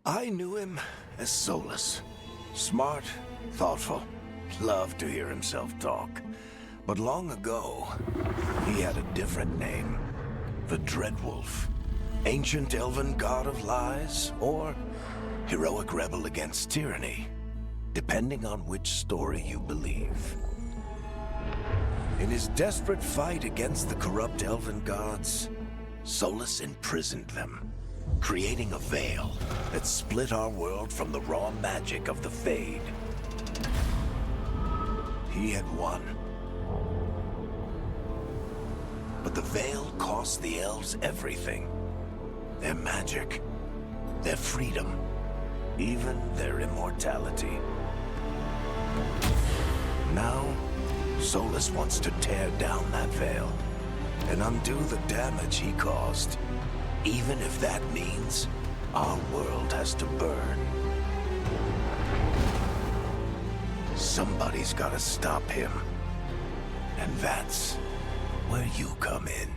I knew him as Solus. Smart, thoughtful, loved to hear himself talk. But long ago, he had a different name. The Dreadwolf. Ancient Elven god of lies, or heroic rebel against tyranny, depending on which story you believe. In his desperate fight against the corrupt Elven gods, Solus imprisoned them, creating a veil that split our world from the raw magic of the Fade. He had won. But the veil cost the elves everything. Their magic, their freedom, even their immortality. Now, Solus wants to tear down that veil and undo the damage he caused, even if that means our world has to burn. Somebody's gotta stop him, and that's where you come in.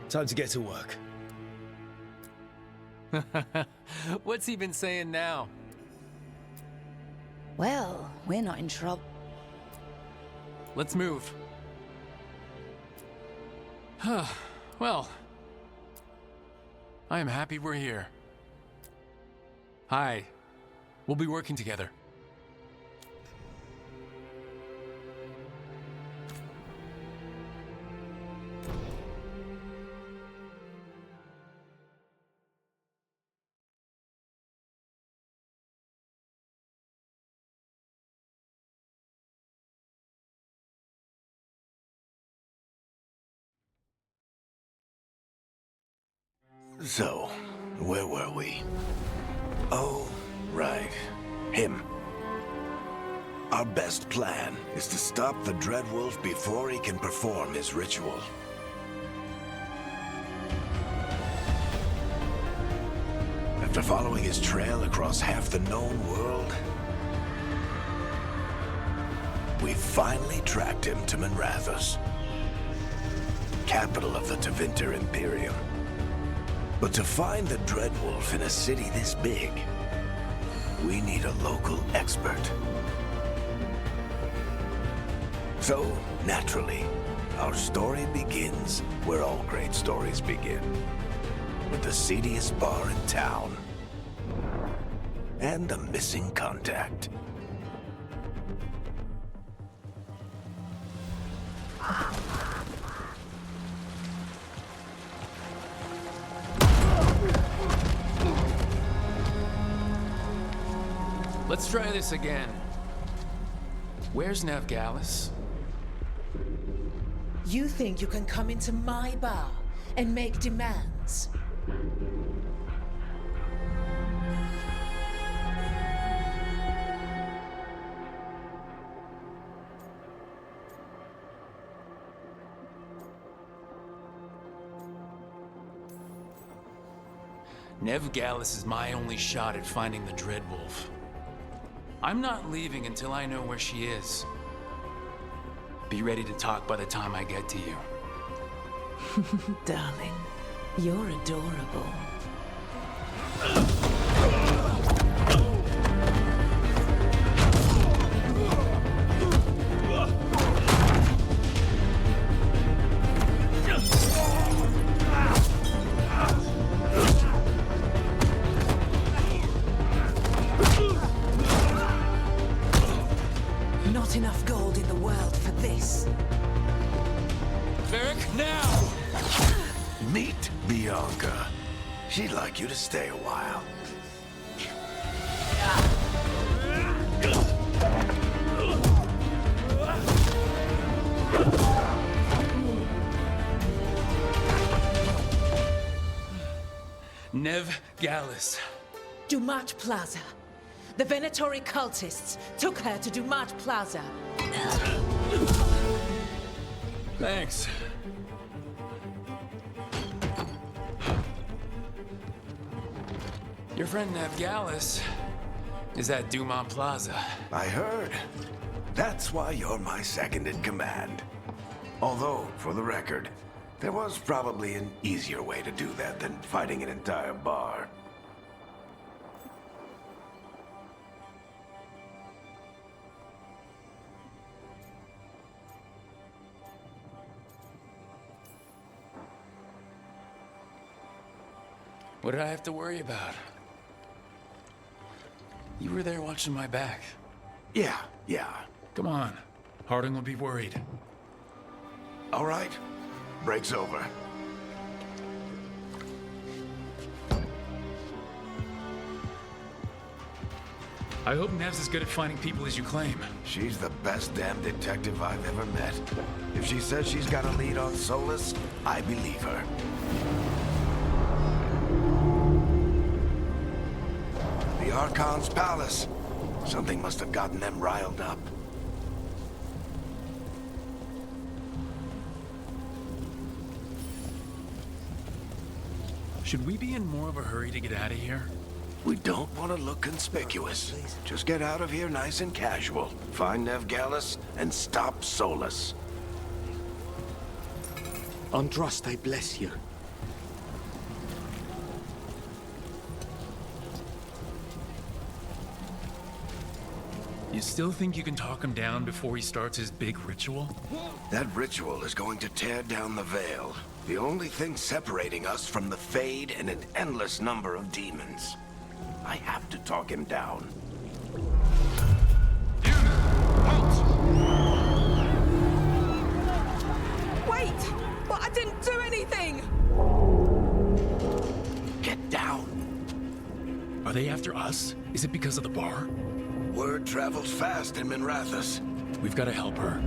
Time to get to work. What's he been saying now? Well, we're not in trouble. Let's move. Well, I am happy we're here. Hi. We'll be working together. So, where were we? Oh, right. Him. Our best plan is to stop the Dreadwolf before he can perform his ritual. After following his trail across half the known world, we finally tracked him to Minrathous, capital of the Tevinter Imperium. But to find the Dreadwolf in a city this big, we need a local expert. So, naturally, our story begins where all great stories begin. With the seediest bar in town. And a missing contact. Let's try this again. Where's Nevgalis? You think you can come into my bar and make demands? Nevgalis is my only shot at finding the Dreadwolf. I'm not leaving until I know where she is. Be ready to talk by the time I get to you. Darling, you're adorable. Not enough gold in the world for this. Varric, now! Meet Bianca. She'd like you to stay a while. Nevgalis. Dumat Plaza. The Venatori cultists took her to Dumat Plaza. Thanks. Your friend Nevgalis is at Dumont Plaza. I heard. That's why you're my second in command. Although, for the record, there was probably an easier way to do that than fighting an entire bar. What did I have to worry about? You were there watching my back. Yeah. Come on. Harding will be worried. All right. Break's over. I hope Nev's as good at finding people as you claim. She's the best damn detective I've ever met. If she says she's got a lead on Solus, I believe her. The Archon's palace. Something must have gotten them riled up. Should we be in more of a hurry to get out of here? We don't want to look conspicuous. Just get out of here nice and casual. Find Nevgalis and stop Solus. Andraste bless you. You still think you can talk him down before he starts his big ritual? That ritual is going to tear down the Veil. The only thing separating us from the Fade and an endless number of demons. I have to talk him down. Wait! But I didn't do anything! Get down. Are they after us? Is it because of the bar? Word travels fast in Minrathous. We've got to help her.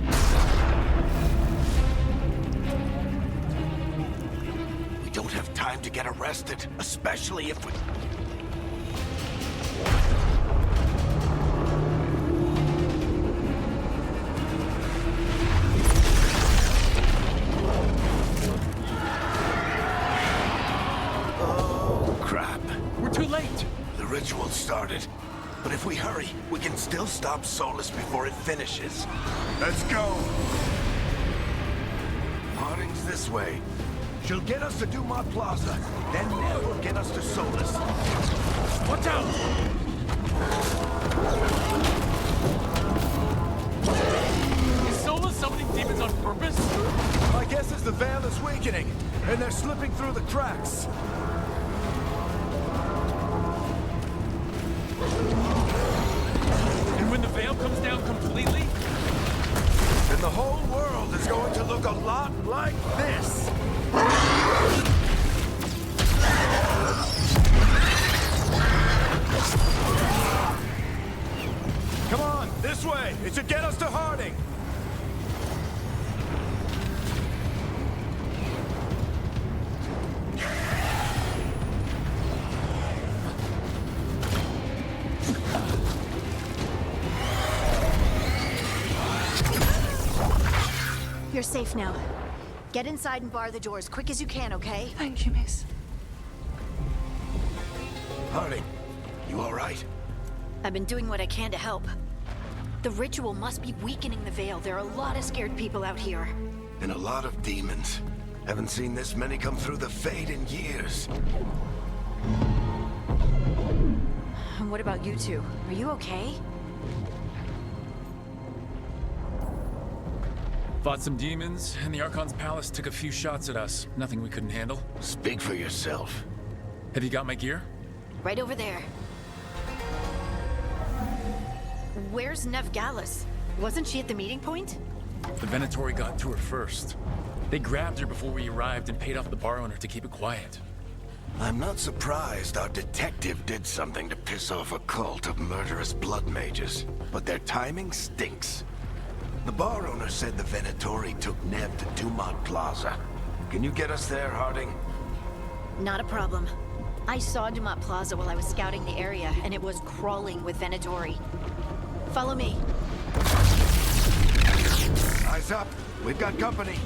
We don't have time to get arrested, especially if we... Oh, crap. We're too late! The ritual started. But if we hurry, we can still stop Solus before it finishes. Let's go! Harding's this way. She'll get us to Dumont Plaza, then Nev will get us to Solus. Watch out! Is Sola summoning demons on purpose? My guess is the Veil is weakening, and they're slipping through the cracks. And when the veil comes down completely? And the whole world is going to look a lot like this. Come on, this way. It should get us to Harding. You're safe now. Get inside and bar the door as quick as you can, okay? Thank you, miss. Harding, you all right? I've been doing what I can to help. The ritual must be weakening the Veil. There are a lot of scared people out here. And a lot of demons. Haven't seen this many come through the Fade in years. And what about you two? Are you okay? Fought some demons, and the Archon's palace took a few shots at us. Nothing we couldn't handle. Speak for yourself. Have you got my gear? Right over there. Where's Nev Gallus? Wasn't she at the meeting point? The Venatori got to her first. They grabbed her before we arrived and paid off the bar owner to keep it quiet. I'm not surprised our detective did something to piss off a cult of murderous blood mages, but their timing stinks. The bar owner said the Venatori took Nev to Dumont Plaza. Can you get us there, Harding? Not a problem. I saw Dumont Plaza while I was scouting the area, and it was crawling with Venatori. Follow me. Eyes up. We've got company.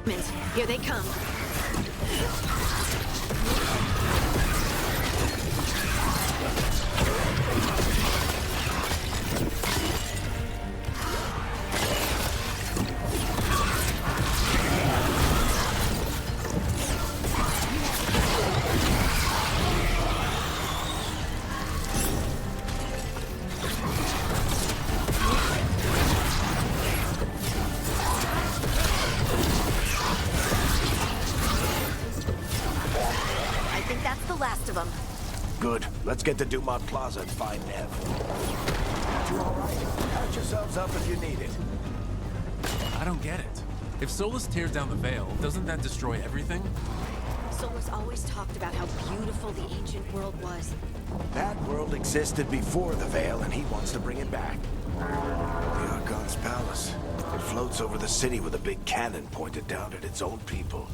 Demons, here they come. Good. Let's get to Dumont Plaza and find Nev. You all right? Patch yourselves up if you need it. I don't get it. If Solus tears down the Veil, doesn't that destroy everything? Solus always talked about how beautiful the ancient world was. That world existed before the Veil, and he wants to bring it back. The Archon's palace. It floats over the city with a big cannon pointed down at its own people.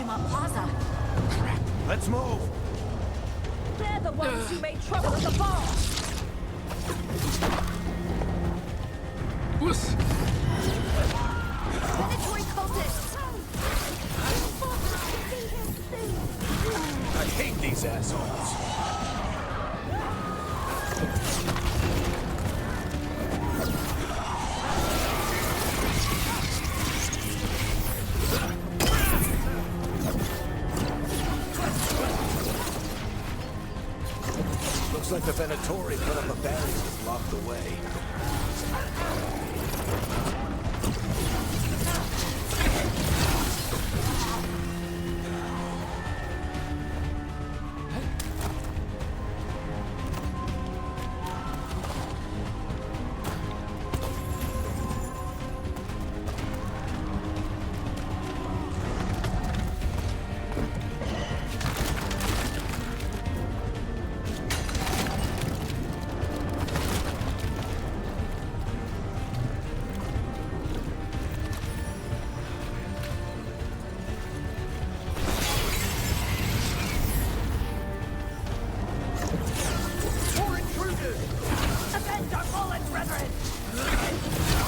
Dumont Plaza. Let's move! They're the ones who made trouble at the bar! Wuss. Venatory cultists! I hate these assholes. Looks like the Venatori put up a barrier to block the way.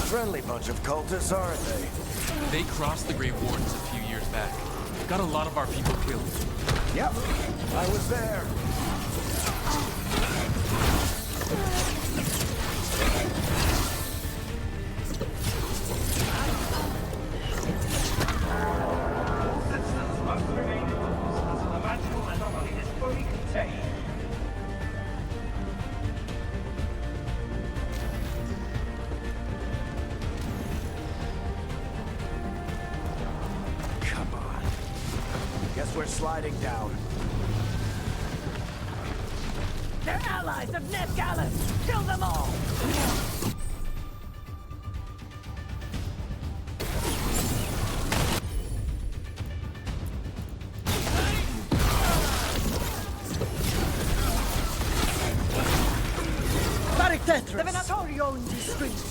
Friendly bunch of cultists, aren't they? They crossed the Grey Wardens a few years back. Got a lot of our people killed. Yep, I was there. Citizens must remain indoors until the magical anomaly is fully contained. Come on. Guess we're sliding down. They're allies of Ned Gallus! Kill them all! The Venatori owns these streets!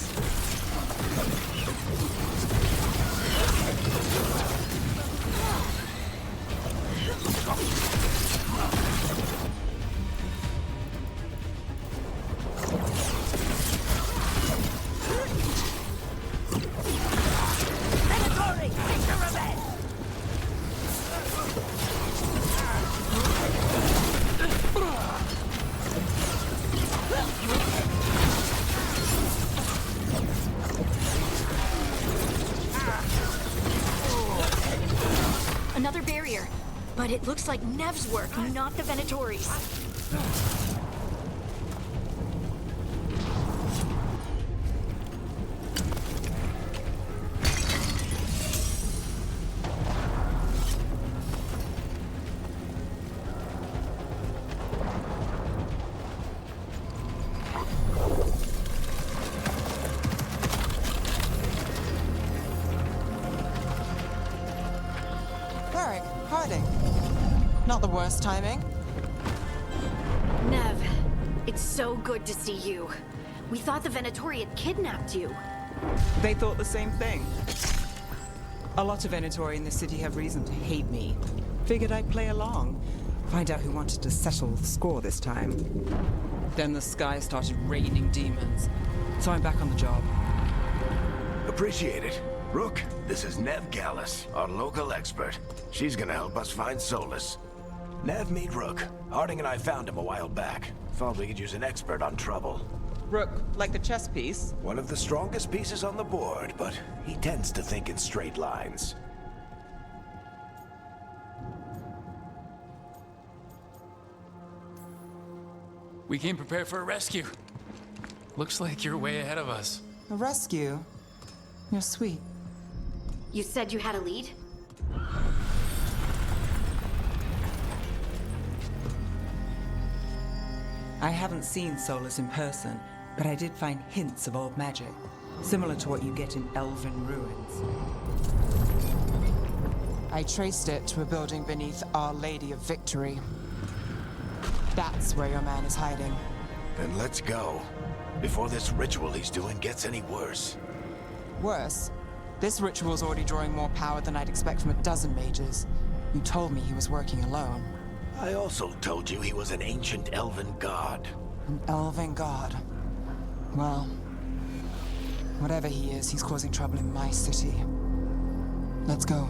Venatori, take your revenge! Another barrier. But it looks like Nev's work, not the Venatori's. Not the worst timing. Nev, it's so good to see you. We thought the Venatori had kidnapped you. They thought the same thing. A lot of Venatori in the city have reason to hate me. Figured I'd play along. Find out who wanted to settle the score this time. Then the sky started raining demons. So I'm back on the job. Appreciate it. Rook, this is Nev Gallus, our local expert. She's gonna help us find Solus. Nev, meet Rook. Harding and I found him a while back. Thought we could use an expert on trouble. Rook, like the chess piece? One of the strongest pieces on the board, but he tends to think in straight lines. We came prepared for a rescue. Looks like you're way ahead of us. A rescue? You're sweet. You said you had a lead? I haven't seen Solus in person, but I did find hints of old magic, similar to what you get in Elven ruins. I traced it to a building beneath Our Lady of Victory. That's where your man is hiding. Then let's go, before this ritual he's doing gets any worse. Worse, this ritual's already drawing more power than I'd expect from a dozen mages. You told me he was working alone. I also told you he was an ancient elven god. An elven god. Well, whatever he is, he's causing trouble in my city. Let's go.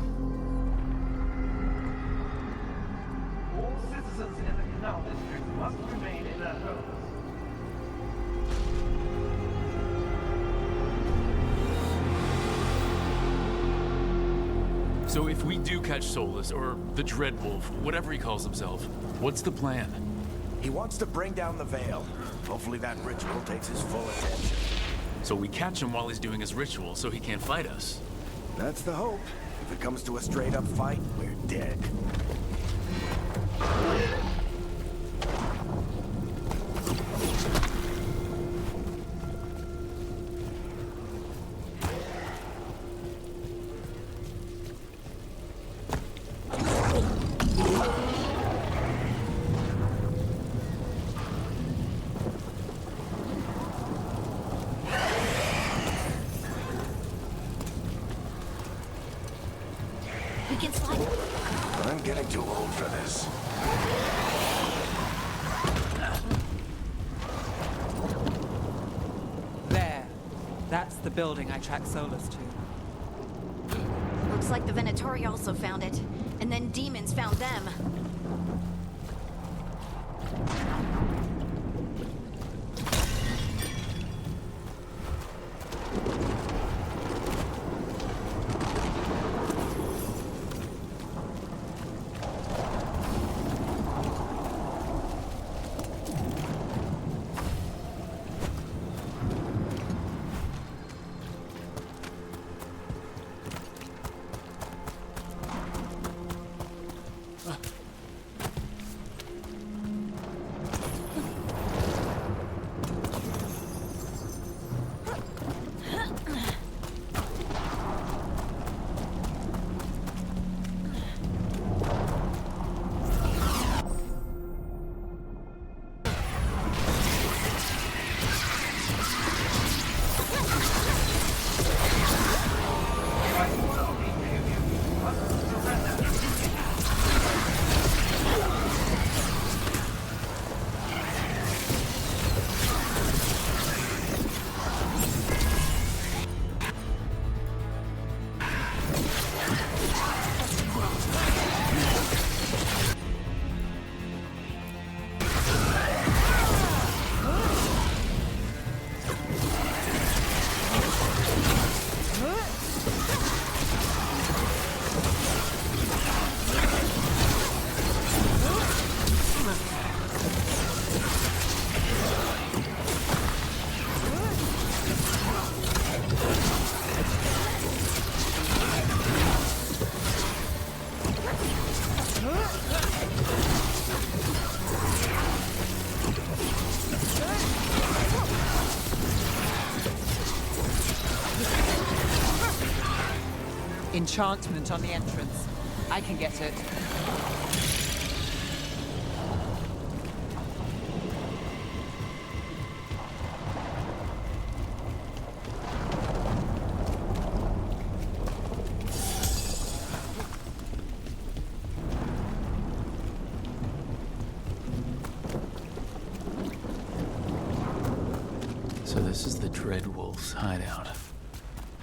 All citizens in the Canal District must remain in their homes. So if we do catch Solus, or the Dreadwolf, whatever he calls himself, what's the plan? He wants to bring down the Veil. Hopefully that ritual takes his full attention. So we catch him while he's doing his ritual, so he can't fight us. That's the hope. If it comes to a straight-up fight, we're dead. We can slide. I'm getting too old for this. There. That's the building I tracked Solus to. Looks like the Venatori also found it. And then demons found them. Enchantment on the entrance. I can get it. So this is the Dreadwolf's hideout.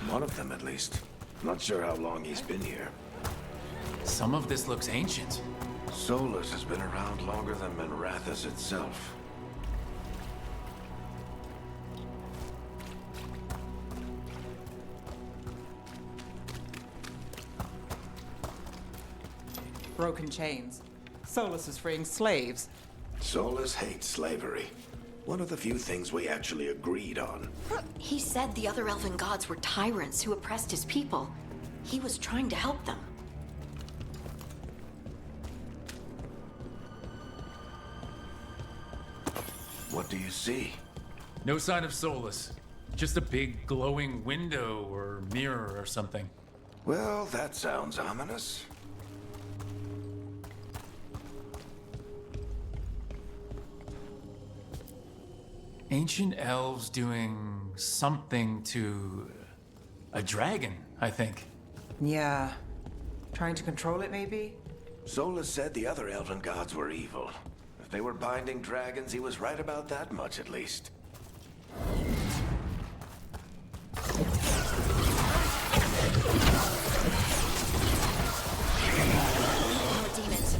One of them, at least. Not sure how long he's been here. Some of this looks ancient. Solus has been around longer than Minrathous itself. Broken chains. Solus is freeing slaves. Solus hates slavery. One of the few things we actually agreed on. He said the other elven gods were tyrants who oppressed his people. He was trying to help them. What do you see? No sign of Solus. Just a big glowing window or mirror or something. Well, that sounds ominous. Ancient elves doing something to a dragon, I think. Yeah. Trying to control it, maybe? Solus said the other Elven gods were evil. If they were binding dragons, he was right about that much, at least. More demons.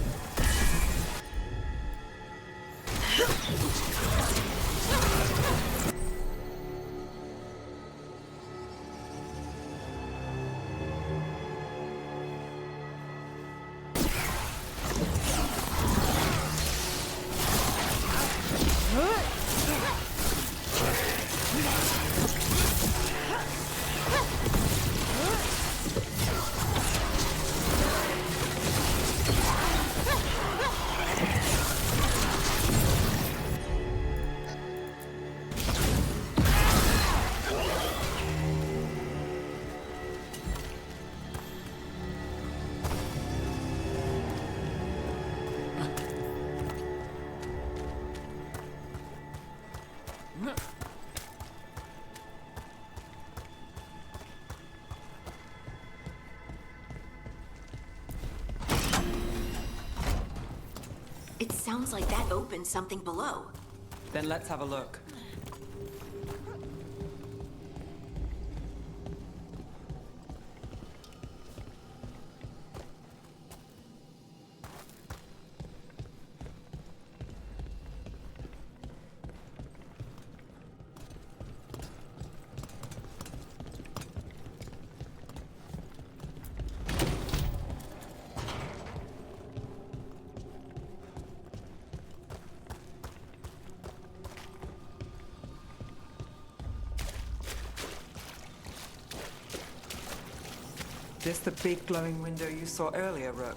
It sounds like that opened something below. Then let's have a look. This the big glowing window you saw earlier, Rook?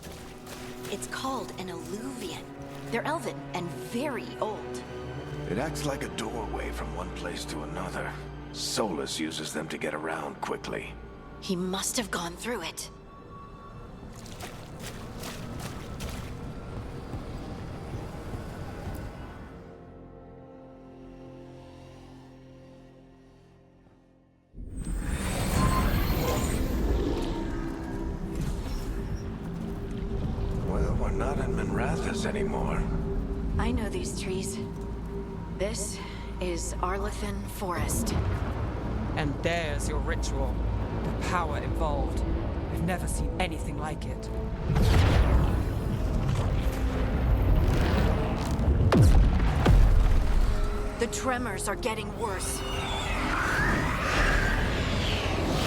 It's called an alluvian. They're elven and very old. It acts like a doorway from one place to another. Solus uses them to get around quickly. He must have gone through it. Well, we're not in Minrathous anymore. I know these trees. This is Arlathan Forest. And there's your ritual. The power involved. I've never seen anything like it. The tremors are getting worse.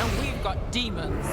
And we've got demons.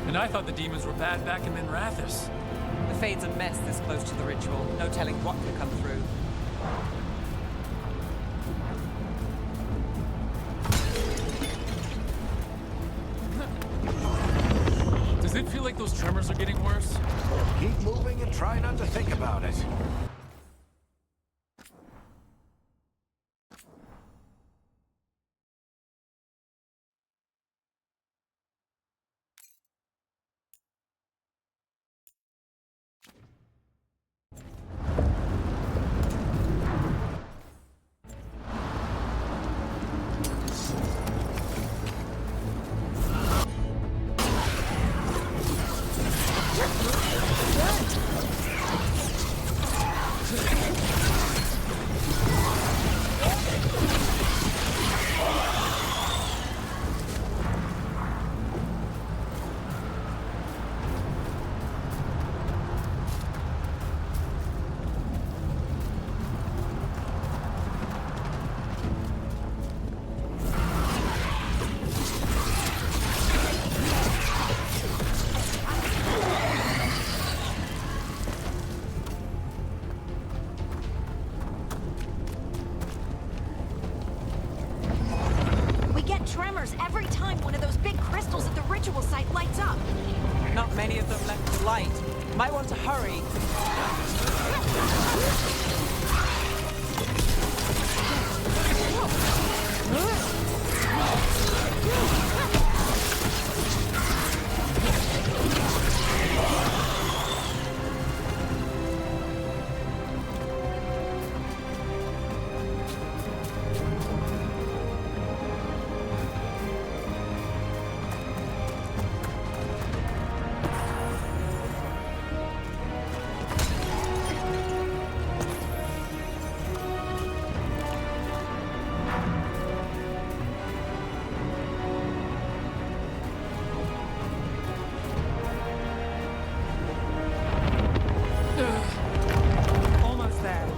And I thought the demons were bad back in Minrathous. The Fade's a mess this close to the ritual. No telling what could come through. Does it feel like those tremors are getting worse? Keep moving and try not to think about it. Everyone to hurry. Almost there.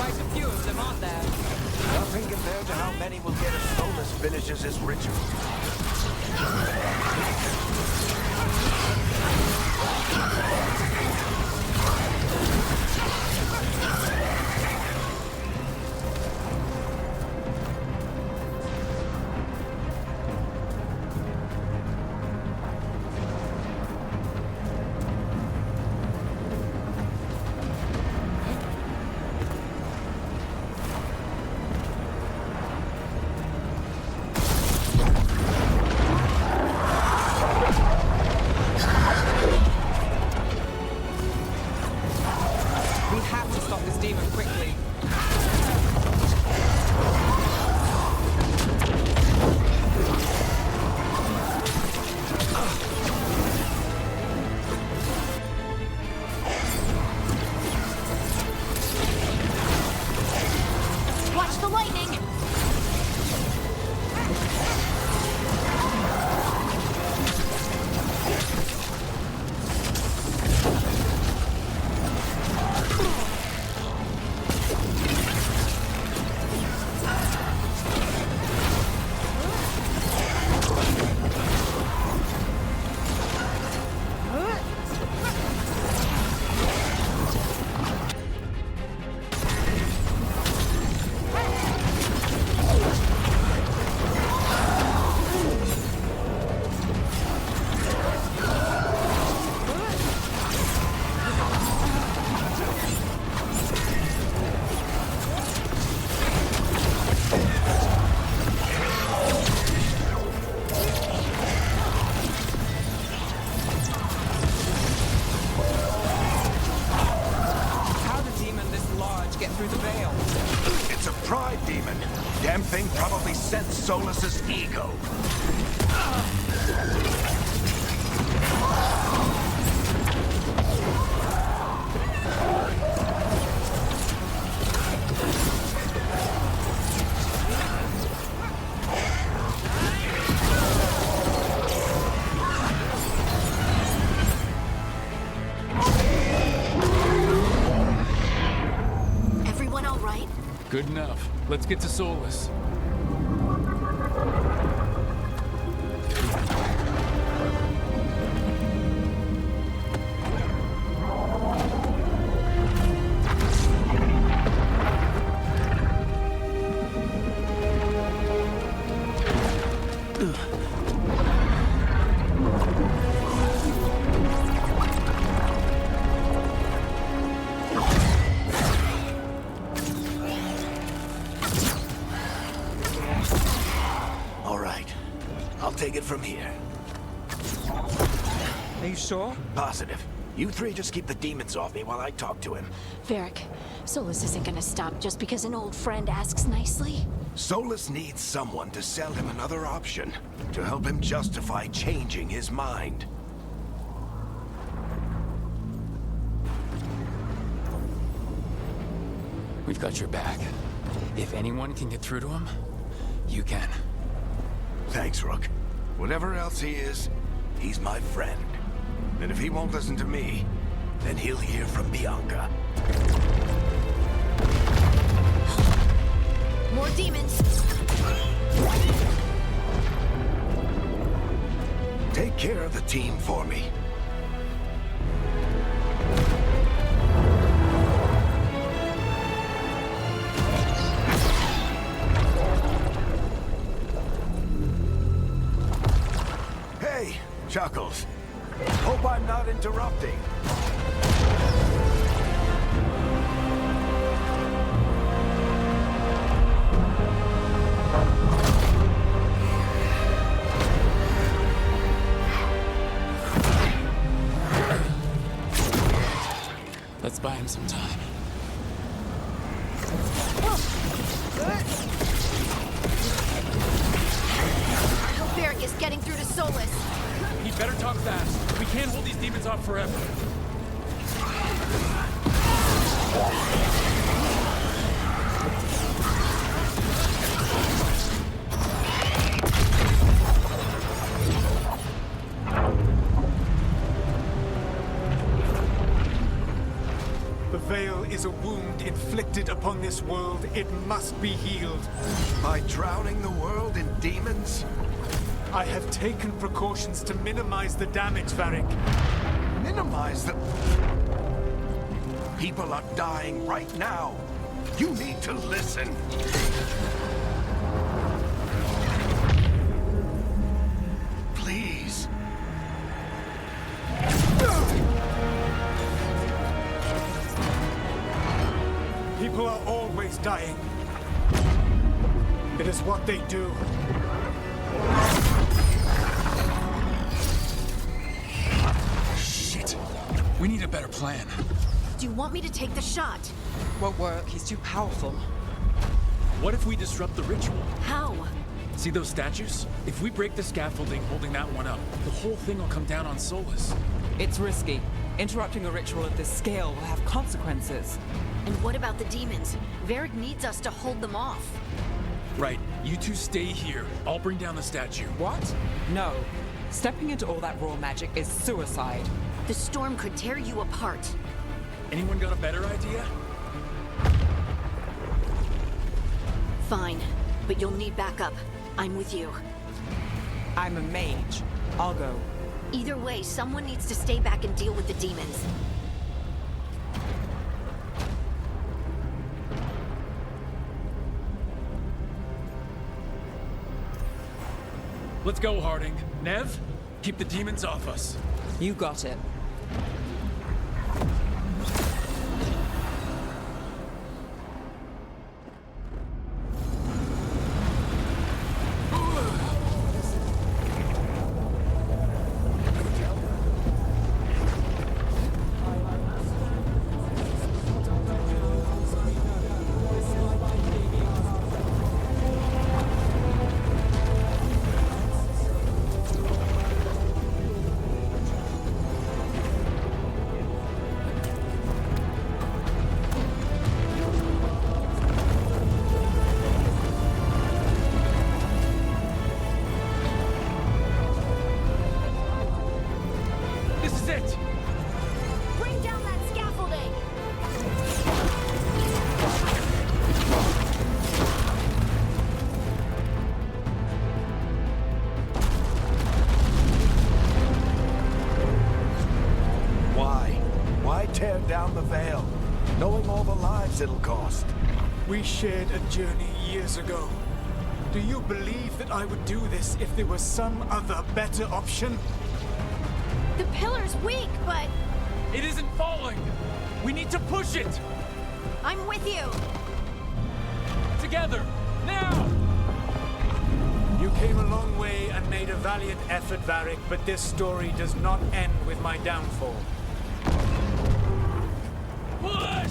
Quite a few of them, aren't there? Nothing compared to how many will get as Solus finishes his ritual. We have to stop this demon quickly. Watch the lightning! How the demon this large get through the veil? It's a pride demon. Damn thing probably sensed Solus's ego. Everyone all right? Good enough. Let's get to Solus. All right. I'll take it from here. Are you sure? Positive. You three just keep the demons off me while I talk to him. Varric, Solus isn't gonna stop just because an old friend asks nicely. Solus needs someone to sell him another option, to help him justify changing his mind. We've got your back. If anyone can get through to him, you can. Thanks, Rook. Whatever else he is, he's my friend. And if he won't listen to me, then he'll hear from Bianca. More demons! Take care of the team for me. Hey, Chuckles. Hope I'm not interrupting. Let's buy him some time. Varric is getting through to Solus. He better talk fast. We can't hold these demons off forever. The Veil is a wound inflicted upon this world. It must be healed. By drowning the world in demons? I have taken precautions to minimize the damage, Varric. Minimize the... People are dying right now. You need to listen. Please. People are always dying. It is what they do. Shit. We need a better plan. Do you want me to take the shot? Won't work. He's too powerful. What if we disrupt the ritual? How? See those statues? If we break the scaffolding holding that one up, the whole thing will come down on Solus. It's risky. Interrupting a ritual of this scale will have consequences. And what about the demons? Varric needs us to hold them off. Right. You two stay here. I'll bring down the statue. What? No. Stepping into all that raw magic is suicide. The storm could tear you apart. Anyone got a better idea? Fine, but you'll need backup. I'm with you. I'm a mage. I'll go. Either way, someone needs to stay back and deal with the demons. Let's go, Harding. Nev, keep the demons off us. You got it. Bring down that scaffolding! Why tear down the Veil, knowing all the lives it'll cost? We shared a journey years ago. Do you believe that I would do this if there was some other better option? The pillar's weak, but It isn't falling. We need to push it. I'm with you. Together. Now! You came a long way and made a valiant effort, Varric, but this story does not end with my downfall. Push!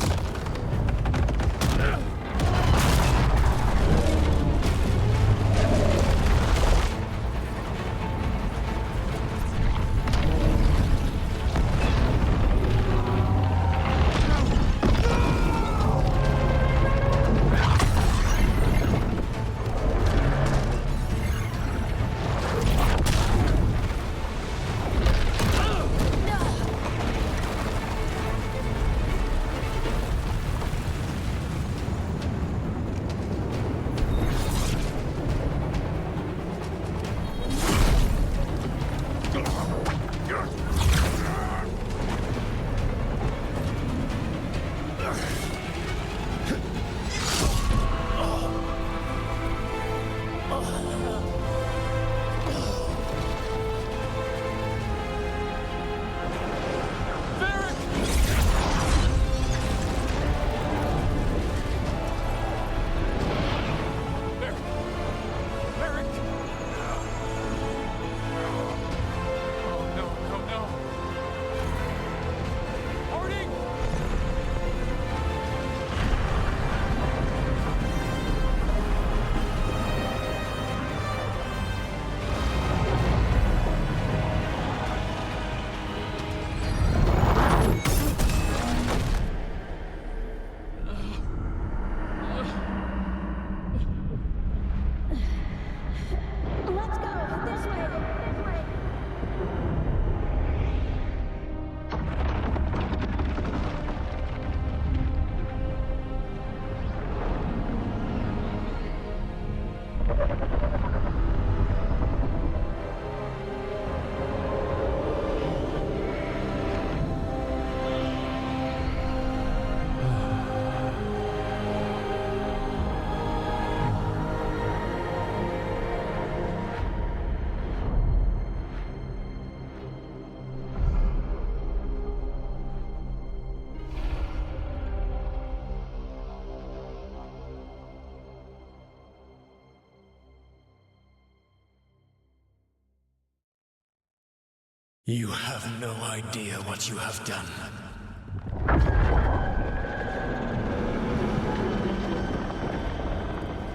You have no idea what you have done.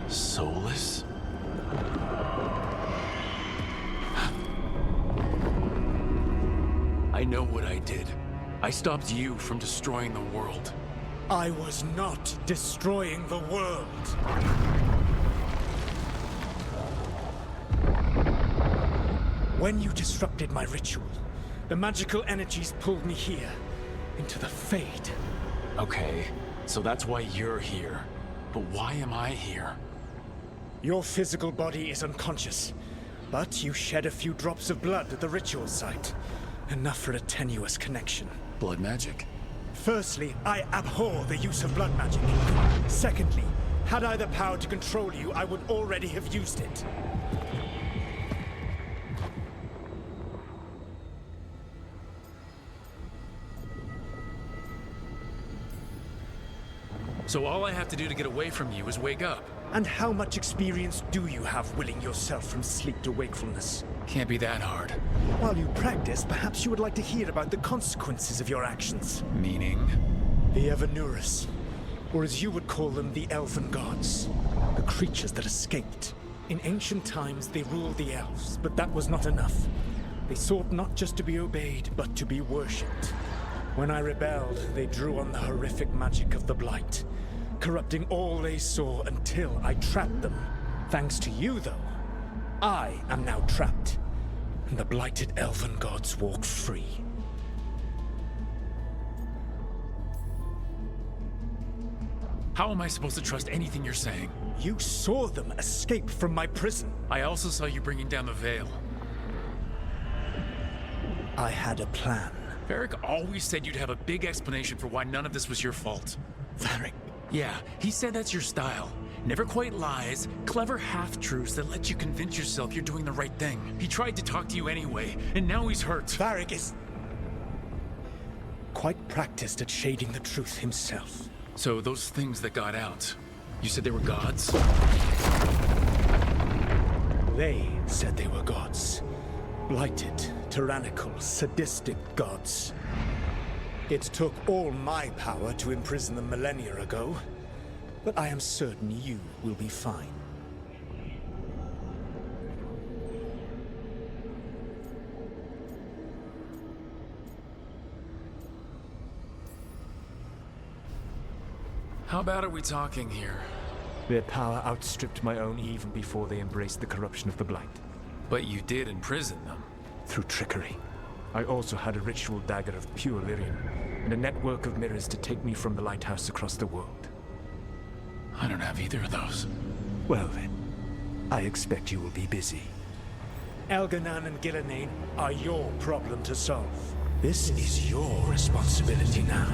Soulless? I know what I did. I stopped you from destroying the world. I was not destroying the world. When you disrupted my ritual, the magical energies pulled me here, into the Fade. Okay, so that's why you're here. But why am I here? Your physical body is unconscious, but you shed a few drops of blood at the ritual site. Enough for a tenuous connection. Blood magic? Firstly, I abhor the use of blood magic. Secondly, had I the power to control you, I would already have used it. So all I have to do to get away from you is wake up. And how much experience do you have willing yourself from sleep to wakefulness? Can't be that hard. While you practice, perhaps you would like to hear about the consequences of your actions. Meaning? The Evanuris, or as you would call them, the Elven gods. The creatures that escaped. In ancient times, they ruled the elves, but that was not enough. They sought not just to be obeyed, but to be worshipped. When I rebelled, they drew on the horrific magic of the Blight, corrupting all they saw until I trapped them. Thanks to you, though, I am now trapped, and the blighted Elven gods walk free. How am I supposed to trust anything you're saying? You saw them escape from my prison. I also saw you bringing down the veil. I had a plan. Varric always said you'd have a big explanation for why none of this was your fault. Varric? Yeah, he said that's your style. Never quite lies, clever half-truths that let you convince yourself you're doing the right thing. He tried to talk to you anyway, and now he's hurt. Varric is quite practiced at shading the truth himself. So those things that got out, you said they were gods? They said they were gods. Blighted, tyrannical, sadistic gods. It took all my power to imprison them millennia ago, but I am certain you will be fine. How bad are we talking here? Their power outstripped my own even before they embraced the corruption of the Blight. But you did imprison them. Through trickery. I also had a ritual dagger of pure lyrium, and a network of mirrors to take me from the lighthouse across the world. I don't have either of those. Well then, I expect you will be busy. Elganan and Gillenane are your problem to solve. This is your responsibility now.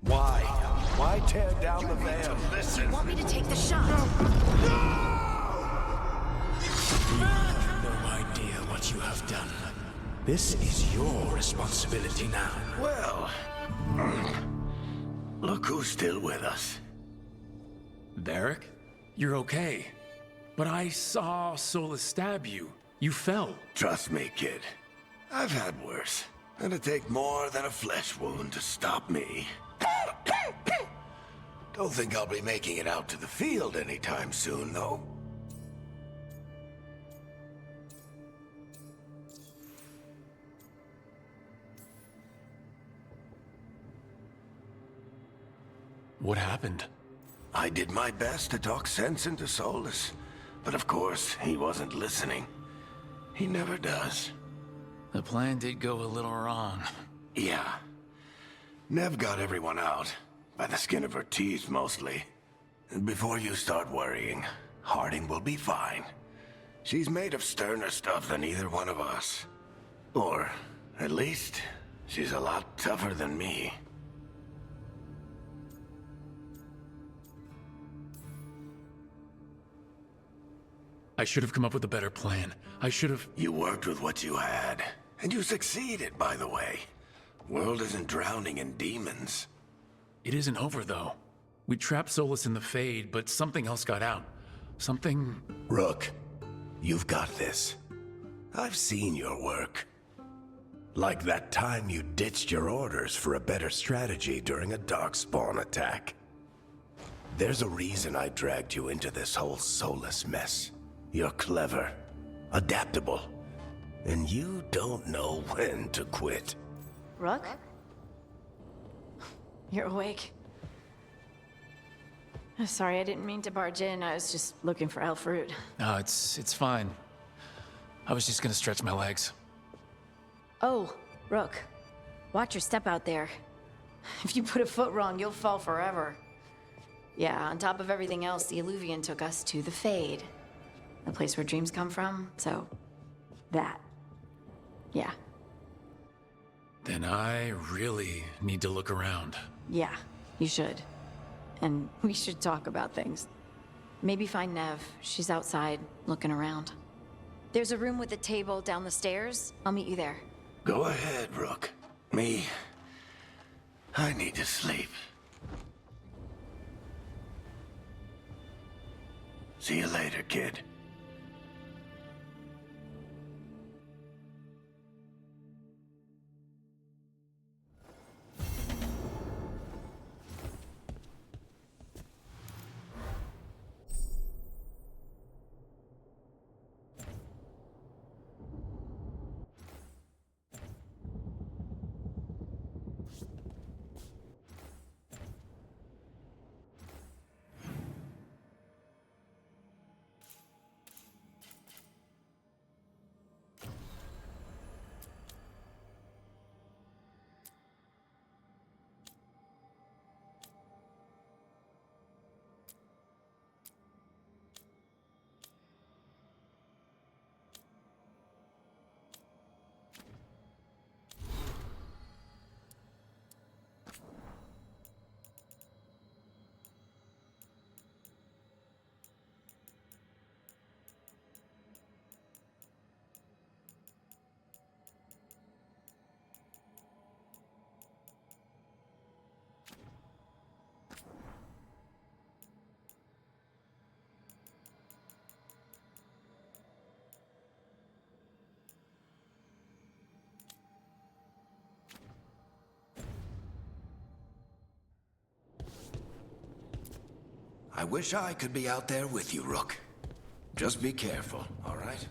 Why? Why tear down the veil? Listen. Want me to take the shot? You have no idea what you have done. This is your responsibility now. Well, look who's still with us. Varric? You're okay. But I saw Solus stab you. You fell. Trust me, kid. I've had worse. It'd take more than a flesh wound to stop me. Don't think I'll be making it out to the field anytime soon, though. What happened? I did my best to talk sense into Solus, but of course, he wasn't listening. He never does. The plan did go a little wrong. Yeah. Nev got everyone out, by the skin of her teeth mostly. And before you start worrying, Harding will be fine. She's made of sterner stuff than either one of us. Or, at least, she's a lot tougher than me. I should have come up with a better plan. I should have... You worked with what you had, and you succeeded, by the way. World isn't drowning in demons. It isn't over, though. We trapped Solus in the Fade, but something else got out. Something... Rook, you've got this. I've seen your work. Like that time you ditched your orders for a better strategy during a Darkspawn attack. There's a reason I dragged you into this whole Solus mess. You're clever, adaptable, and you don't know when to quit. Rook? You're awake. Sorry, I didn't mean to barge in. I was just looking for elf fruit. No, it's fine. I was just gonna stretch my legs. Oh, Rook. Watch your step out there. If you put a foot wrong, you'll fall forever. Yeah, on top of everything else, the Illuvian took us to the Fade. The place where dreams come from, so... that. Yeah. Then I really need to look around. Yeah, you should. And we should talk about things. Maybe find Nev. She's outside, looking around. There's a room with a table down the stairs. I'll meet you there. Go ahead, Rook. Me, I need to sleep. See you later, kid. I wish I could be out there with you, Rook. Just be careful, all right?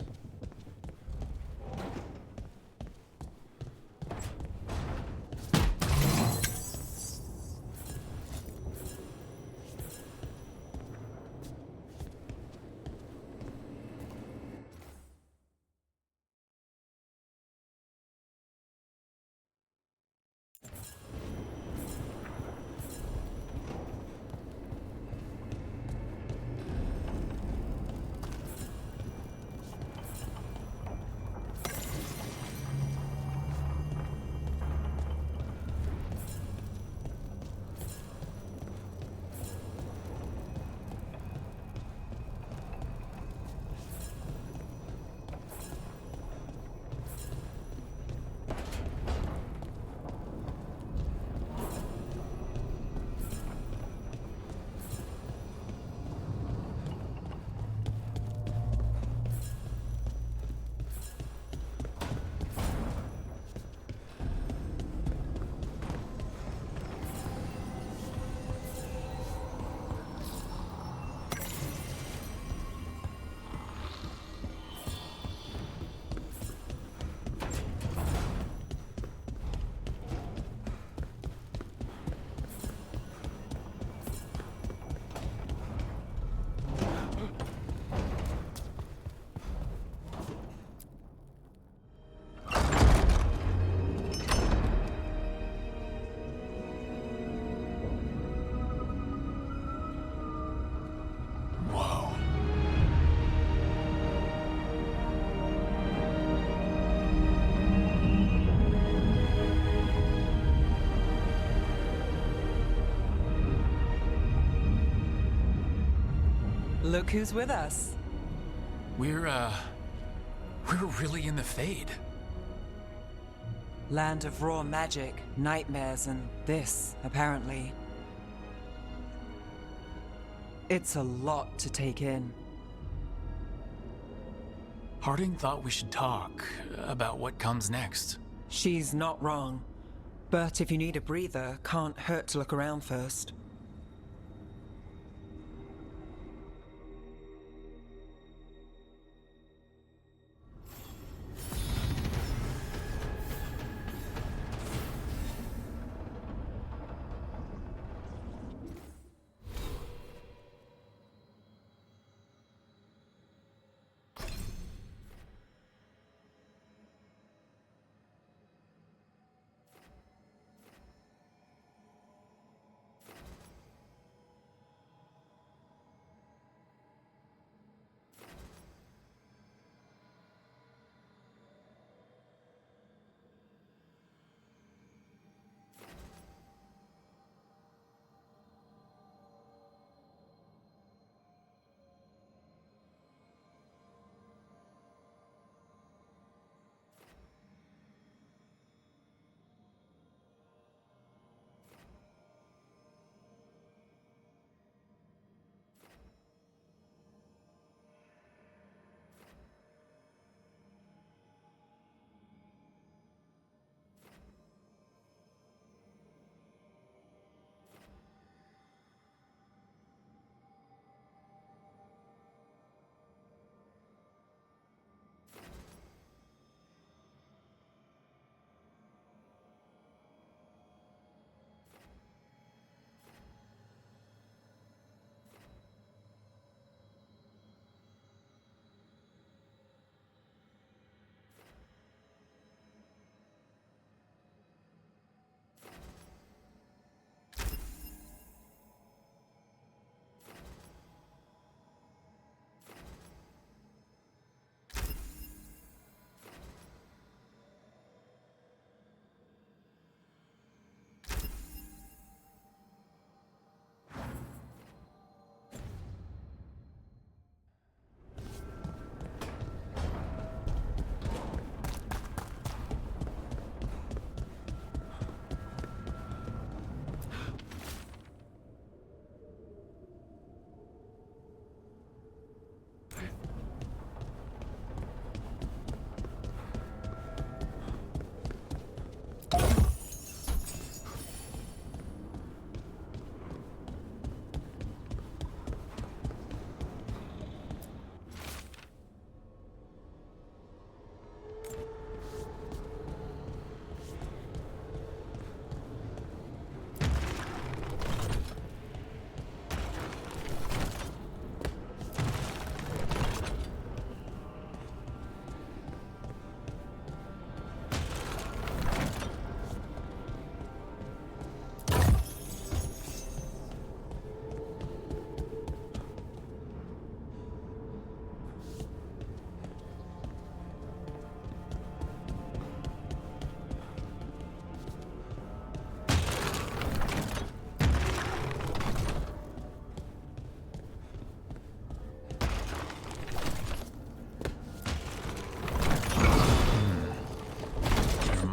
Look who's with us. We're really in the Fade. Land of raw magic, nightmares, and this, apparently. It's a lot to take in. Harding thought we should talk about what comes next. She's not wrong. But if you need a breather, can't hurt to look around first.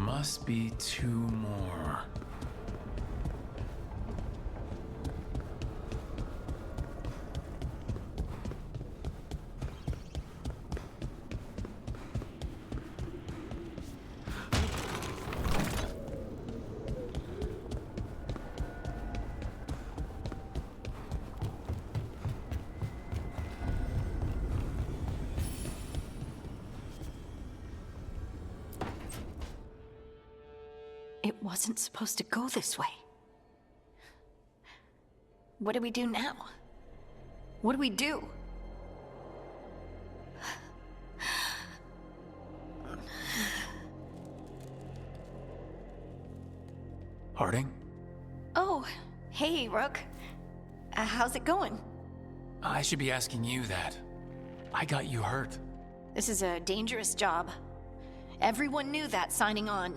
Must be two more. It wasn't supposed to go this way. What do we do now? What do we do? Harding? Oh, hey, Rook. How's it going? I should be asking you that. I got you hurt. This is a dangerous job. Everyone knew that signing on.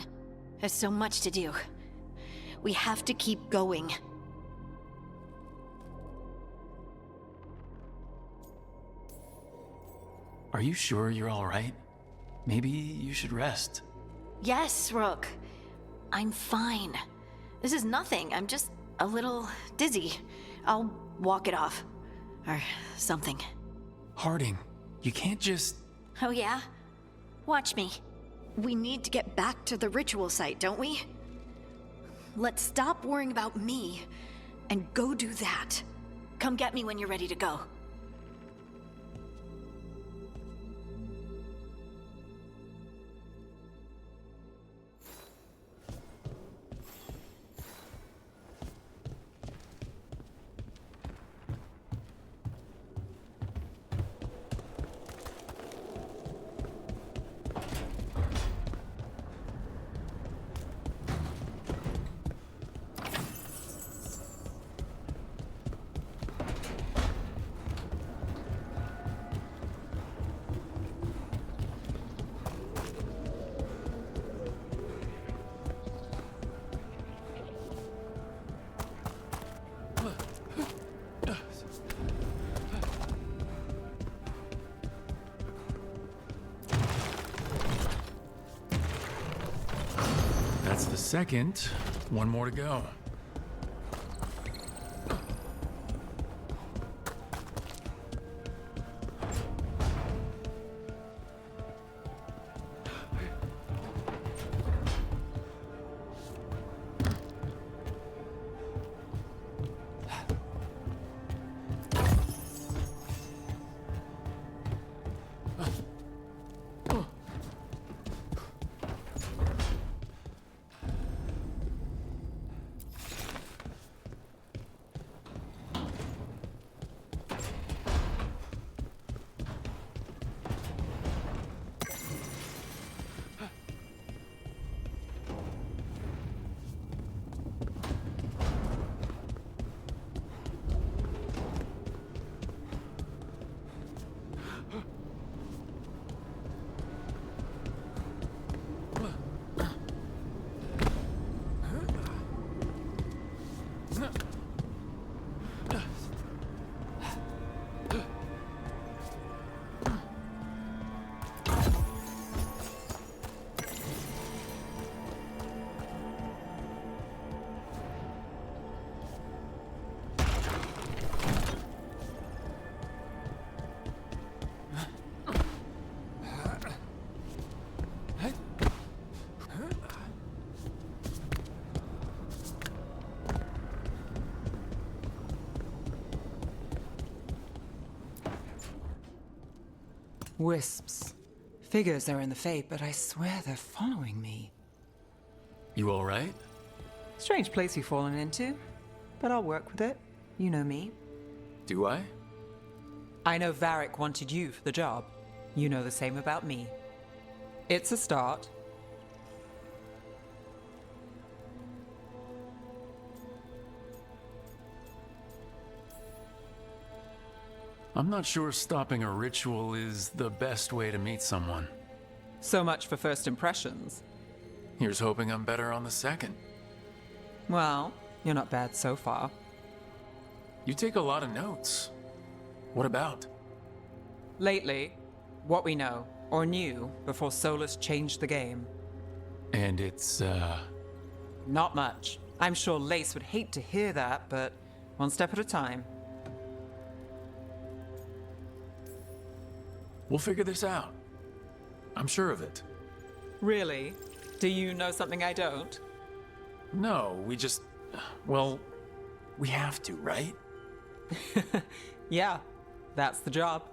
There's so much to do. We have to keep going. Are you sure you're all right? Maybe you should rest. Yes, Rook. I'm fine. This is nothing. I'm just a little dizzy. I'll walk it off. Or something. Harding, you can't just... Oh yeah? Watch me. We need to get back to the ritual site, don't we? Let's stop worrying about me and go do that. Come get me when you're ready to go. That's the second. One more to go. Wisps. Figures are in the Fate, but I swear they're following me. You all right? Strange place you've fallen into, but I'll work with it. You know me. Do I? I know Varric wanted you for the job. You know the same about me. It's a start. I'm not sure stopping a ritual is the best way to meet someone. So much for first impressions. Here's hoping I'm better on the second. Well, you're not bad so far. You take a lot of notes. What about? Lately, what we know, or knew, before Solus changed the game. And it's, Not much. I'm sure Lace would hate to hear that, but one step at a time. We'll figure this out. I'm sure of it. Really? Do you know something I don't? No, we just... Well, we have to, right? Yeah, that's the job.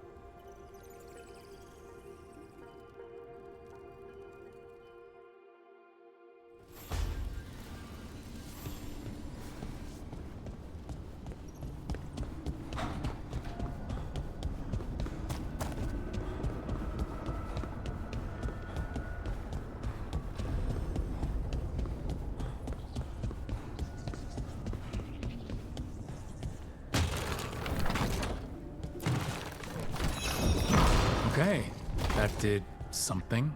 Okay, that did something.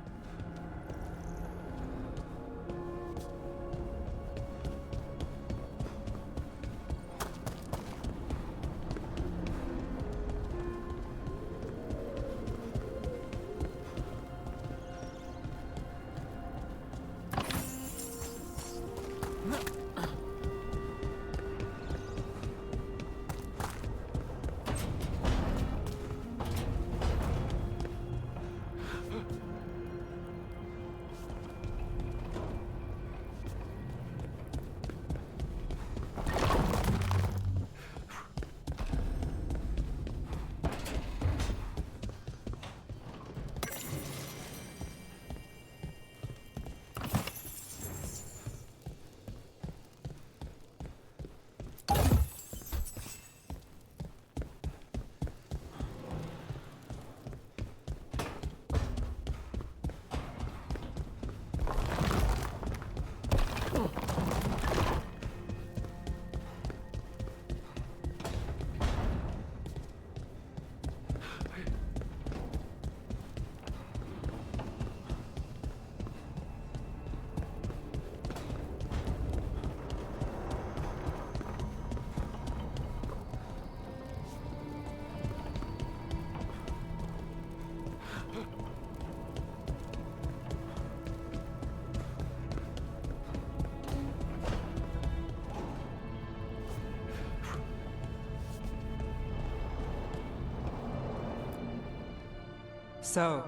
So,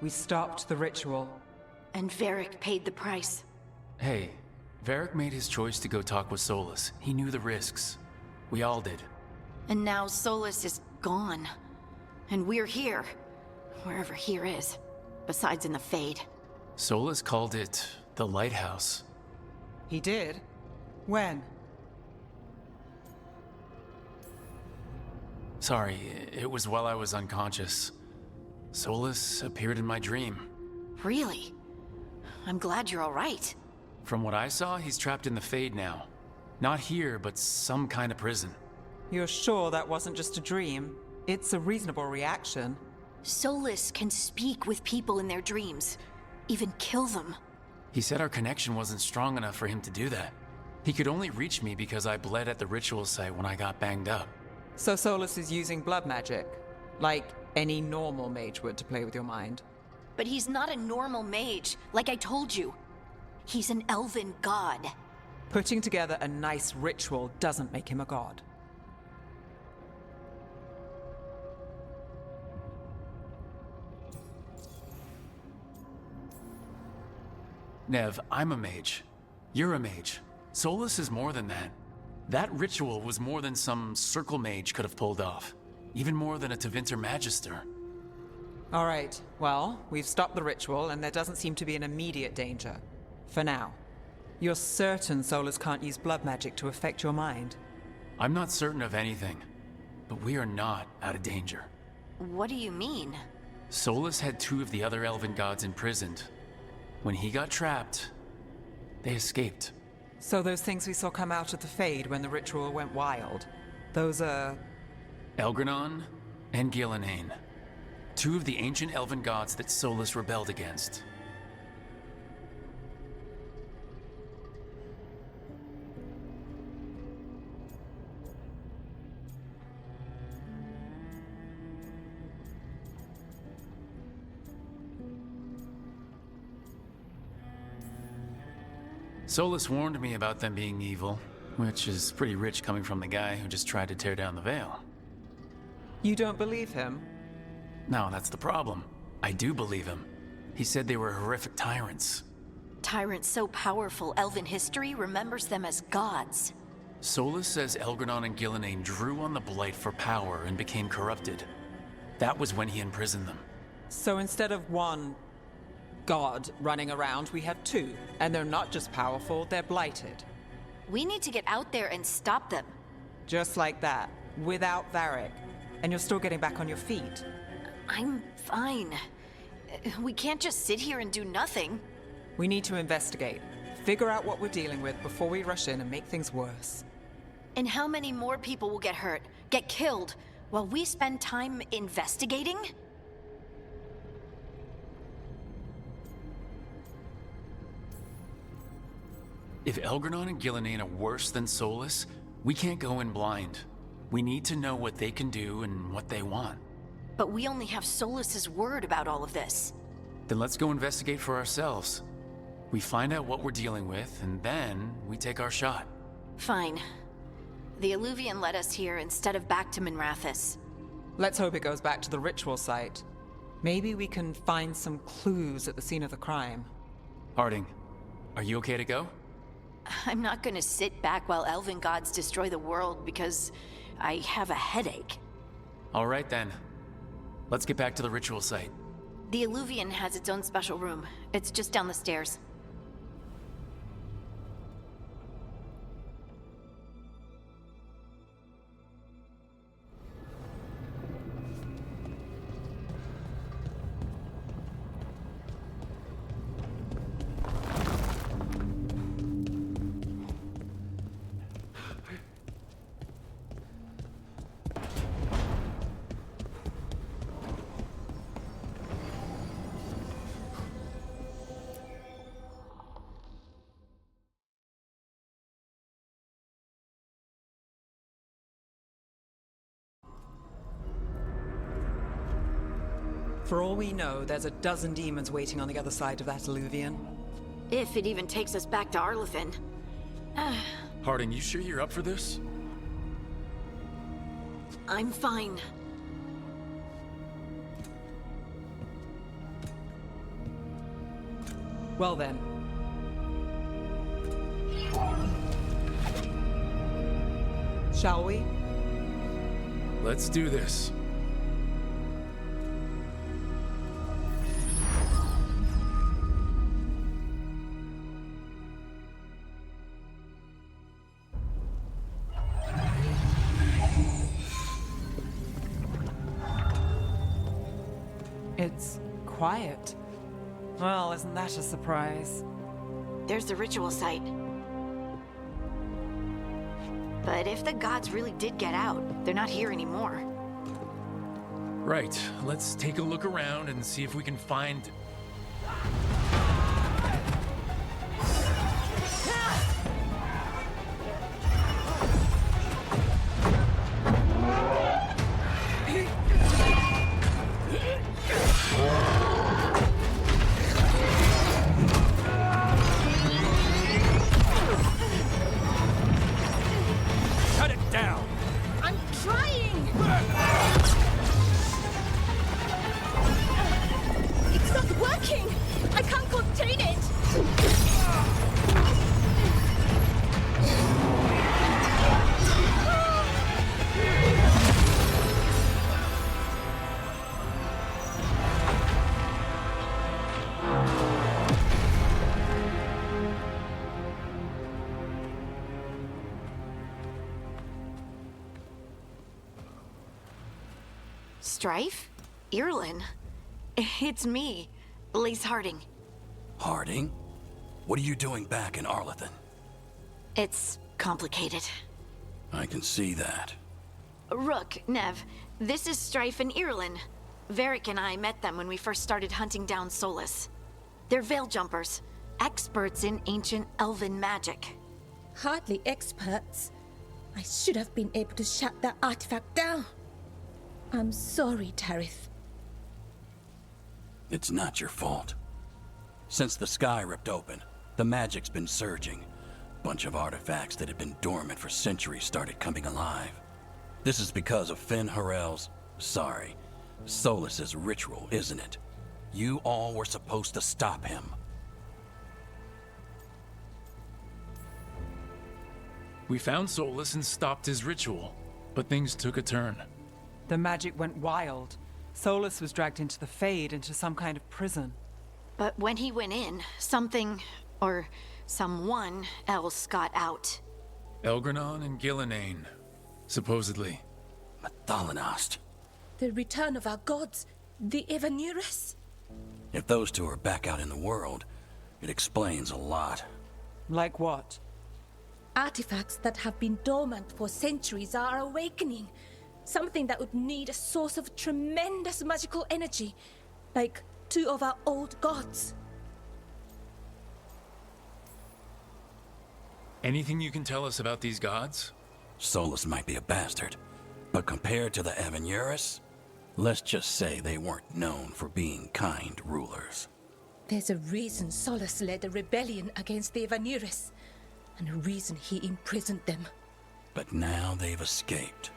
we stopped the ritual. And Varric paid the price. Hey, Varric made his choice to go talk with Solus. He knew the risks. We all did. And now Solus is gone. And we're here. Wherever here is. Besides in the Fade. Solus called it the Lighthouse. He did? When? Sorry, it was while I was unconscious. Solus appeared in my dream. Really? I'm glad you're all right. From what I saw, he's trapped in the Fade now. Not here, but some kind of prison. You're sure that wasn't just a dream? It's a reasonable reaction. Solus can speak with people in their dreams. Even kill them. He said our connection wasn't strong enough for him to do that. He could only reach me because I bled at the ritual site when I got banged up. So Solus is using blood magic? Like any normal mage would to play with your mind? But he's not a normal mage, like I told you. He's an elven god. Putting together a nice ritual doesn't make him a god. Nev, I'm a mage. You're a mage. Solus is more than that. That ritual was more than some circle mage could have pulled off. Even more than a Tevinter Magister. All right, well, we've stopped the ritual and there doesn't seem to be an immediate danger. For now. You're certain Solus can't use blood magic to affect your mind? I'm not certain of anything, but we are not out of danger. What do you mean? Solus had 2 of the other Elven gods imprisoned. When he got trapped, they escaped. So those things we saw come out of the Fade when the ritual went wild, those are... Elgranon and Gillenane. 2 of the ancient Elven gods that Solus rebelled against. Solus warned me about them being evil, which is pretty rich coming from the guy who just tried to tear down the veil. You don't believe him? No, that's the problem. I do believe him. He said they were horrific tyrants. Tyrants so powerful, Elven history remembers them as gods. Solus says Elgranon and Gillenane drew on the Blight for power and became corrupted. That was when he imprisoned them. So instead of one god running around, we have 2. And they're not just powerful, they're blighted. We need to get out there and stop them. Just like that, without Varric. And you're still getting back on your feet. I'm fine. We can't just sit here and do nothing. We need to investigate. Figure out what we're dealing with before we rush in and make things worse. And how many more people will get hurt, get killed, while we spend time investigating? If Elgranon and Gillenane are worse than Solus, we can't go in blind. We need to know what they can do and what they want. But we only have Solus's word about all of this. Then let's go investigate for ourselves. We find out what we're dealing with, and then we take our shot. Fine. The Illuvian led us here instead of back to Minrathous. Let's hope it goes back to the ritual site. Maybe we can find some clues at the scene of the crime. Harding, are you okay to go? I'm not gonna sit back while Elven gods destroy the world because I have a headache. All right then. Let's get back to the ritual site. The Illuvian has its own special room. It's just down the stairs. For all we know, there's a dozen demons waiting on the other side of that Illuvian. If it even takes us back to Arlathan. Harding, you sure you're up for this? I'm fine. Well then. Shall we? Let's do this. It's quiet. Well, isn't that a surprise? There's the ritual site. But if the gods really did get out, they're not here anymore. Right, let's take a look around and see if we can find... Shut it down! I'm trying! It's not working! I can't contain it! Strife? Irlin? It's me, Lace Harding. Harding? What are you doing back in Arlathan? It's complicated. I can see that. Rook, Nev, this is Strife and Irlin. Varric and I met them when we first started hunting down Solus. They're veil jumpers, experts in ancient Elven magic. Hardly experts. I should have been able to shut that artifact down. I'm sorry, Tarith. It's not your fault. Since the sky ripped open, the magic's been surging. Bunch of artifacts that had been dormant for centuries started coming alive. This is because of Solus's ritual, isn't it? You all were supposed to stop him. We found Solus and stopped his ritual, but things took a turn. The magic went wild. Solus was dragged into the Fade, into some kind of prison. But when he went in, something, or someone else got out. Elgranon and Gillenane, supposedly. Mathalanost. The return of our gods, the Evanurus? If those two are back out in the world, it explains a lot. Like what? Artifacts that have been dormant for centuries are awakening. Something that would need a source of tremendous magical energy, like two of our old gods. Anything you can tell us about these gods? Solus might be a bastard, but compared to the Evanurus, let's just say they weren't known for being kind rulers. There's a reason Solus led a rebellion against the Evanurus, and a reason he imprisoned them. But now they've escaped.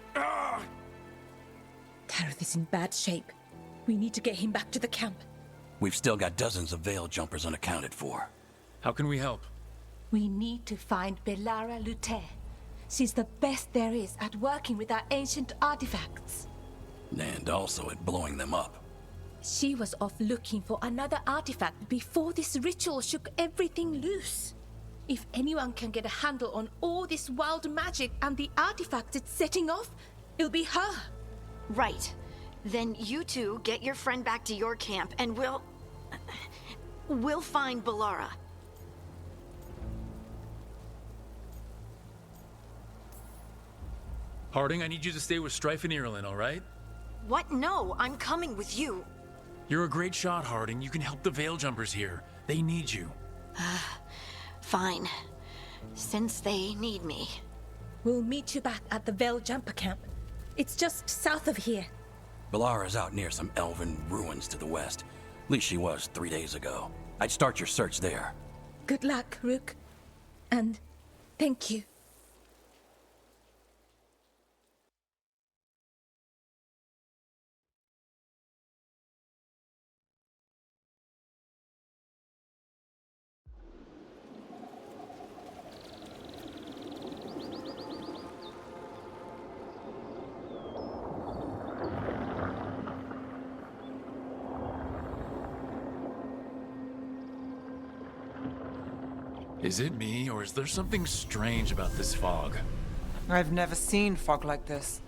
Tarith is in bad shape. We need to get him back to the camp. We've still got dozens of veil jumpers unaccounted for. How can we help? We need to find Belara Lute. She's the best there is at working with our ancient artifacts. And also at blowing them up. She was off looking for another artifact before this ritual shook everything loose. If anyone can get a handle on all this wild magic and the artifacts it's setting off, it'll be her. Right. Then you two get your friend back to your camp and we'll find Belara. Harding, I need you to stay with Strife and Irlin, all right? What? No, I'm coming with you. You're a great shot, Harding. You can help the veil jumpers here. They need you. Fine. Since they need me. We'll meet you back at the Veil Jumper camp. It's just south of here. Belara's out near some elven ruins to the west. At least she was 3 days ago. I'd start your search there. Good luck, Rook. And thank you. Is it me, or is there something strange about this fog? I've never seen fog like this.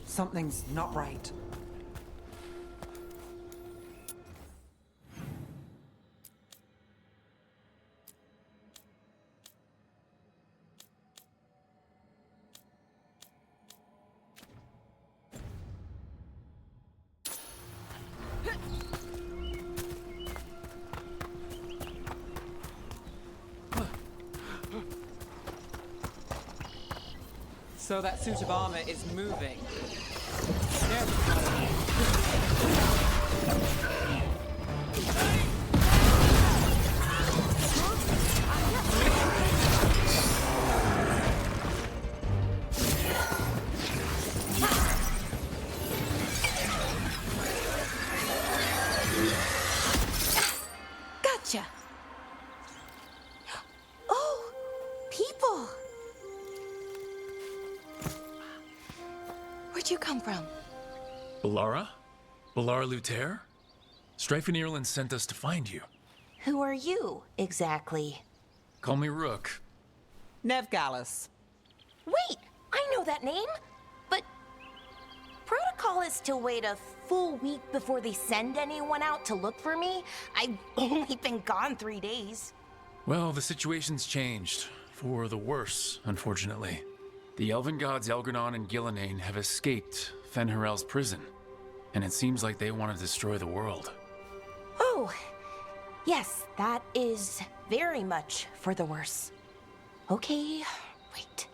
Something's not right. So that suit of armor is moving. Gotcha. Oh, people. Where'd you come from? Balara? Balara Luther? Strife and Ireland sent us to find you. Who are you, exactly? Call me Rook. Nev Gallus. Wait, I know that name. But protocol is to wait a full week before they send anyone out to look for me. I've only been gone 3 days. Well, the situation's changed. For the worse, unfortunately. The Elven gods Elgranon and Gillenane have escaped Fen'Harel's prison. And it seems like they want to destroy the world. Oh, yes, that is very much for the worse. Okay, wait.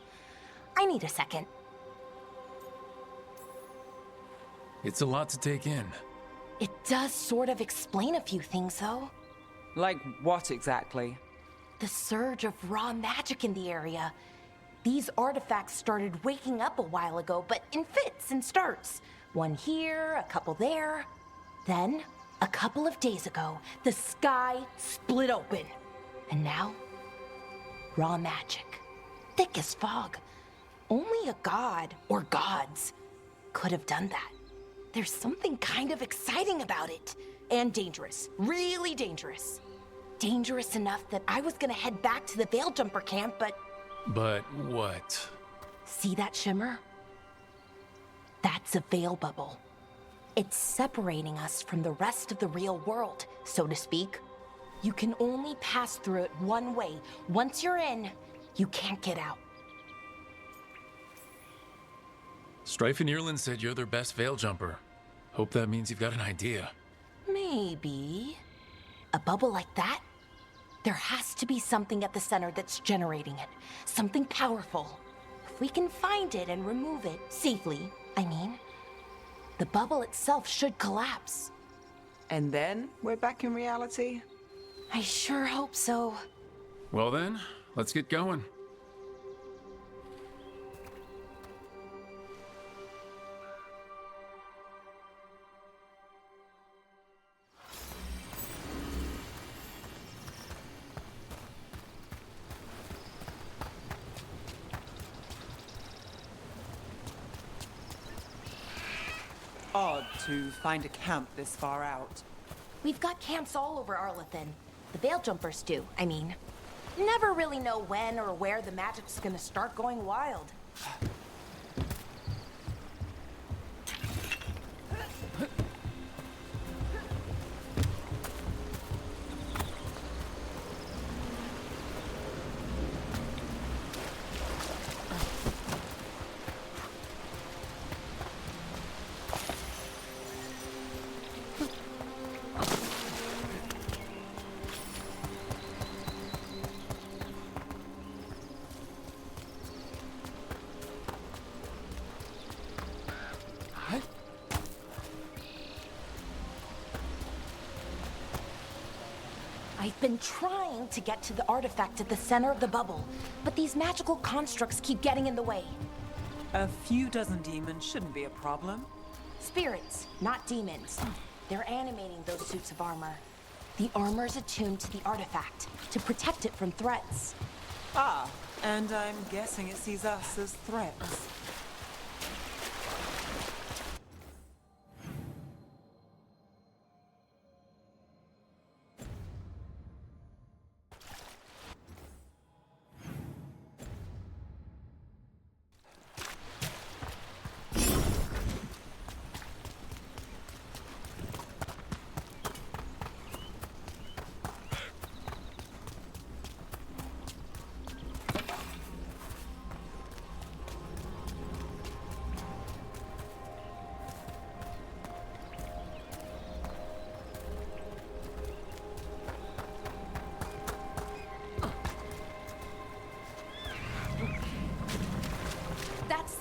I need a second. It's a lot to take in. It does sort of explain a few things, though. Like what exactly? The surge of raw magic in the area. These artifacts started waking up a while ago, but in fits and starts. One here, a couple there. Then, a couple of days ago, the sky split open. And now, raw magic. Thick as fog. Only a god, or gods, could have done that. There's something kind of exciting about it. And dangerous. Really dangerous. Dangerous enough that I was gonna head back to the Veilguard camp, but... But what? See that shimmer? That's a veil bubble. It's separating us from the rest of the real world, so to speak. You can only pass through it one way. Once you're in, you can't get out. Strife and Ireland said you're their best veil jumper. Hope that means you've got an idea. Maybe. A bubble like that? There has to be something at the center that's generating it. Something powerful. If we can find it and remove it, safely, I mean, the bubble itself should collapse. And then we're back in reality? I sure hope so. Well then, let's get going. Odd to find a camp this far out. We've got camps all over Arlathan. The Veil Jumpers do, I mean. Never really know when or where the magic's gonna start going wild. I've been trying to get to the artifact at the center of the bubble, but these magical constructs keep getting in the way. A few dozen demons shouldn't be a problem. Spirits, not demons. They're animating those suits of armor. The armor's attuned to the artifact, to protect it from threats. Ah, and I'm guessing it sees us as threats.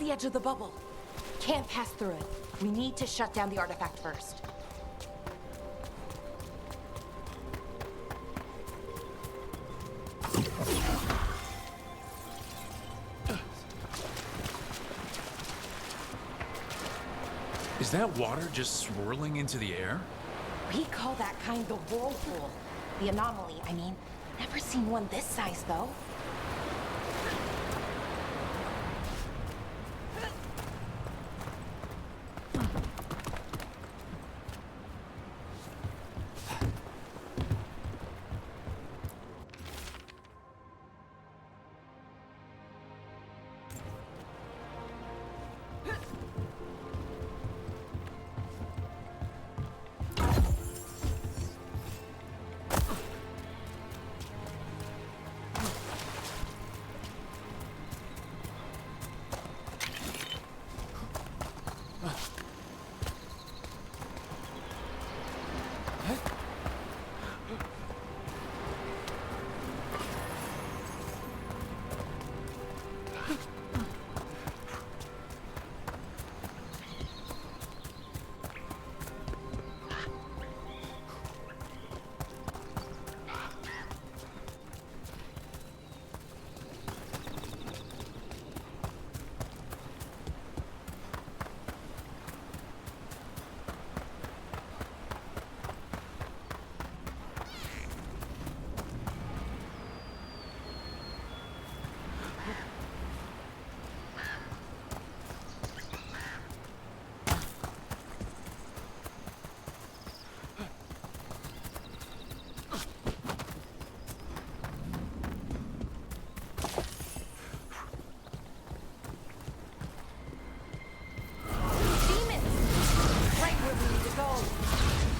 the edge of the bubble. Can't pass through it. We need to shut down the artifact first. Is that water just swirling into the air? We call that kind the whirlpool. The anomaly, I mean. Never seen one this size, though.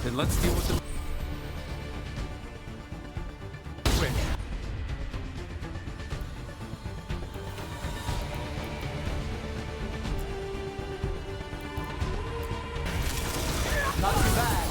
Then let's deal with them. Quick. Not too bad.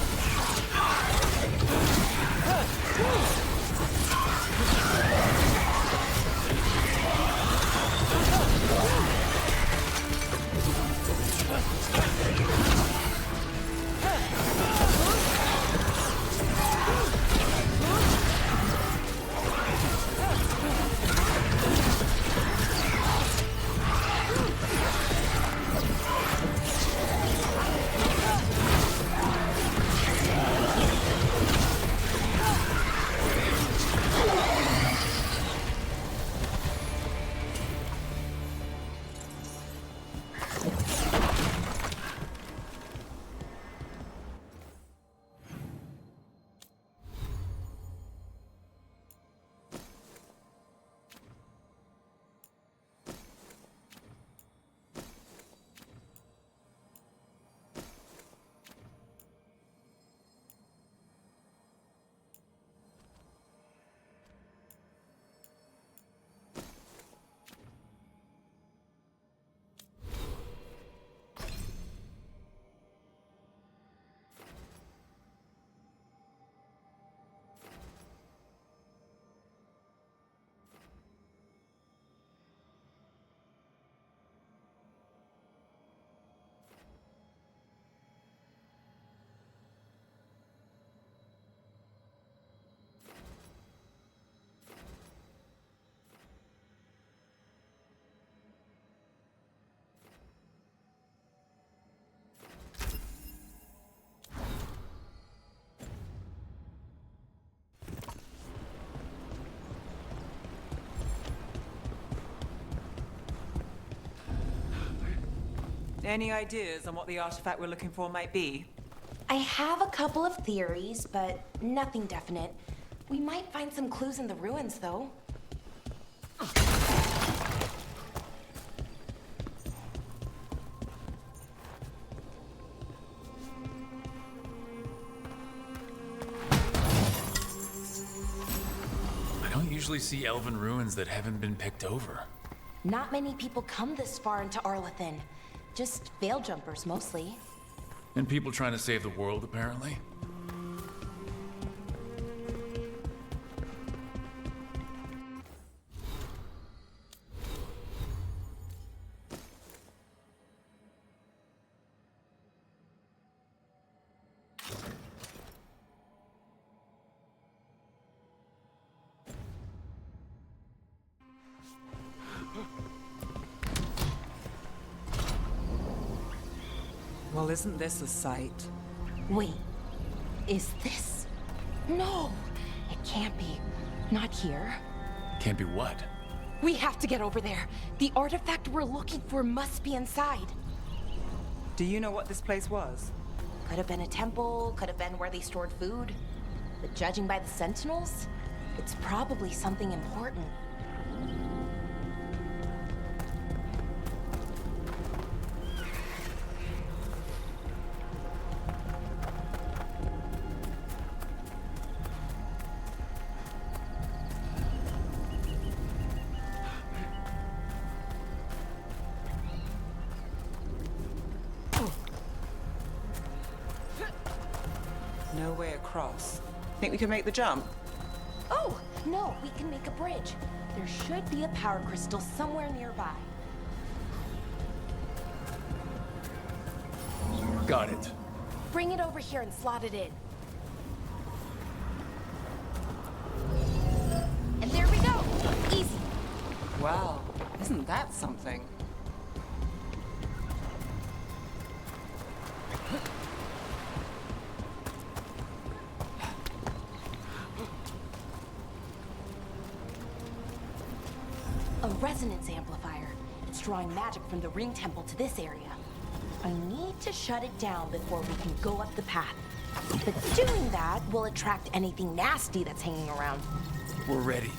Any ideas on what the artifact we're looking for might be? I have a couple of theories, but nothing definite. We might find some clues in the ruins, though. I don't usually see Elven ruins that haven't been picked over. Not many people come this far into Arlathan. Just veil jumpers, mostly. And people trying to save the world, apparently. Well, isn't this a sight? Wait, is this? No, it can't be. Not here. Can't be what? We have to get over there. The artifact we're looking for must be inside. Do you know what this place was? Could have been a temple, could have been where they stored food. But judging by the sentinels, it's probably something important. No way across. Think we can make the jump? Oh, no, we can make a bridge. There should be a power crystal somewhere nearby. Got it. Bring it over here and slot it in. And there we go. Easy. Wow, isn't that something? A resonance amplifier. It's drawing magic from the ring temple to this area. I need to shut it down before we can go up the path. But doing that will attract anything nasty that's hanging around. We're ready.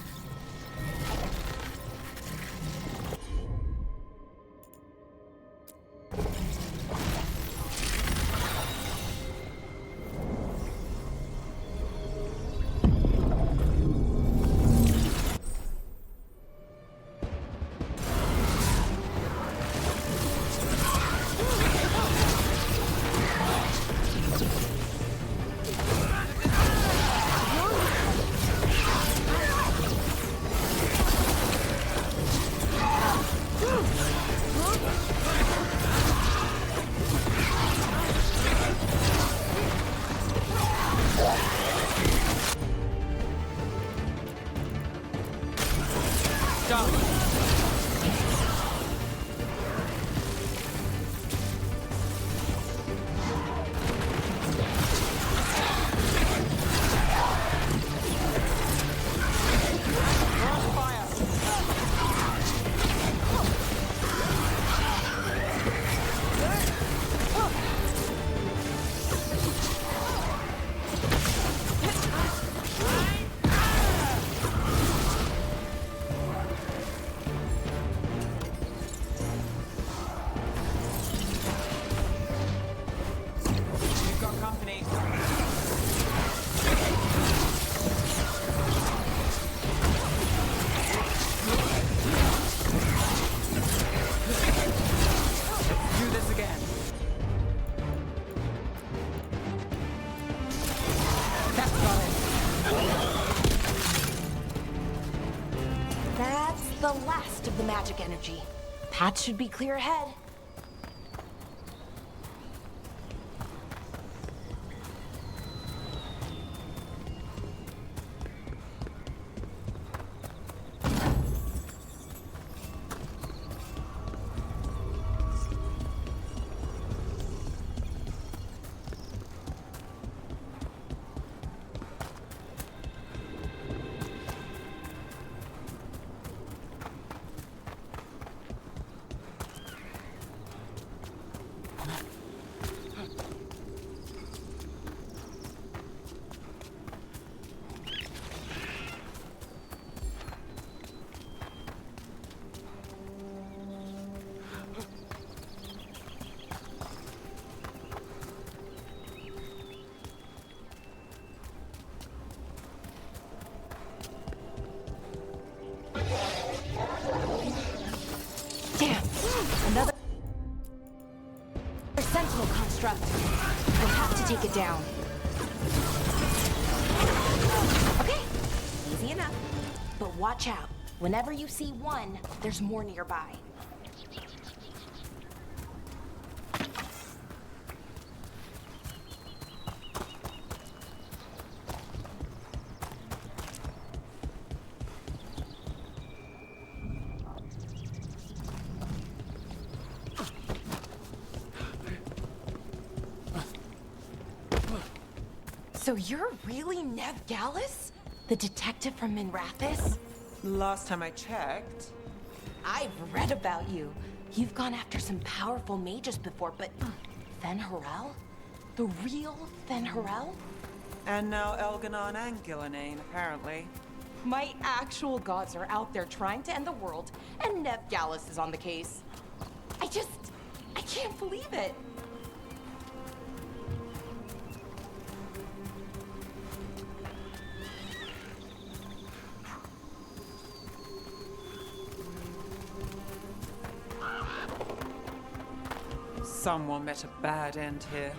The last of the magic energy. Path should be clear ahead. Damn! Another sentinel construct. We'll have to take it down. Okay, easy enough. But watch out. Whenever you see one, there's more nearby. So you're really Nev Gallus? The detective from Minrathis? Last time I checked. I've read about you. You've gone after some powerful mages before, but Fen Harel? The real Fen Harel? And now Elganon and Gillenane, apparently. My actual gods are out there trying to end the world, and Nev Gallus is on the case. I can't believe it. Someone met a bad end here.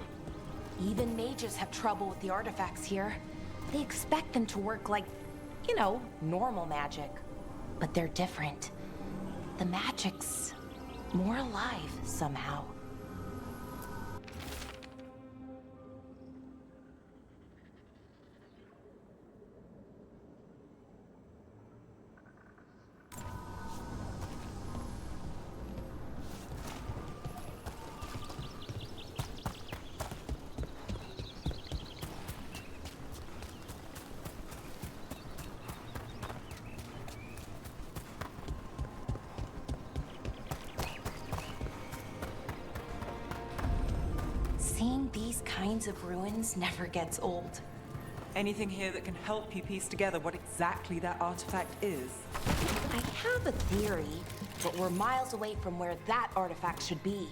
Even mages have trouble with the artifacts here. They expect them to work like, you know, normal magic. But they're different. The magic's more alive somehow. Seeing these kinds of ruins never gets old. Anything here that can help you piece together what exactly that artifact is? I have a theory, but we're miles away from where that artifact should be.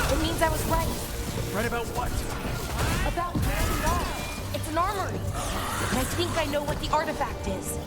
It means I was right. Right about what? About Veilguard. It's an armory. And I think I know what the artifact is.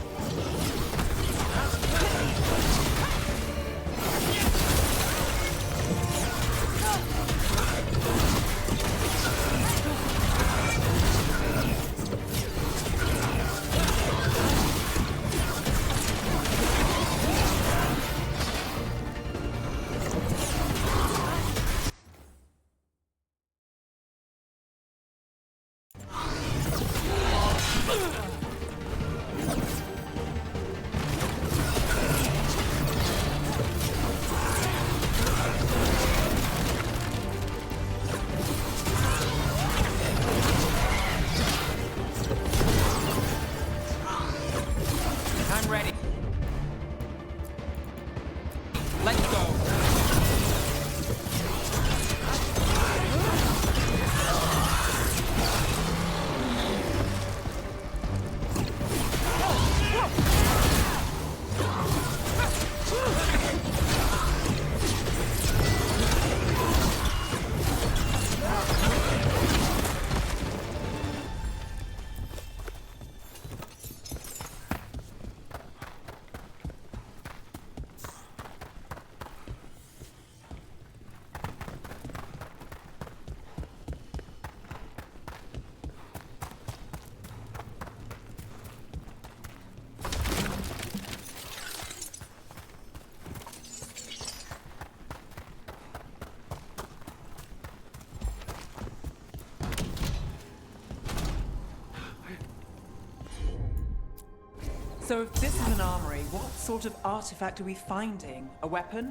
So if this is an armory, what sort of artifact are we finding? A weapon?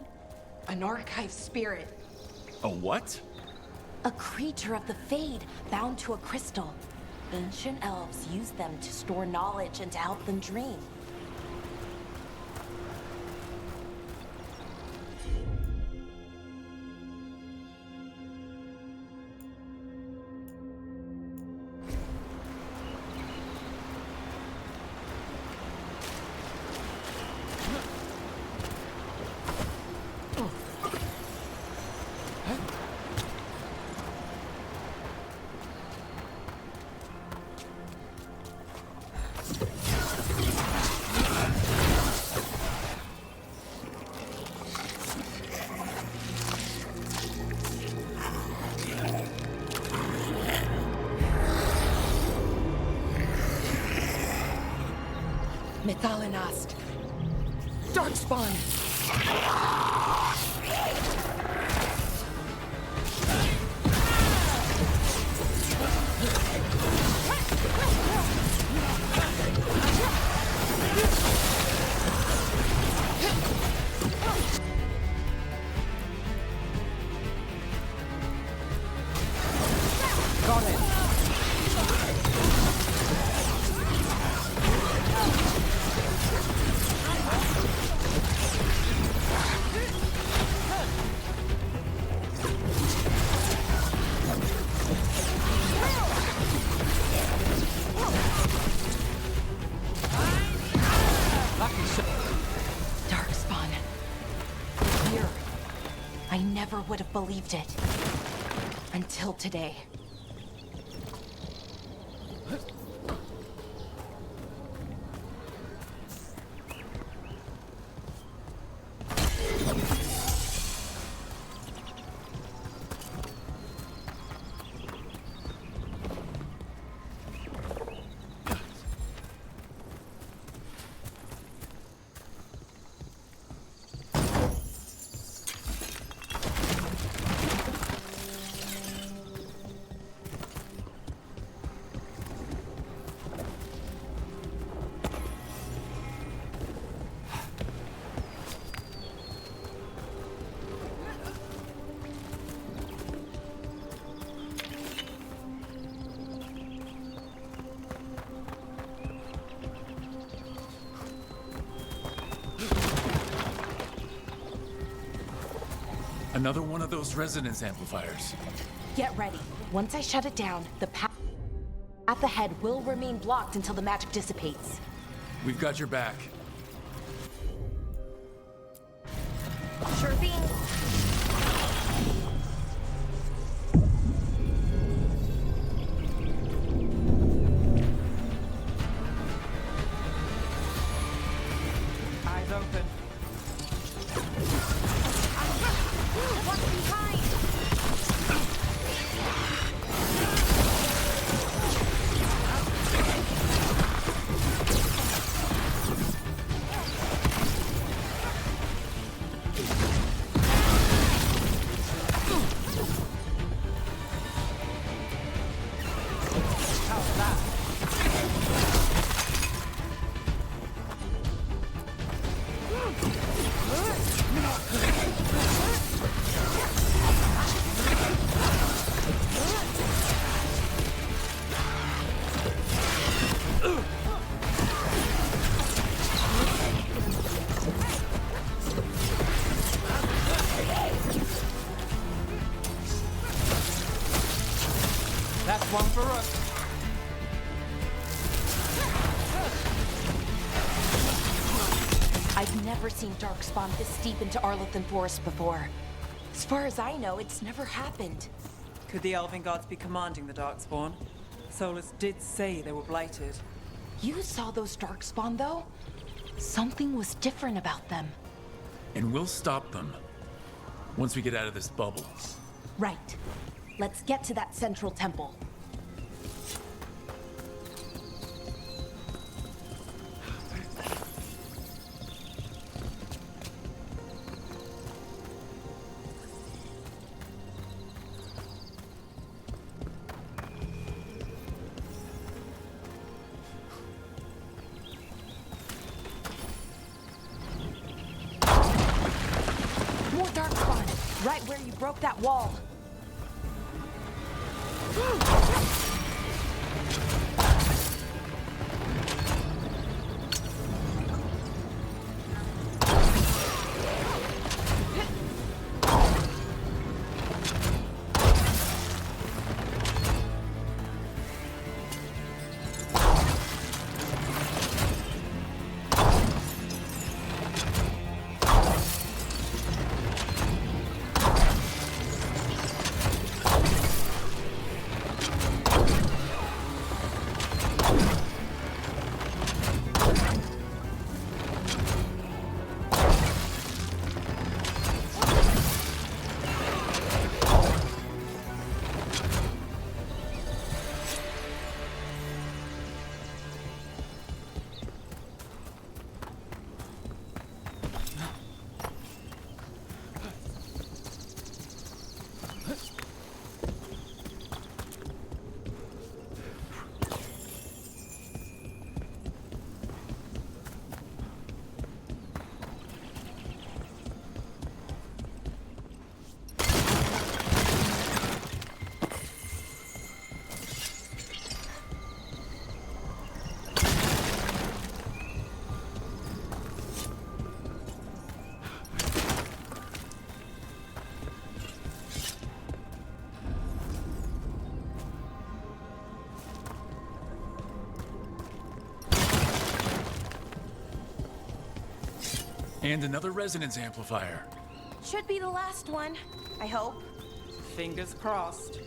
An archive spirit. A what? A creature of the Fade, bound to a crystal. Ancient elves use them to store knowledge and to help them dream. Thalanast. Darkspawn! Got it. Darkspawn. Here. I never would have believed it. Until today. Another one of those resonance amplifiers. Get ready. Once I shut it down, the path ahead will remain blocked until the magic dissipates. We've got your back. Sure thing. Eyes open. What's behind? That's one for us. I've never seen Darkspawn this deep into Arlathan Forest before. As far as I know, it's never happened. Could the Elven gods be commanding the Darkspawn? Solus did say they were blighted. You saw those Darkspawn, though? Something was different about them. And we'll stop them. Once we get out of this bubble. Right. Let's get to that central temple. More Darkspawn, right where you broke that wall. And another resonance amplifier. Should be the last one, I hope. Fingers crossed.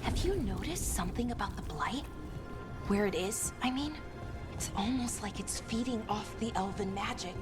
Have you noticed something about the Blight? Where it is, I mean? It's almost like it's feeding off the Elven magic.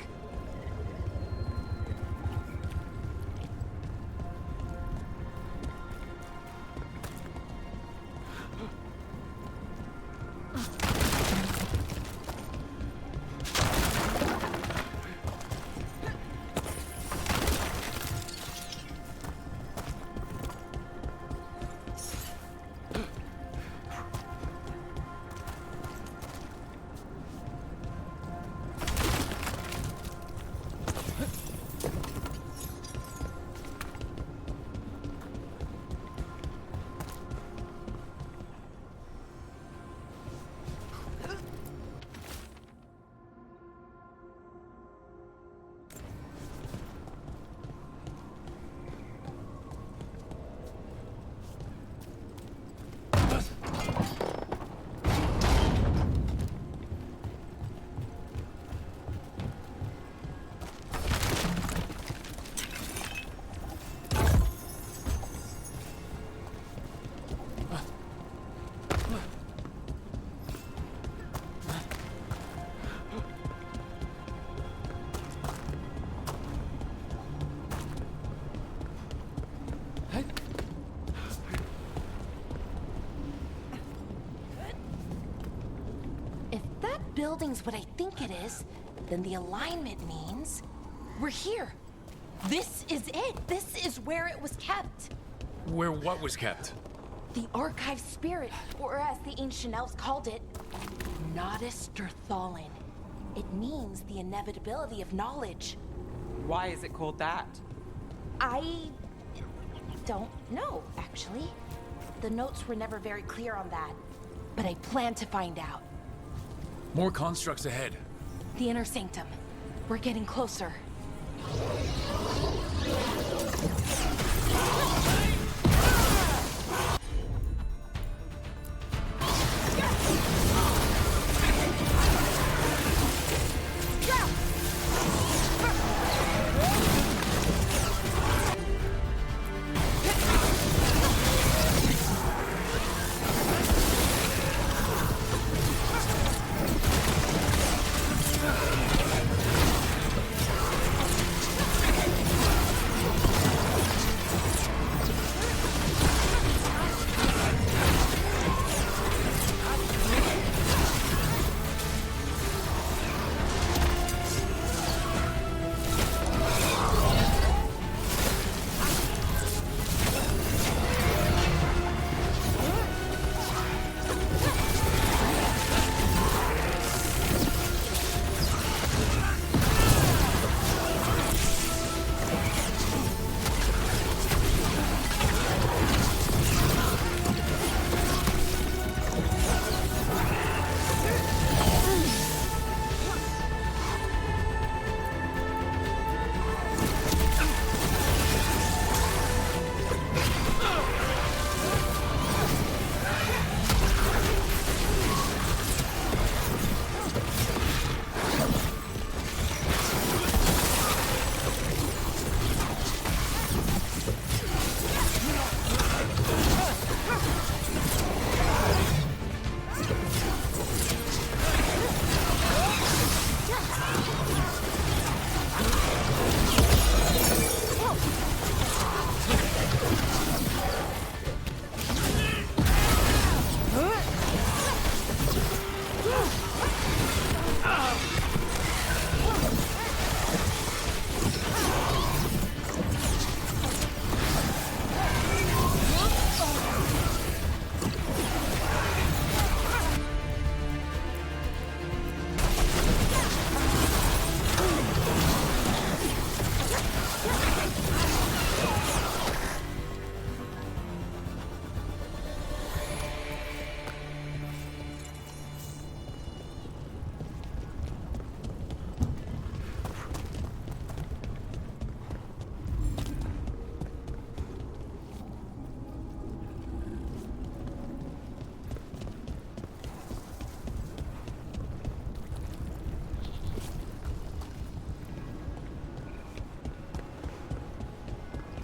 Building's what I think it is, then the alignment means we're here. This is it. This is where it was kept. Where what was kept? The archive spirit, or as the ancient elves called it, Nodus Durthalin. It means the inevitability of knowledge. Why is it called that? I don't know, actually. The notes were never very clear on that, but I plan to find out. More constructs ahead. The inner sanctum. We're getting closer.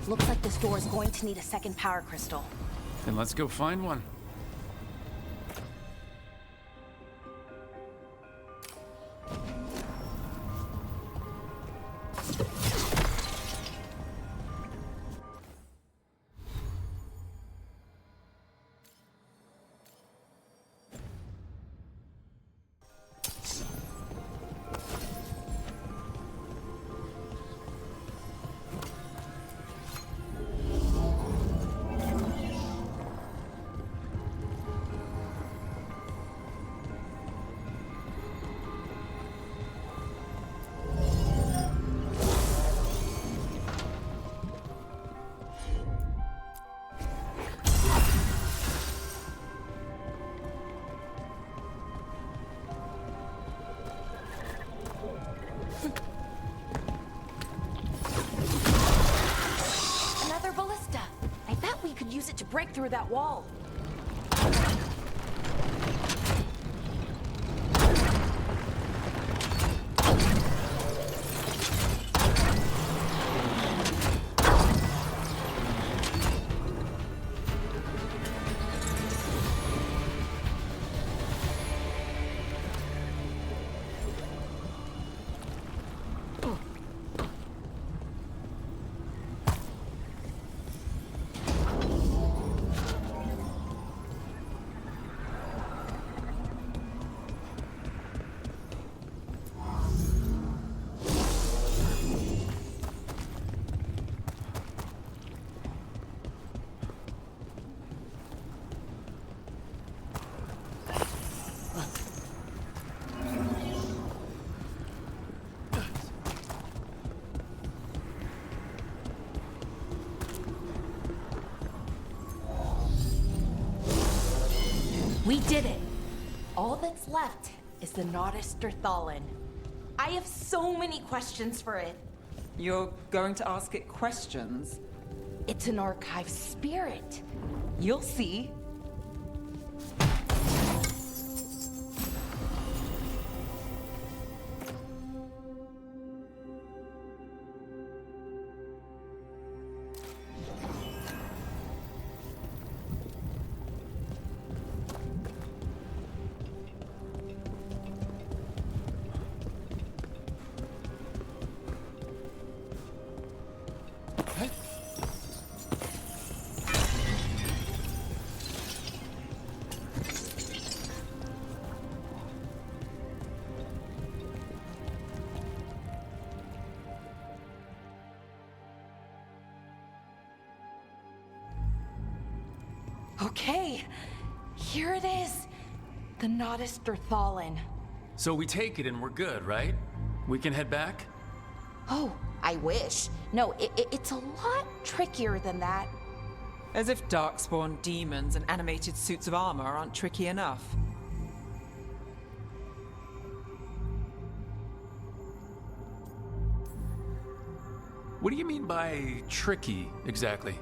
Looks like this door is going to need a second power crystal. Then let's go find one. Use it to break through that wall. We did it! All that's left is the Nodus Thalin. I have so many questions for it. You're going to ask it questions? It's an archive spirit. You'll see. Okay, here it is. The Nodus Thalin. So we take it and we're good, right? We can head back? Oh, I wish. No, it's a lot trickier than that. As if darkspawn demons and animated suits of armor aren't tricky enough. What do you mean by tricky, exactly?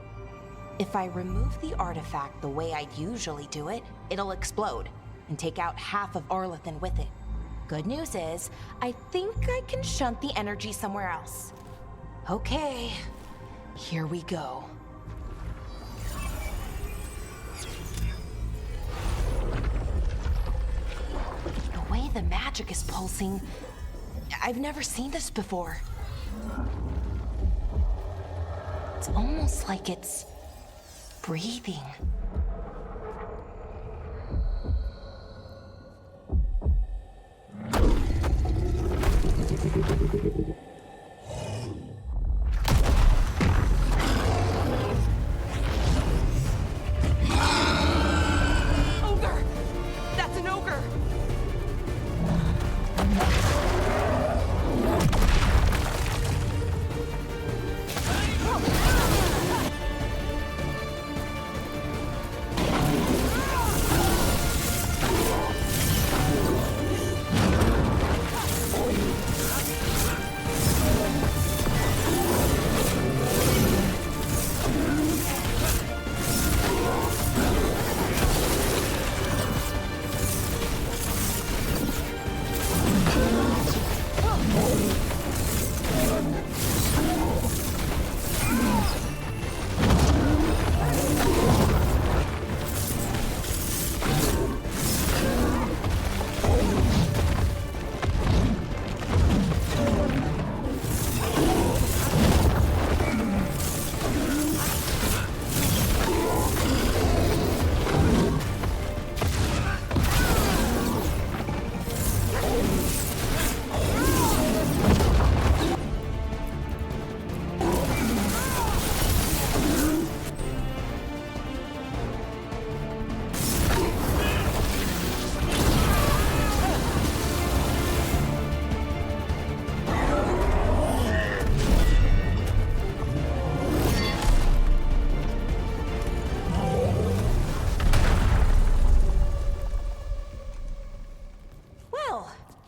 If I remove the artifact the way I'd usually do it, it'll explode and take out half of Arlathan with it. Good news is, I think I can shunt the energy somewhere else. Okay, here we go. The way the magic is pulsing, I've never seen this before. It's almost like it's breathing. Ogre! That's an ogre!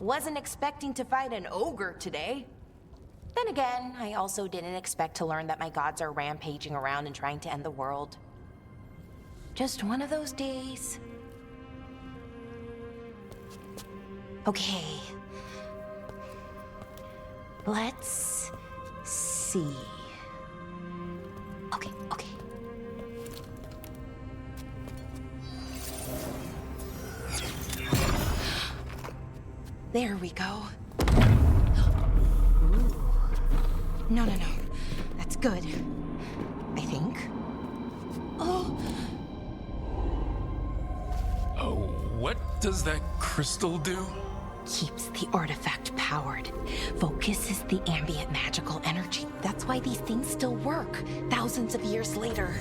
Wasn't expecting to fight an ogre today. Then again, I also didn't expect to learn that my gods are rampaging around and trying to end the world. Just one of those days. Okay. Let's see. Okay. There we go. Ooh. No. That's good. I think. Oh, what does that crystal do? keeps the artifact powered. Focuses the ambient magical energy. That's why these things still work, thousands of years later.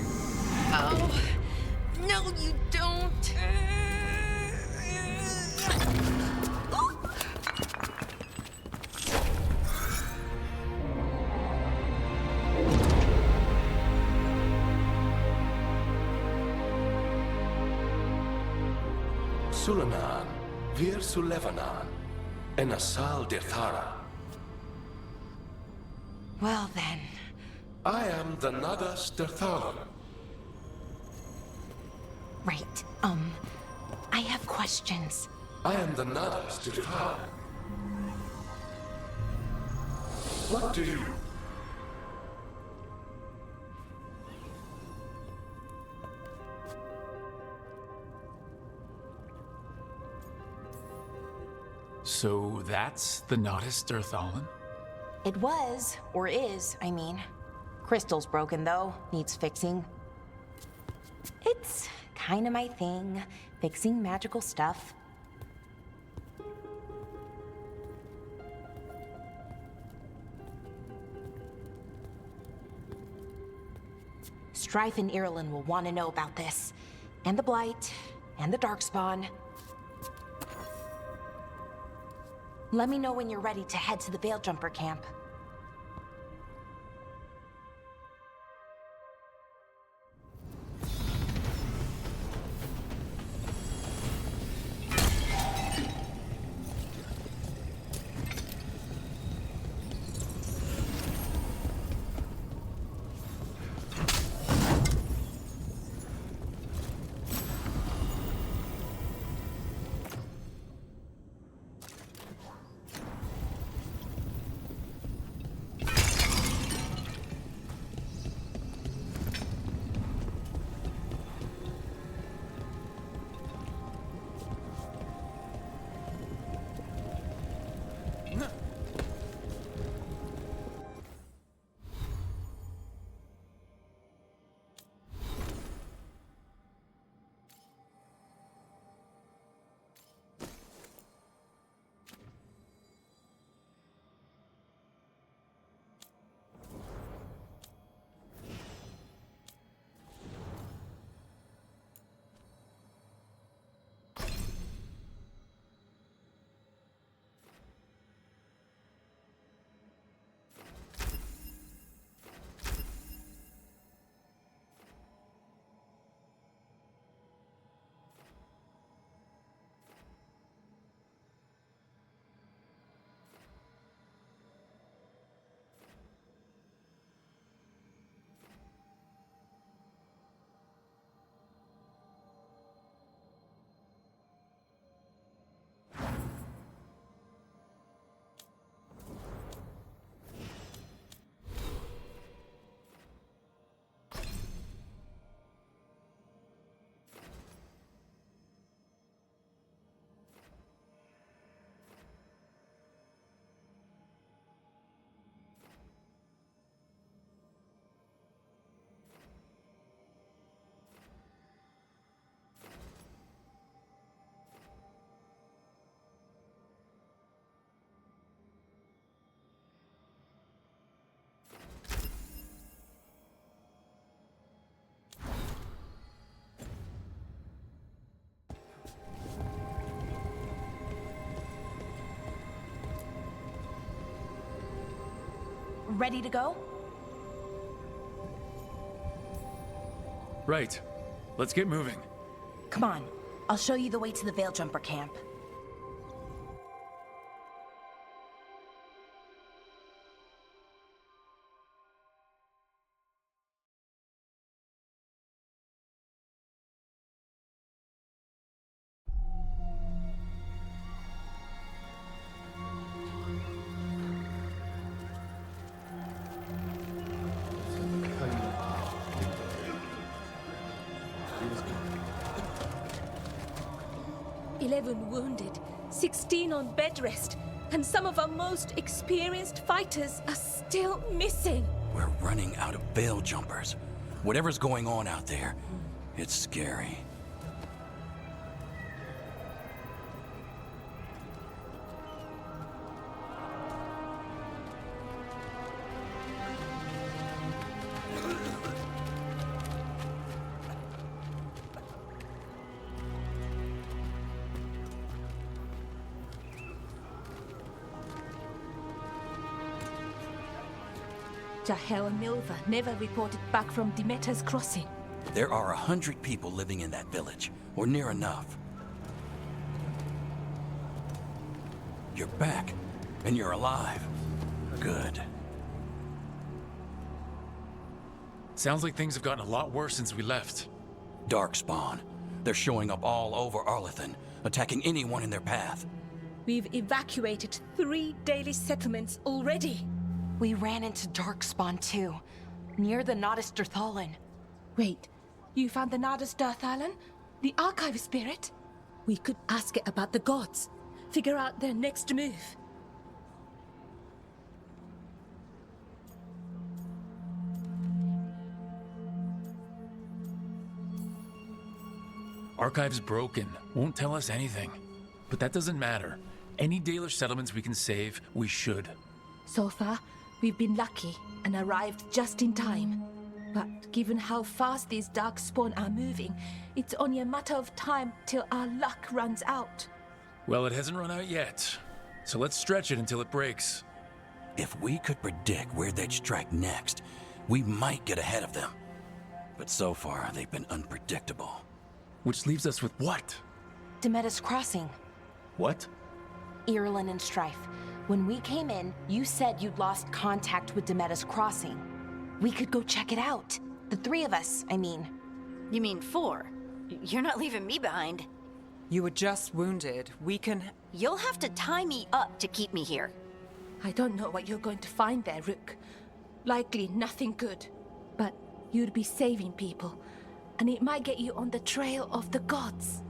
Oh, no you don't. Sulanan, Vir Sulevanan, and Asal Dirthara. Well then. I am the Nadas Dirthalan. Right, I have questions. I am the Nadas Dirthalan. What do you... So that's the Nadas Dirthalan? It was, or is, I mean. Crystal's broken though, needs fixing. It's kinda my thing, fixing magical stuff. Strife and Irulan will want to know about this. And the Blight, and the Darkspawn. Let me know when you're ready to head to the Veilguard camp. Ready to go? Right. Let's get moving. Come on, I'll show you the way to the Veilguard camp. 11 wounded, 16 on bed rest, and some of our most experienced fighters are still missing. We're running out of veil jumpers. Whatever's going on out there, it's scary. Jahel and Milva never reported back from Demeter's crossing. There are 100 people living in that village, or near enough. You're back, and you're alive. Good. Sounds like things have gotten a lot worse since we left. Darkspawn. They're showing up all over Arlathan, attacking anyone in their path. We've evacuated 3 daily settlements already. We ran into Darkspawn too, near the Nodus Dirthalan. Wait, you found the Nodus Dirthalan? The archive spirit? We could ask it about the gods. Figure out their next move. Archive's broken. Won't tell us anything. But that doesn't matter. Any Dalish settlements we can save, we should. So far, we've been lucky and arrived just in time. But given how fast these Darkspawn are moving, it's only a matter of time till our luck runs out. Well, it hasn't run out yet. So let's stretch it until it breaks. If we could predict where they'd strike next, we might get ahead of them. But so far, they've been unpredictable. Which leaves us with what? Demeter's Crossing. What? Irlin and Strife. When we came in, you said you'd lost contact with Demeter's Crossing. We could go check it out. The 3 of us, I mean. You mean 4? You're not leaving me behind. You were just wounded. We can... You'll have to tie me up to keep me here. I don't know what you're going to find there, Rook. Likely nothing good. But you'd be saving people. And it might get you on the trail of the gods.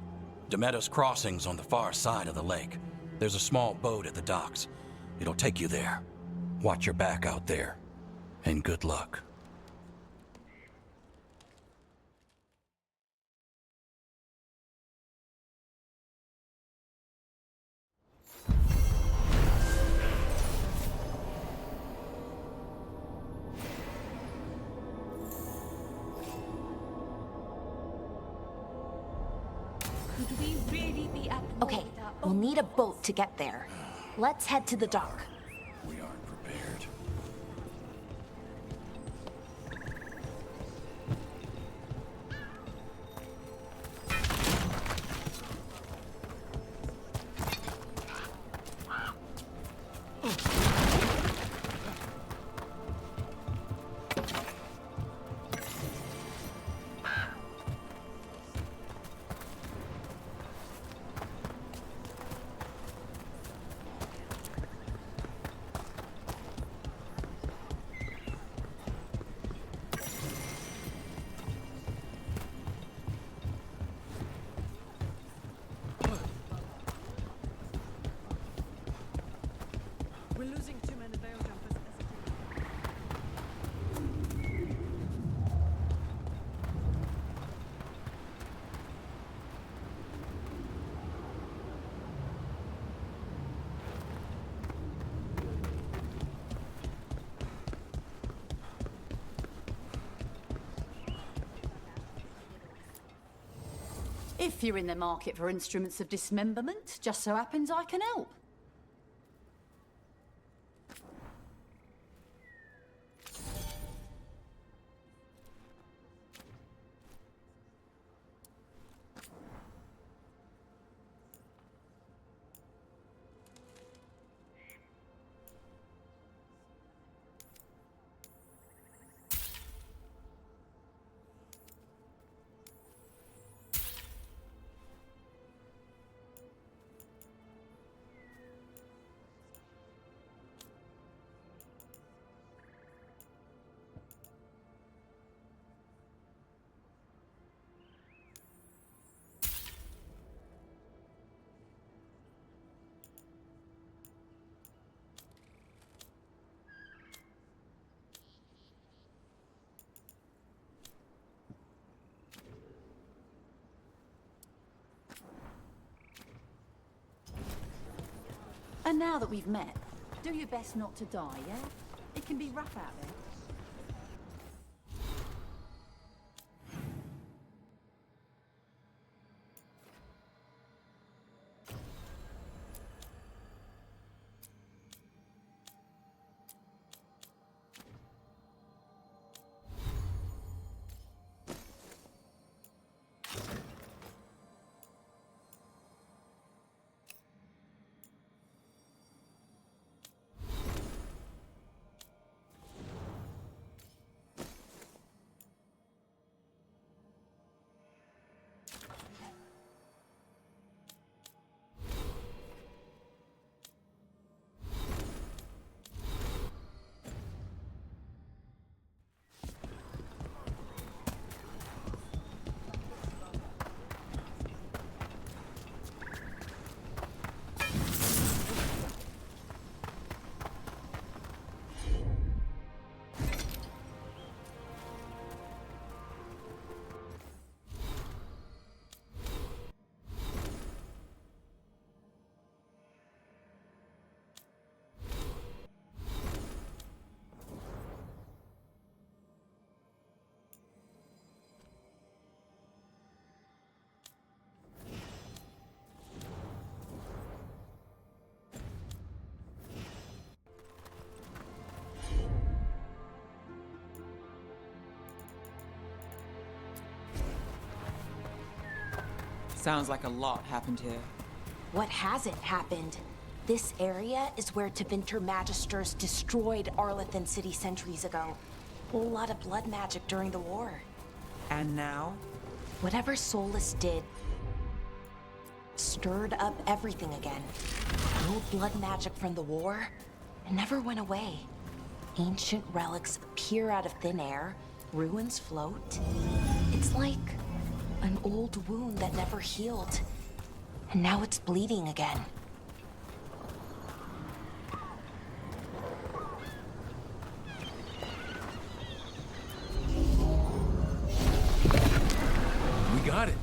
Demeter's Crossing's on the far side of the lake. There's a small boat at the docks. It'll take you there. Watch your back out there. And good luck. Could we really be at war Okay, with our we'll own need a gods? boat to get there. Let's head to the dock. We aren't prepared. We're losing too many veil jumpers. If you're in the market for instruments of dismemberment, just so happens I can help. And now that we've met, do your best not to die, yeah? It can be rough out there. Sounds like a lot happened here. What hasn't happened? This area is where Tevinter Magisters destroyed Arlathan City centuries ago. A lot of blood magic during the war. And now? Whatever Solus did stirred up everything again. The old blood magic from the war, it never went away. Ancient relics appear out of thin air, ruins float. It's like an old wound that never healed, and now it's bleeding again. We got it.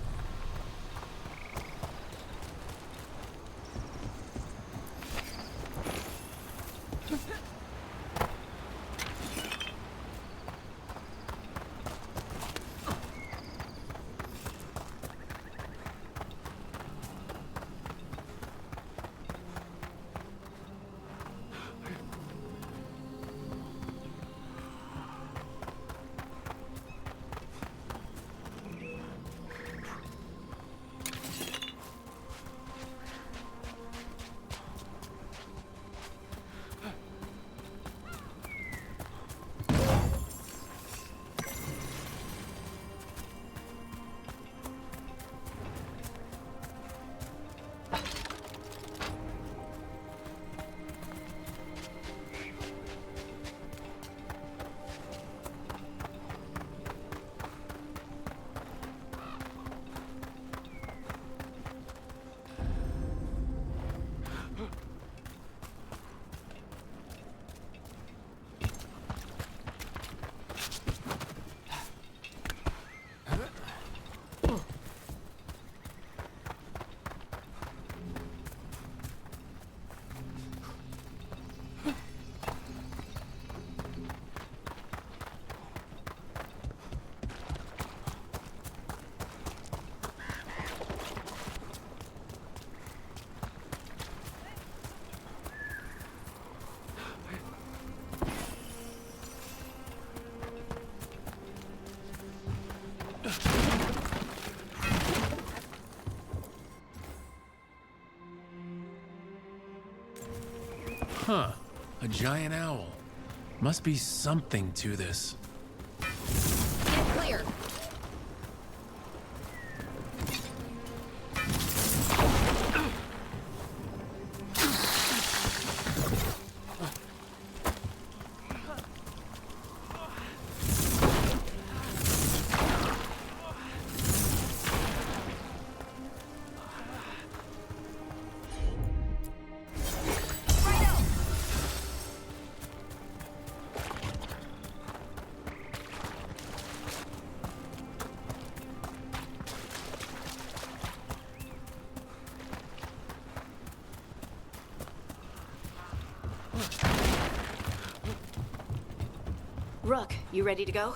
Huh. A giant owl. Must be something to this. Clear. Rook, you ready to go?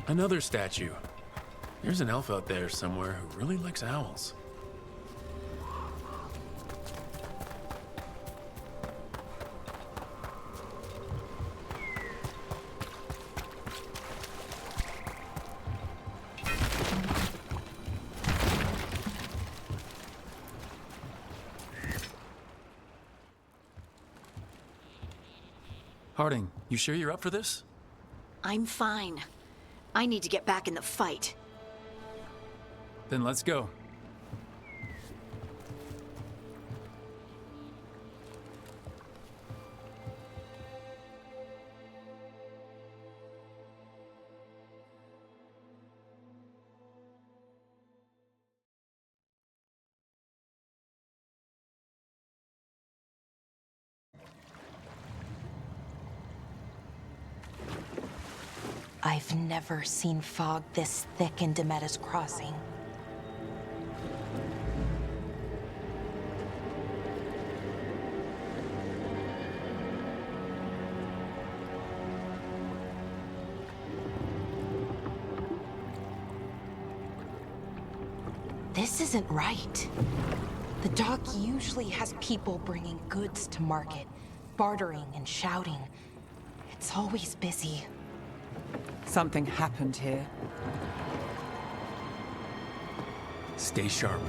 Another statue. There's an elf out there somewhere who really likes owls. Harding, you sure you're up for this? I'm fine. I need to get back in the fight. Then let's go. I've never seen fog this thick in Demetta's Crossing. This isn't right. The dock usually has people bringing goods to market, bartering and shouting. It's always busy. Something happened here. Stay sharp.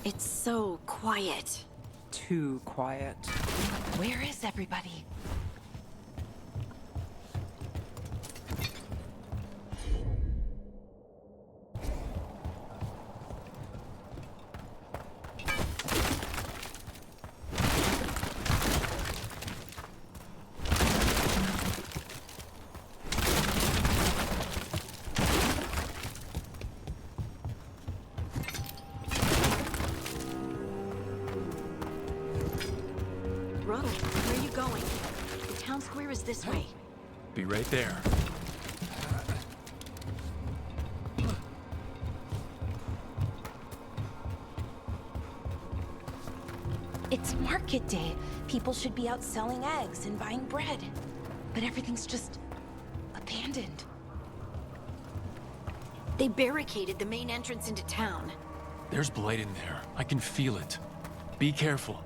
It's so quiet. Too quiet. Where is everybody? Rook, where are you going? The town square is this way. Be right there. It's market day. People should be out selling eggs and buying bread. But everything's just abandoned. They barricaded the main entrance into town. There's blight in there. I can feel it. Be careful.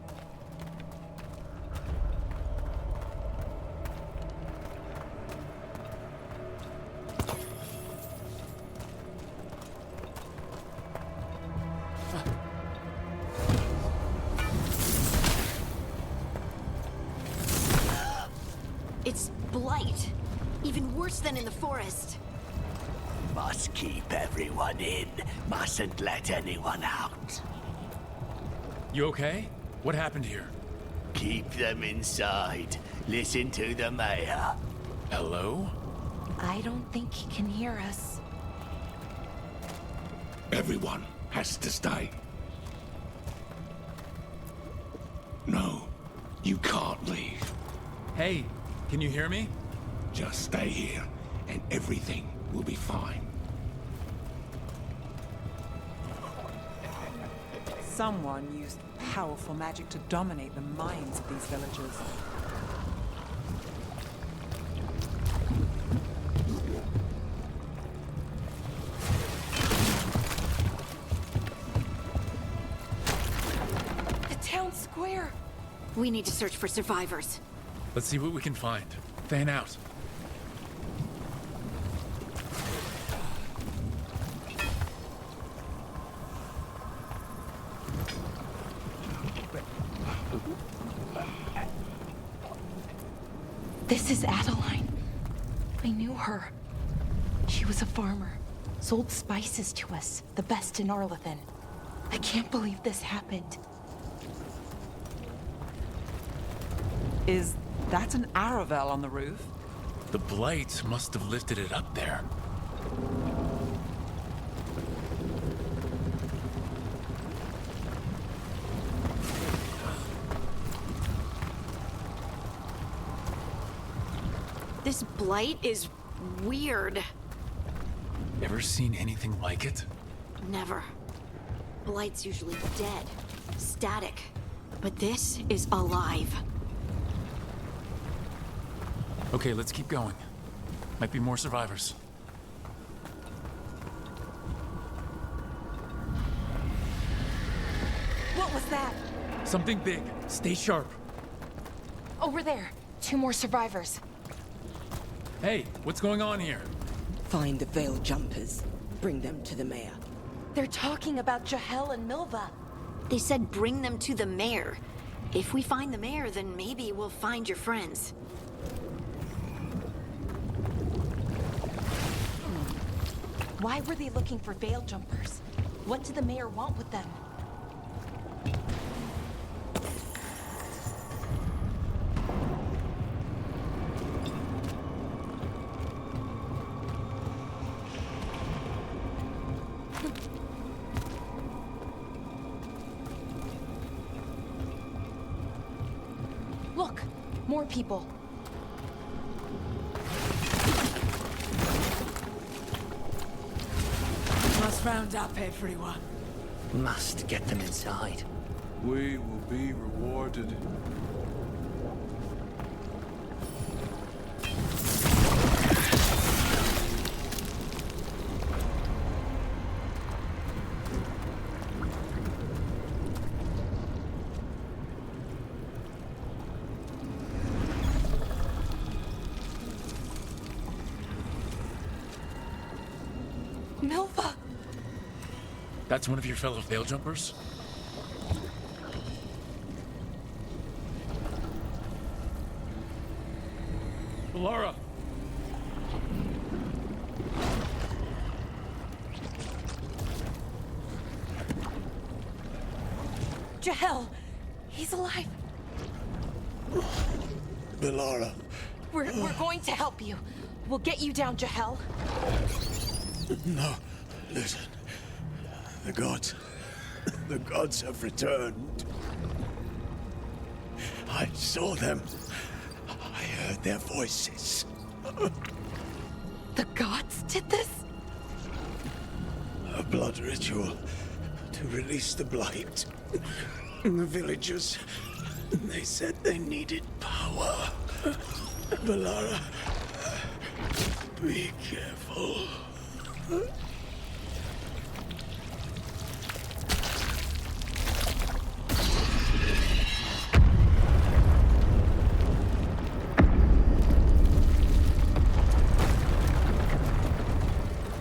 It's blight. Even worse than in the forest. Must keep everyone in. Mustn't let anyone out. You okay? What happened here? Keep them inside. Listen to the mayor. Hello? I don't think he can hear us. Everyone has to stay. No, you can't leave. Hey, can you hear me? Just stay here, and everything will be fine. Someone used powerful magic to dominate the minds of these villagers. The town square! We need to search for survivors. Let's see what we can find. Fan out. This is Adeline. I knew her. She was a farmer. Sold spices to us, the best in Arlathan. I can't believe this happened. Is that an Aravel on the roof? The blight must have lifted it up there. This blight is weird. Ever seen anything like it? Never. Blight's usually dead, static. But this is alive. Okay, let's keep going. Might be more survivors. What was that? Something big. Stay sharp. Over there. 2 more survivors. Hey, what's going on here? Find the veiled jumpers. Bring them to the mayor. They're talking about Jahel and Milva. They said bring them to the mayor. If we find the mayor, then maybe we'll find your friends. Why were they looking for veil jumpers? What did the mayor want with them? Look, more people. Must round up everyone. Must get them inside. We will be rewarded. Milva! That's one of your fellow veil jumpers? Laura! Jahel! He's alive! Belara. We're going to help you. We'll get you down, Jahel. No, listen. The gods have returned. I saw them. I heard their voices. The gods did this? A blood ritual to release the blight. The villagers, they said they needed power. Belara, be careful.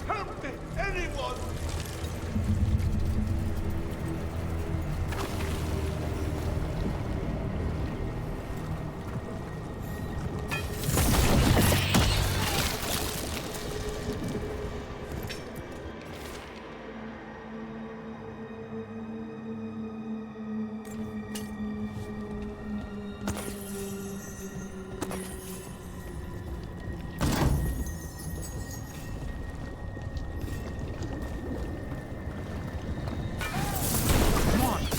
Help me, anyone!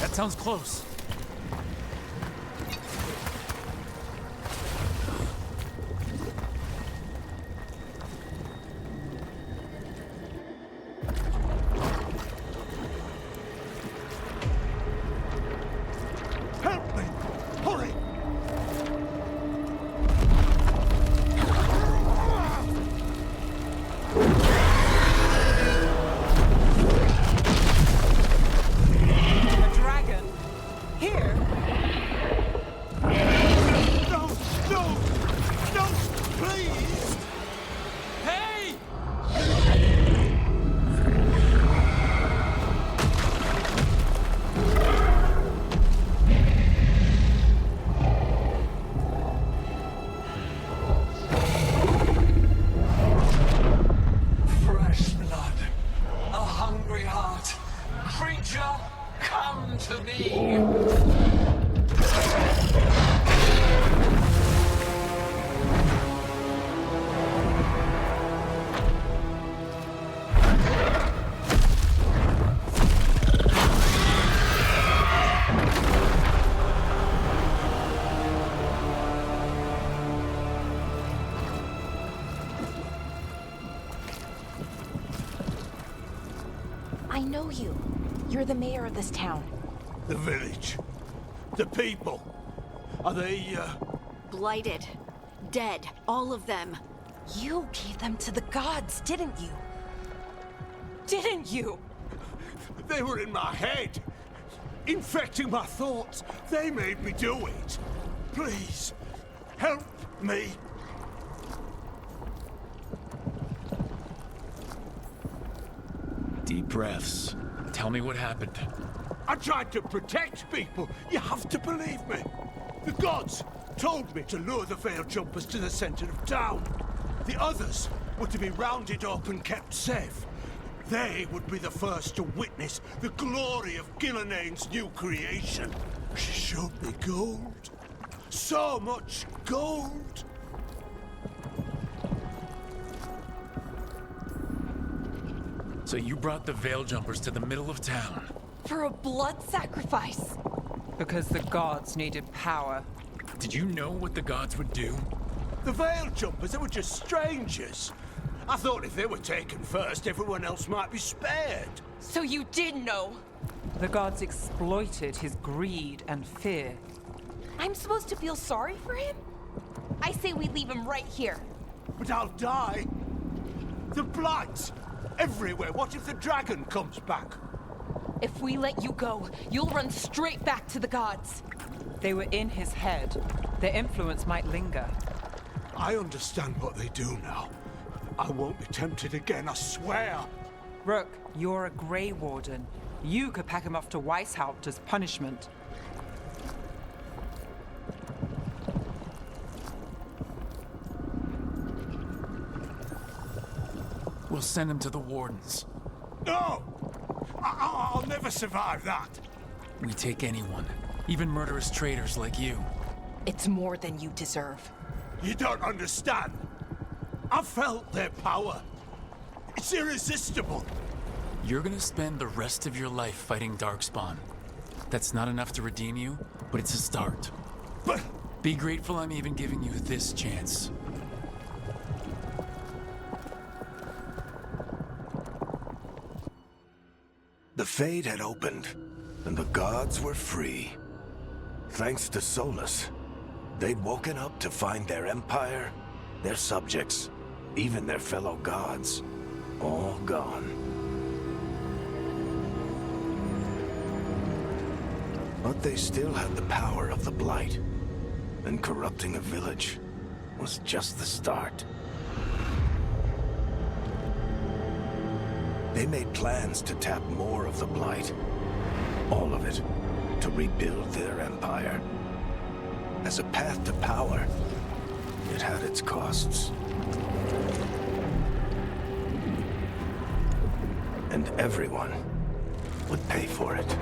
That sounds close. Help me! Hurry! Creature, come to me! I know you. You're the mayor of this town. The village. The people. Are they, Blighted. Dead. All of them. You gave them to the gods, didn't you? Didn't you? They were in my head. Infecting my thoughts. They made me do it. Please, help me. Deep breaths. Tell me what happened. I tried to protect people. You have to believe me. The gods told me to lure the Veil Jumpers to the center of town. The others were to be rounded up and kept safe. They would be the first to witness the glory of Gilnenane's new creation. She showed me gold. So much gold. So you brought the Veil Jumpers to the middle of town. For a blood sacrifice. Because the gods needed power. Did you know what the gods would do? The Veil Jumpers, they were just strangers. I thought if they were taken first, everyone else might be spared. So you did know? The gods exploited his greed and fear. I'm supposed to feel sorry for him? I say we leave him right here. But I'll die. The blight. Everywhere. What if the dragon comes back? If we let you go, you'll run straight back to the gods. They were in his head. Their influence might linger. I understand what they do now. I won't be tempted again, I swear. Rook, you're a Grey Warden. You could pack him off to Weishaupt as punishment. We'll send him to the Wardens. No! I'll never survive that. We take anyone, even murderous traitors like you. It's more than you deserve. You don't understand. I felt their power. It's irresistible. You're gonna spend the rest of your life fighting Darkspawn. That's not enough to redeem you, but it's a start. But... Be grateful I'm even giving you this chance. The Fade had opened, and the gods were free. Thanks to Solus, they'd woken up to find their empire, their subjects, even their fellow gods, all gone. But they still had the power of the Blight, and corrupting a village was just the start. They made plans to tap more of the Blight. All of it, to rebuild their empire. As a path to power, it had its costs. And everyone would pay for it.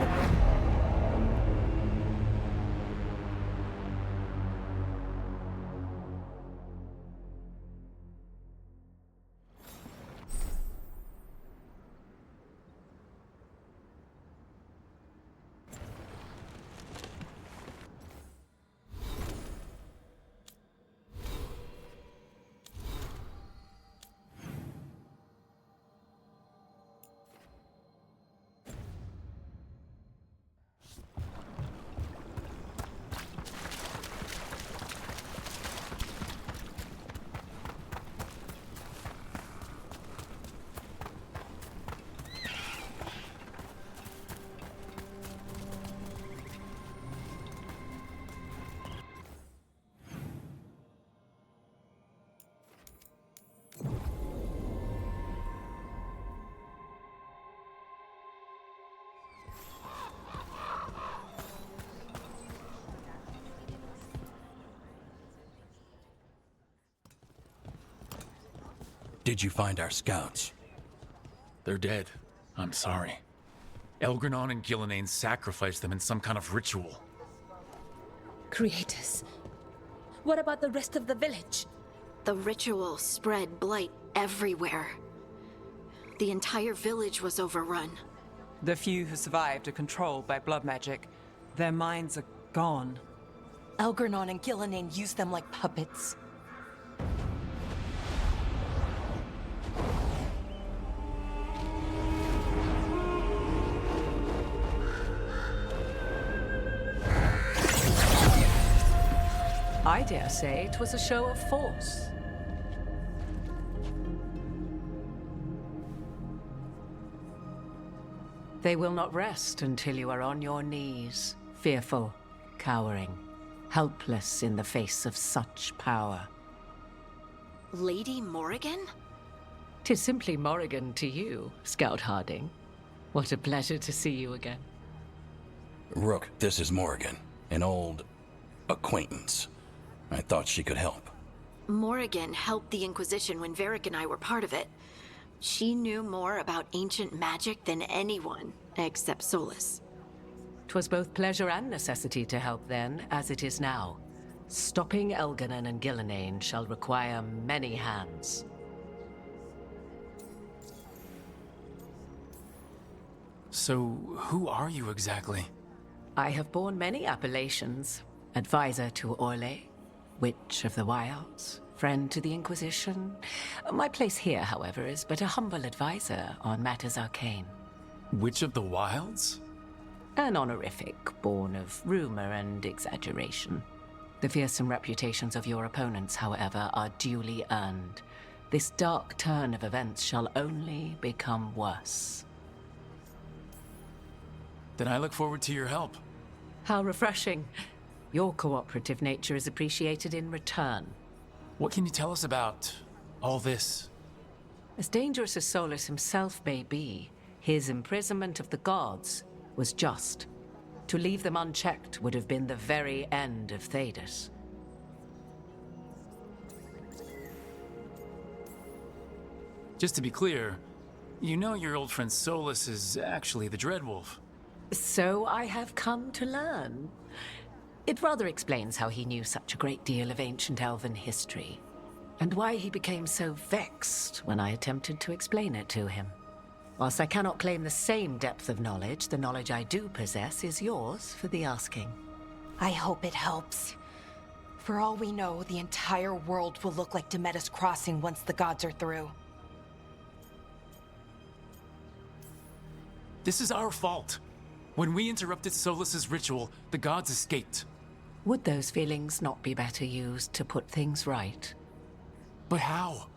Did you find our scouts? They're dead. I'm sorry. Elgranon and Gillenane sacrificed them in some kind of ritual. Creators. What about the rest of the village? The ritual spread blight everywhere. The entire village was overrun. The few who survived are controlled by blood magic. Their minds are gone. Elgranon and Gillenane used them like puppets. I dare say it was a show of force. They will not rest until you are on your knees, fearful, cowering, helpless in the face of such power. Lady Morrigan? 'Tis simply Morrigan to you, Scout Harding. What a pleasure to see you again. Rook, this is Morrigan, an old acquaintance. I thought she could help. Morrigan helped the Inquisition when Varric and I were part of it. She knew more about ancient magic than anyone, except Solus. 'Twas both pleasure and necessity to help then, as it is now. Stopping Elganon and Gillenane shall require many hands. So, who are you exactly? I have borne many appellations. Advisor to Orle, Witch of the Wilds, friend to the Inquisition. My place here, however, is but a humble advisor on matters arcane. Witch of the Wilds? An honorific born of rumor and exaggeration. The fearsome reputations of your opponents, however, are duly earned. This dark turn of events shall only become worse. Then I look forward to your help. How refreshing. Your cooperative nature is appreciated in return. What can you tell us about all this? As dangerous as Solus himself may be, his imprisonment of the gods was just. To leave them unchecked would have been the very end of Thedas. Just to be clear, you know your old friend Solus is actually the Dreadwolf. So I have come to learn. It rather explains how he knew such a great deal of ancient Elven history, and why he became so vexed when I attempted to explain it to him. Whilst I cannot claim the same depth of knowledge, the knowledge I do possess is yours for the asking. I hope it helps. For all we know, the entire world will look like Demetus Crossing once the gods are through. This is our fault. When we interrupted Solus's ritual, the gods escaped. Would those feelings not be better used to put things right? But how?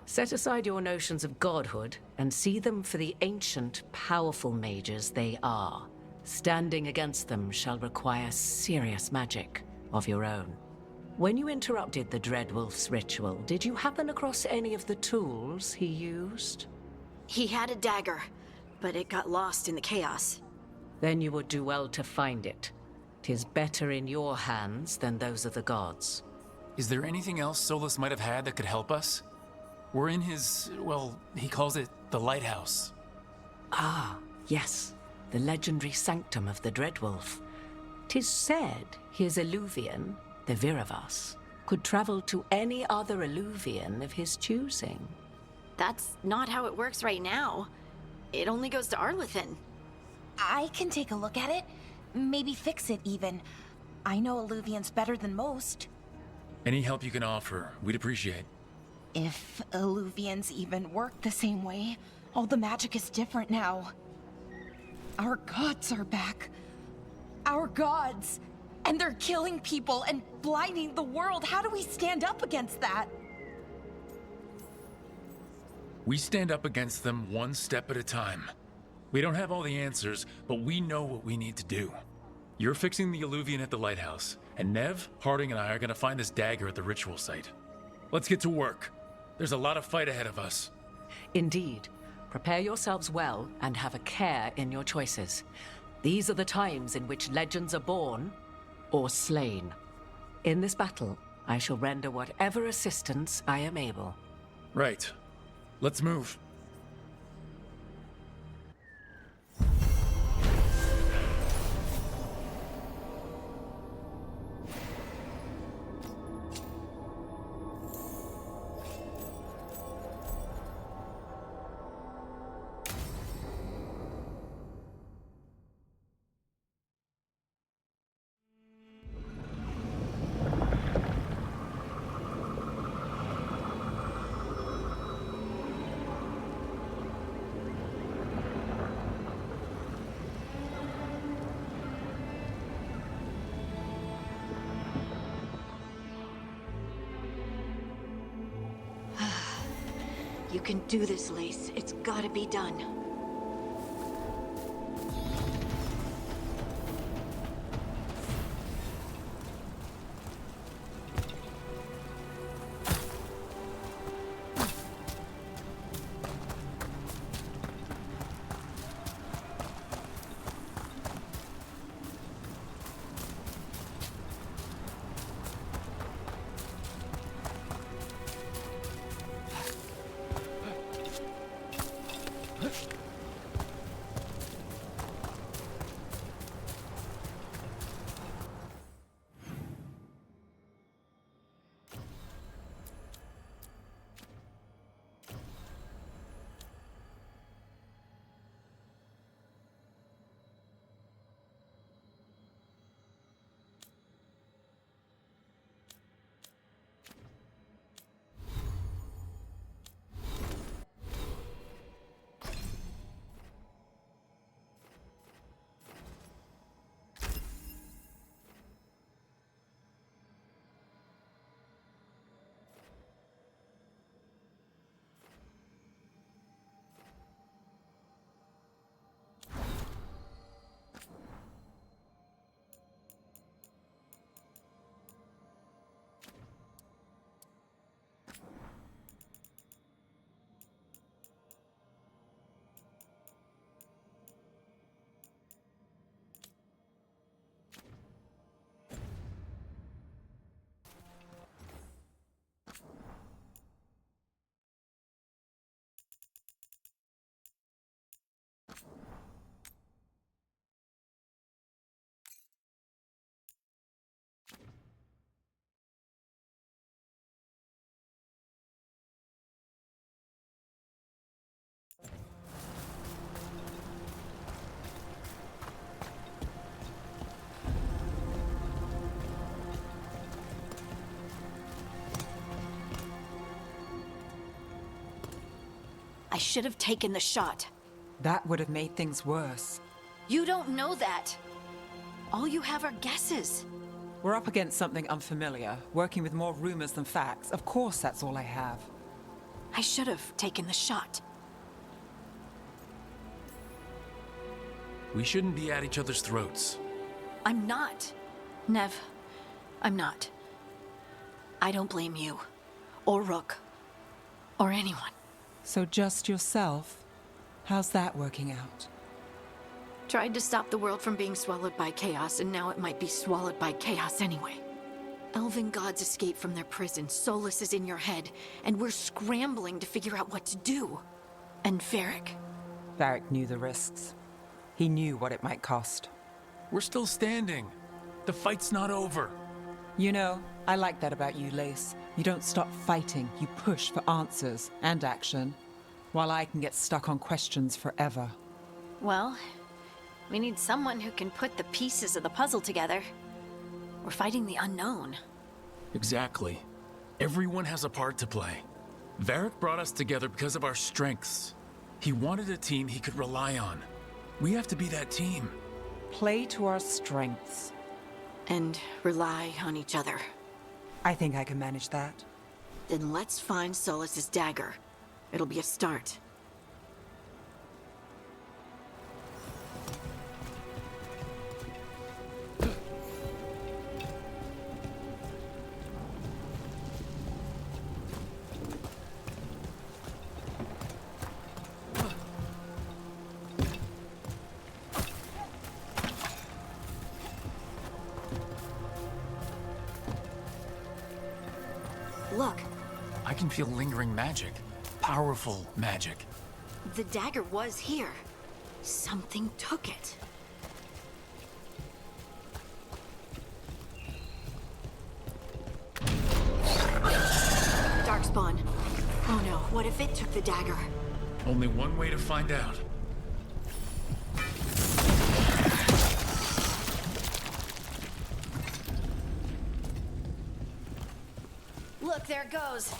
Set aside your notions of godhood and see them for the ancient, powerful mages they are. Standing against them shall require serious magic of your own. When you interrupted the Dreadwolf's ritual, did you happen across any of the tools he used? He had a dagger, but it got lost in the chaos. Then you would do well to find it. 'Tis better in your hands than those of the gods. Is there anything else Solus might have had that could help us? We're in his, well, he calls it the lighthouse. Ah, yes. The legendary sanctum of the Dreadwolf. 'Tis said his Eluvian, the Viravas, could travel to any other Eluvian of his choosing. That's not how it works right now. It only goes to Arlathan. I can take a look at it. Maybe fix it, even. I know Eluvians better than most. Any help you can offer, we'd appreciate. If Eluvians even work the same way, all the magic is different now. Our gods are back. Our gods! And they're killing people and blinding the world. How do we stand up against that? We stand up against them one step at a time. We don't have all the answers, but we know what we need to do. You're fixing the Eluvian at the lighthouse, and Nev, Harding, and I are gonna find this dagger at the ritual site. Let's get to work. There's a lot of fight ahead of us. Indeed. Prepare yourselves well and have a care in your choices. These are the times in which legends are born or slain. In this battle, I shall render whatever assistance I am able. Right. Let's move. can do this, Lace. It's gotta be done. I should have taken the shot. That would have made things worse. You don't know that. All you have are guesses. We're up against something unfamiliar, working with more rumors than facts. Of course, that's all I have. I should have taken the shot. We shouldn't be at each other's throats. I'm not. Nev, I'm not. I don't blame you, or Rook, or anyone. So just yourself? How's that working out? Tried to stop the world from being swallowed by chaos, and now it might be swallowed by chaos anyway. Elven gods escape from their prison, Solus is in your head, and we're scrambling to figure out what to do. And Varric. Varric knew the risks. He knew what it might cost. We're still standing. The fight's not over. You know, I like that about you, Lace. You don't stop fighting, you push for answers and action, while I can get stuck on questions forever. Well, we need someone who can put the pieces of the puzzle together. We're fighting the unknown. Exactly. Everyone has a part to play. Varric brought us together because of our strengths. He wanted a team he could rely on. We have to be that team. Play to our strengths. And rely on each other. I think I can manage that. Then let's find Solus's dagger. It'll be a start. Look. I can feel lingering magic. Powerful magic. The dagger was here. Something took it. Darkspawn. Oh no, what if it took the dagger? Only one way to find out. Look, there it goes.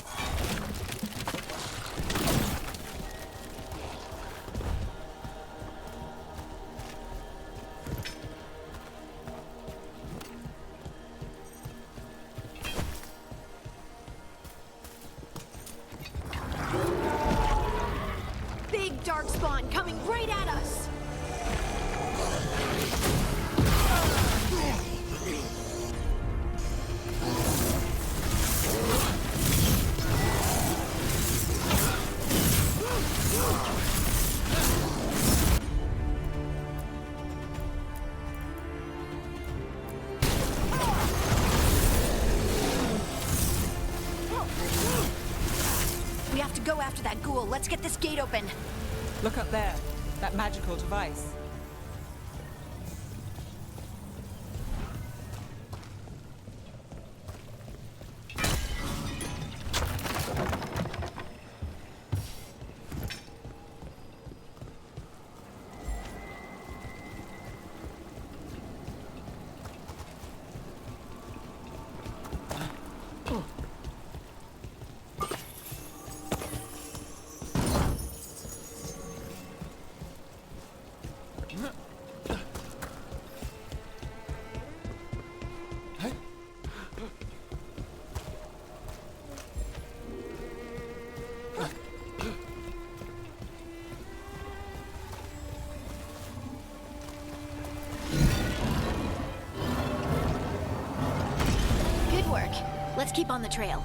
go after that ghoul. Let's get this gate open. Look up there. That magical device. Good work. Let's keep on the trail.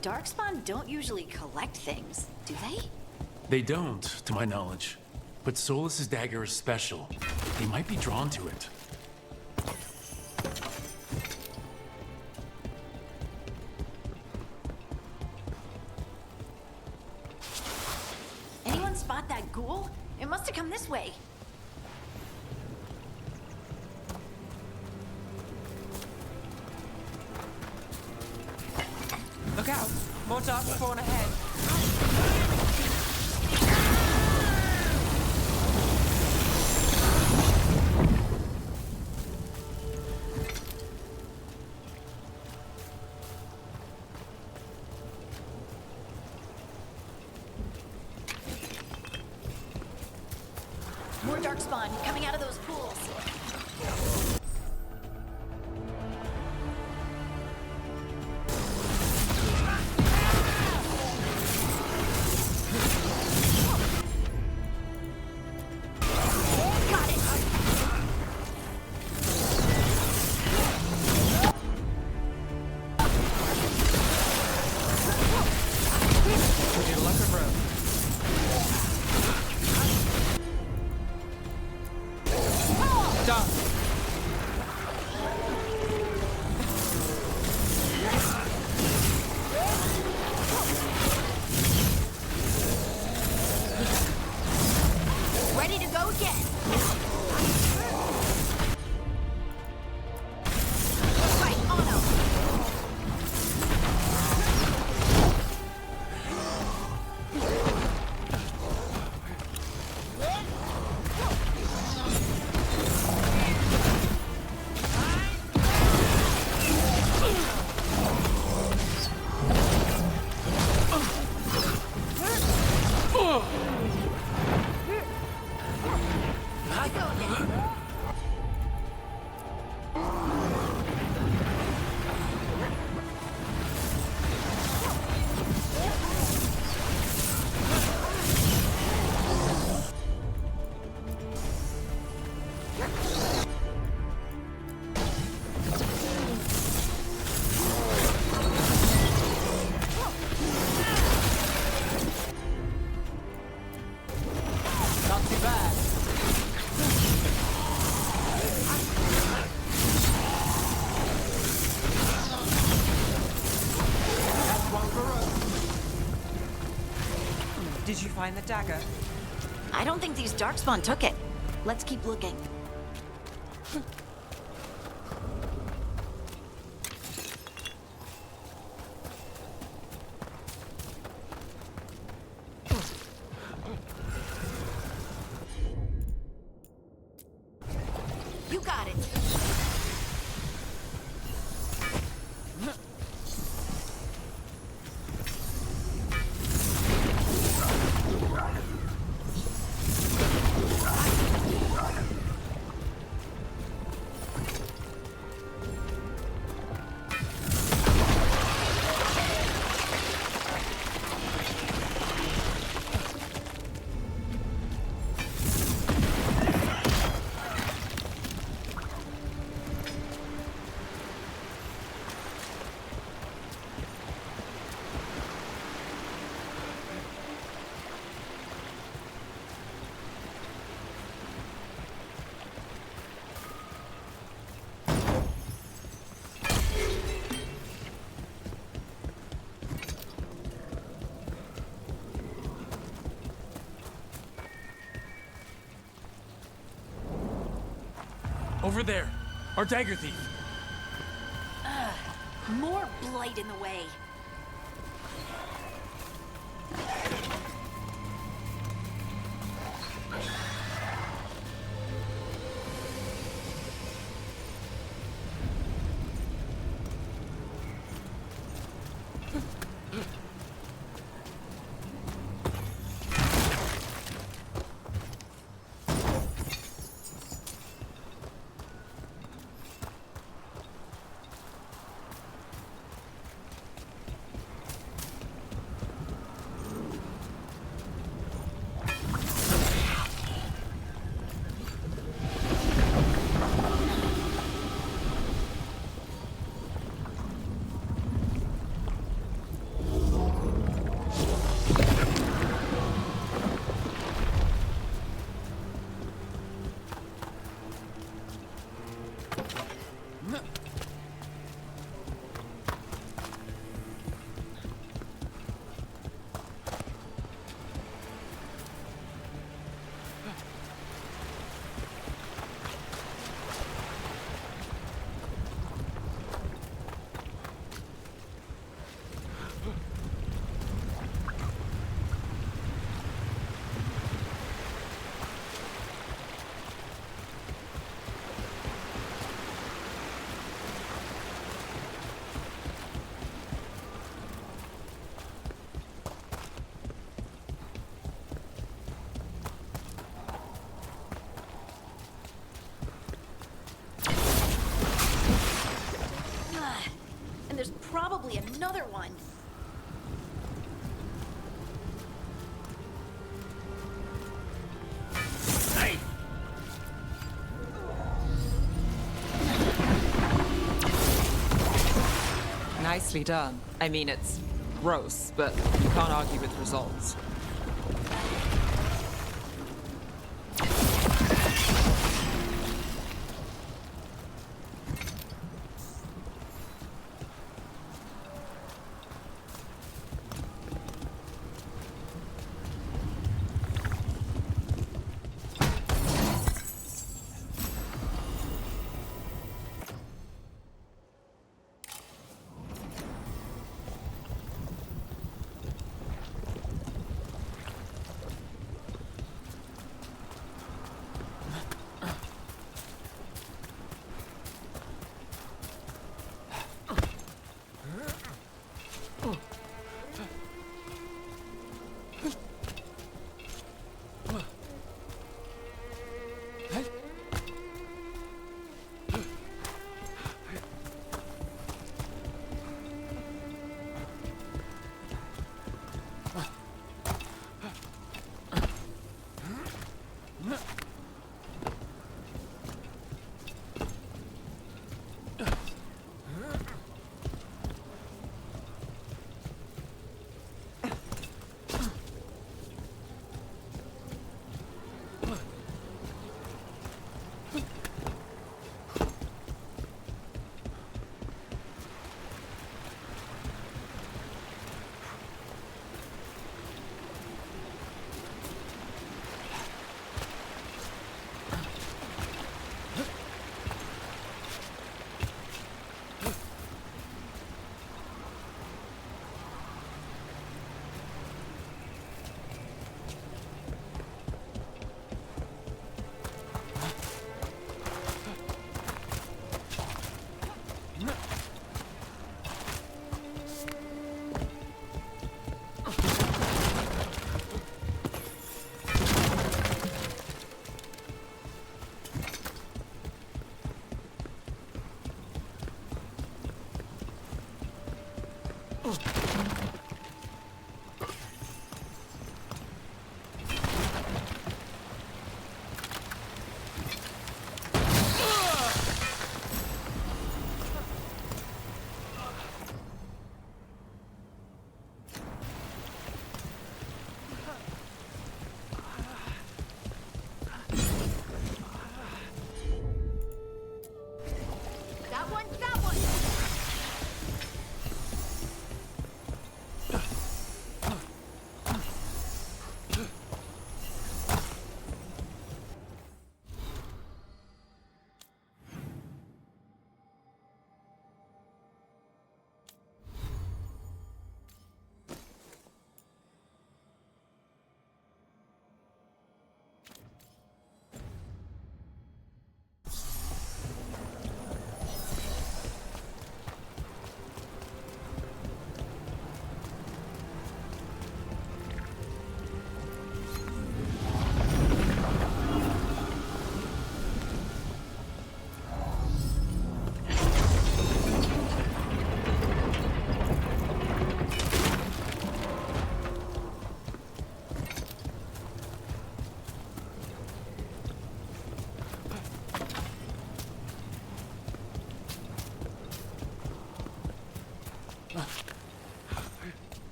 Darkspawn don't usually collect things, do they? They don't, to my knowledge. But Solas's dagger is special. They might be drawn to it. Anyone spot that ghoul? It must have come this way. Look out! More dark spawn ahead. More darkspawn coming out of those pools. Ready to go again. Right, on up. Not too bad. That's one for us. Did you find the dagger? I don't think these darkspawn took it. Let's keep looking. You got it. Over there. Our dagger thief. More blight in the way. There's probably another one. Hey! Nicely done. I mean, it's gross, but you can't argue with results.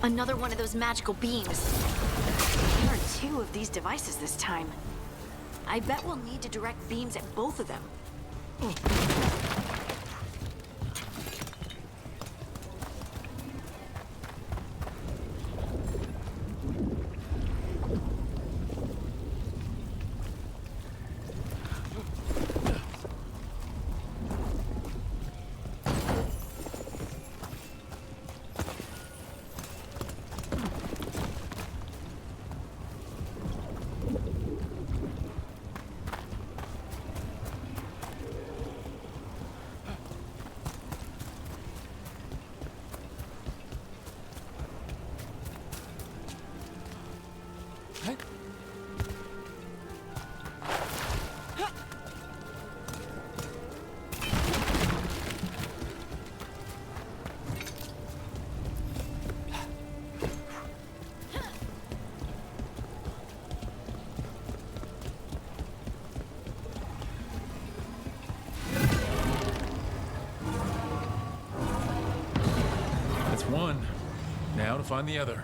Another one of those magical beams. There are two of these devices this time. I bet we'll need to direct beams at both of them. One. Now to find the other.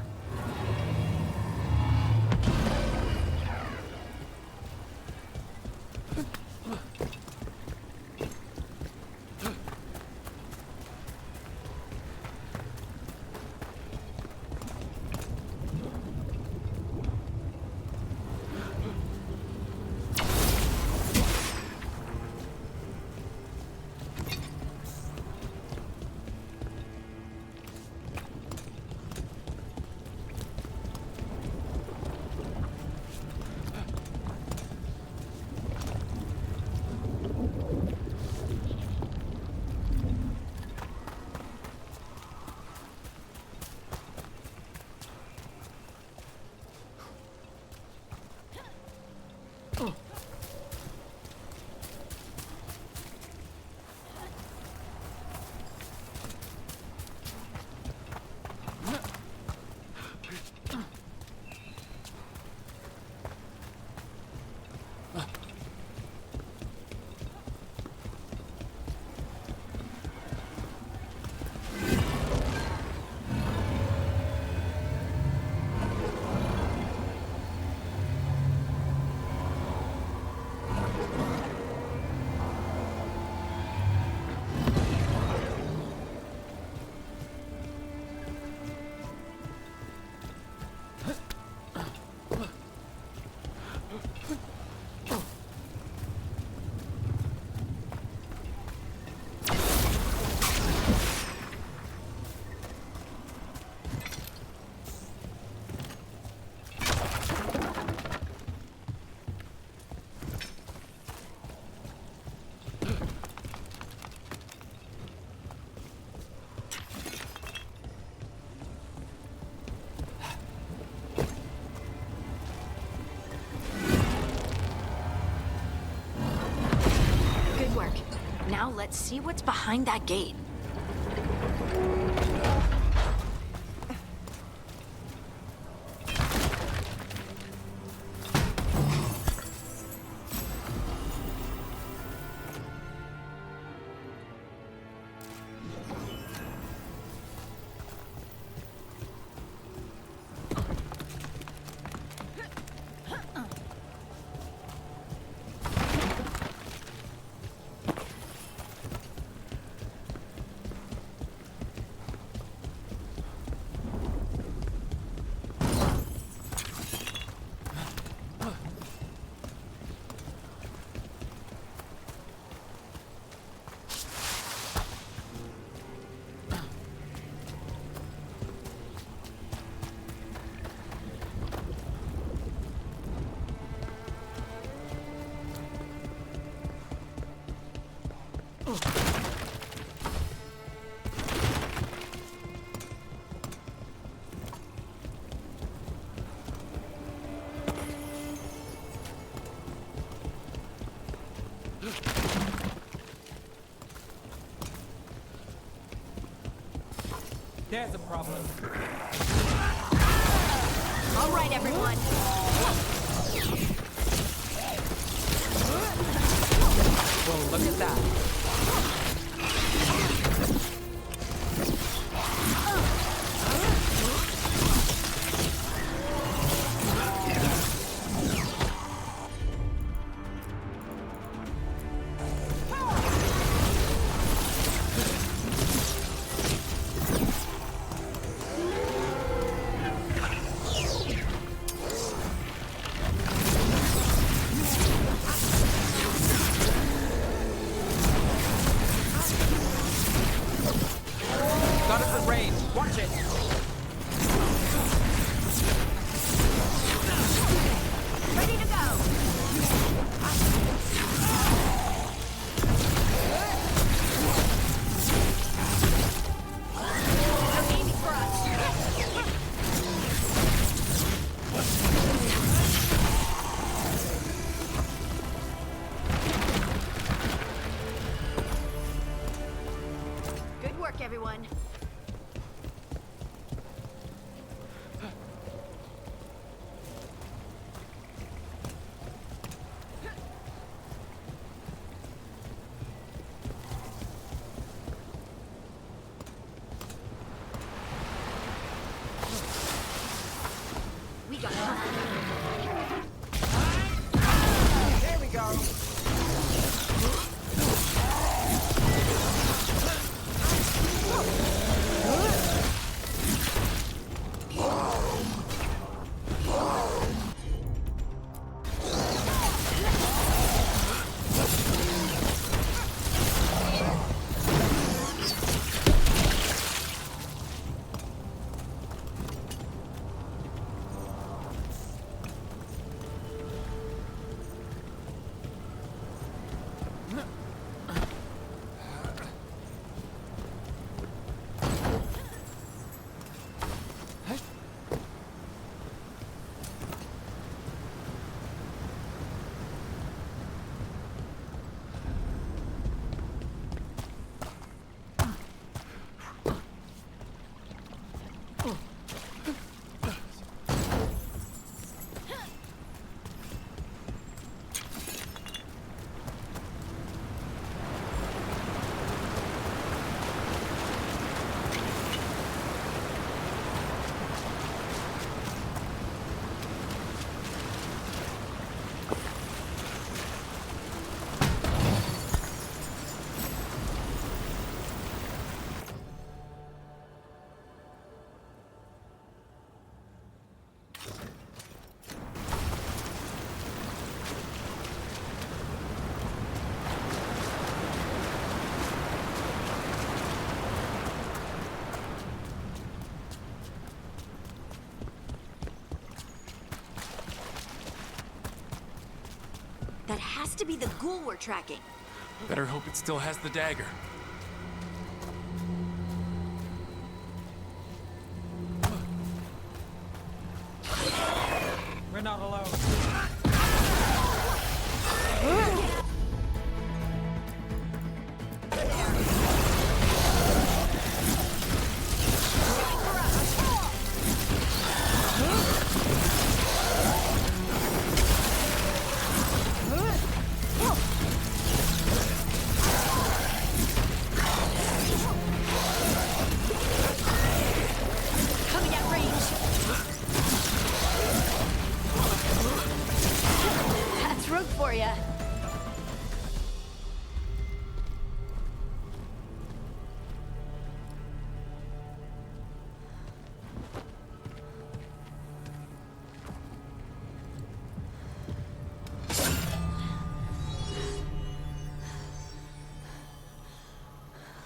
Now let's see what's behind that gate. There's a problem. All right, everyone. Well, look at that. one. We got it. There we go. That has to be the ghoul we're tracking. Better hope it still has the dagger. We're not alone. Coming at range. That's rogue for ya.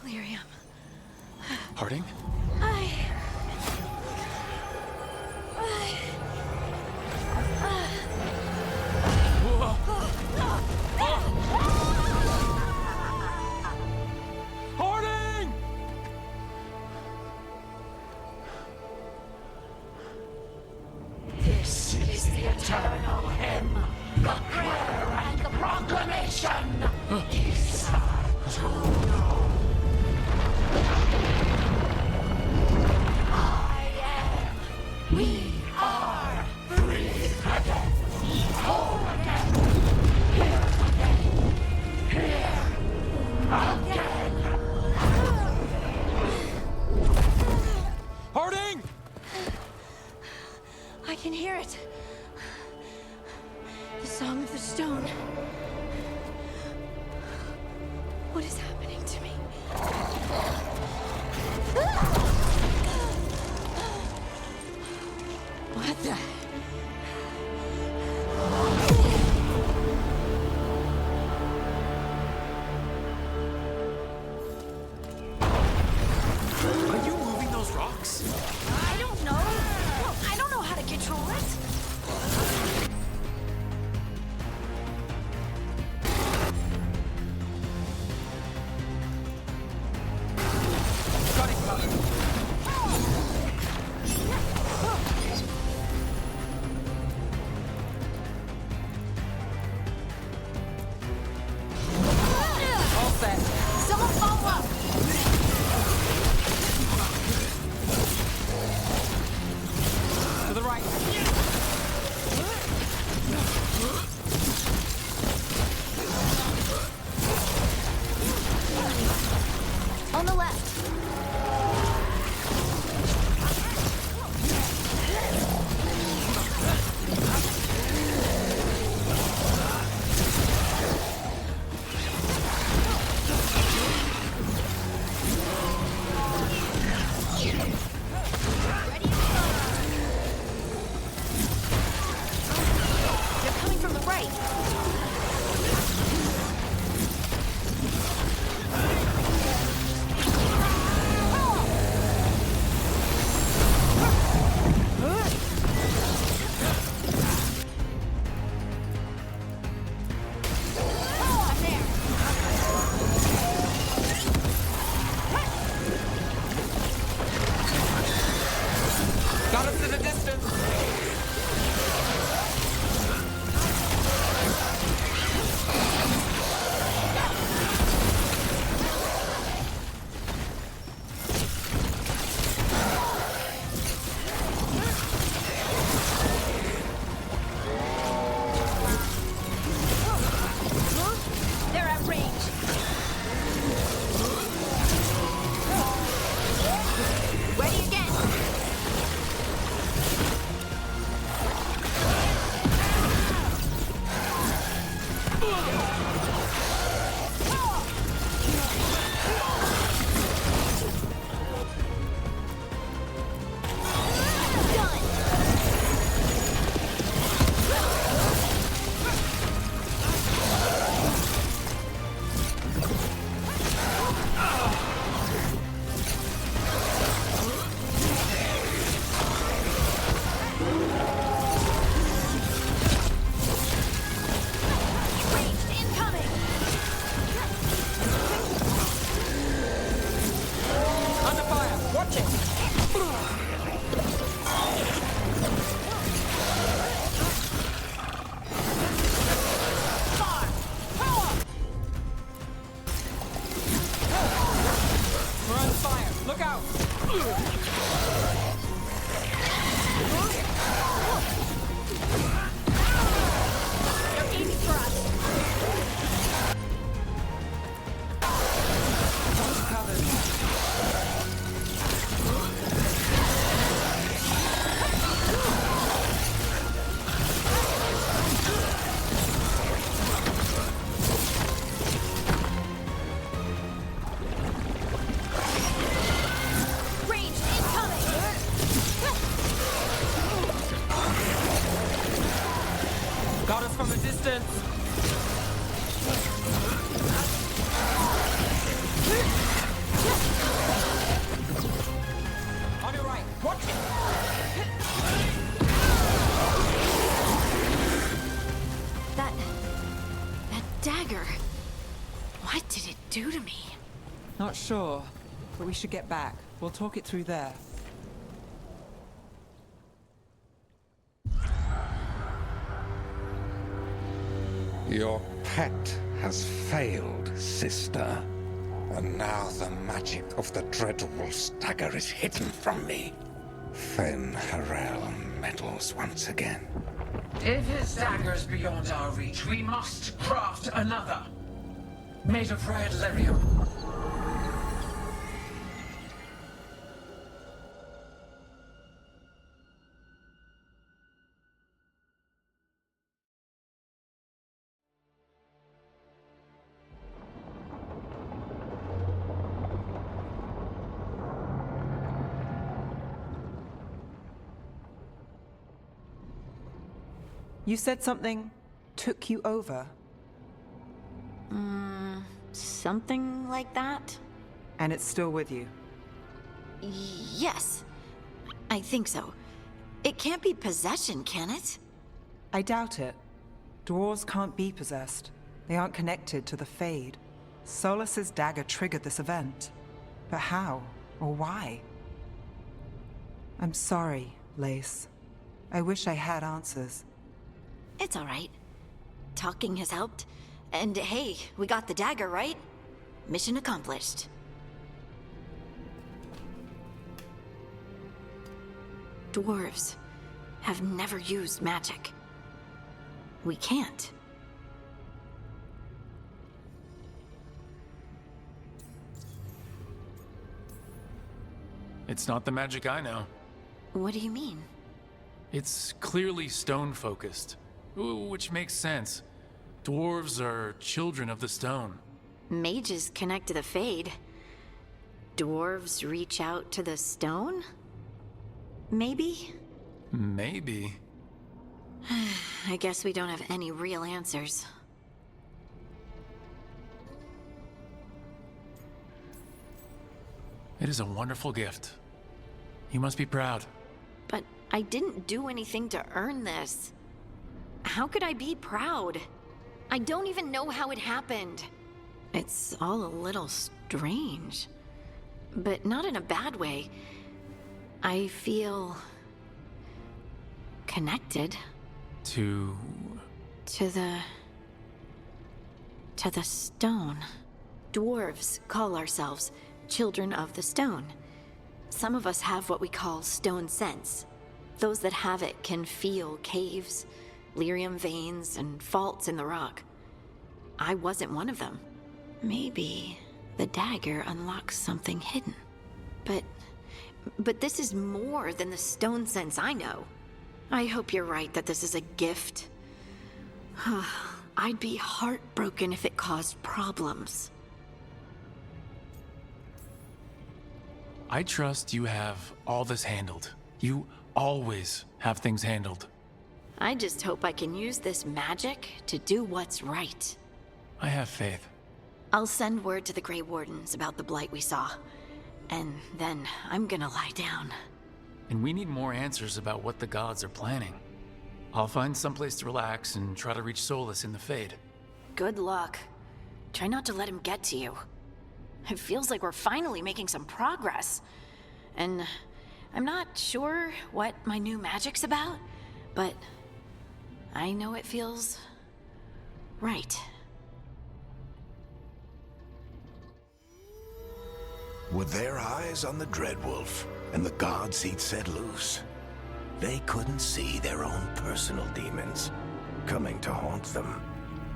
Lyrium. Harding? Harding! This is the eternal hymn, the prayer and the proclamation. Is to know. I am. We are free again. Whole again. Here again. Here again. Harding! I can hear it. The song of the stone. What is happening to me? What the? Are you moving those rocks? I don't know. I don't know how to control it. from a distance. On your right. Watch it. That dagger. What did it do to me? Not sure, but we should get back. We'll talk it through there. Your pet has failed, sister. And now the magic of the Dreadwolf's dagger is hidden from me. Fen Harel meddles once again. If his dagger's beyond our reach, we must craft another. Made of red lyrium. You said something took you over. Something like that? And it's still with you. Yes. I think so. It can't be possession, can it? I doubt it. Dwarves can't be possessed. They aren't connected to the Fade. Solas's dagger triggered this event. But how? Or why? I'm sorry, Lace. I wish I had answers. It's all right. Talking has helped. And hey, we got the dagger, right? Mission accomplished. Dwarves have never used magic. We can't. It's not the magic I know. What do you mean? It's clearly stone-focused, which makes sense. Dwarves are children of the stone. Mages connect to the Fade. Dwarves reach out to the stone? Maybe? Maybe. I guess we don't have any real answers. It is a wonderful gift. You must be proud. But I didn't do anything to earn this. How could I be proud? I don't even know how it happened. It's all a little strange. But not in a bad way. I feel... connected. To the stone. Dwarves call ourselves children of the stone. Some of us have what we call stone sense. Those that have it can feel caves, lyrium veins, and faults in the rock. I wasn't one of them. Maybe the dagger unlocks something hidden. But this is more than the stone sense I know. I hope you're right that this is a gift. I'd be heartbroken if it caused problems. I trust you have all this handled. You always have things handled. I just hope I can use this magic to do what's right. I have faith. I'll send word to the Grey Wardens about the blight we saw. And then I'm gonna lie down. And we need more answers about what the gods are planning. I'll find someplace to relax and try to reach Solus in the Fade. Good luck. Try not to let him get to you. It feels like we're finally making some progress. And I'm not sure what my new magic's about, but I know it feels right. With their eyes on the Dreadwolf and the gods he'd set loose, they couldn't see their own personal demons coming to haunt them.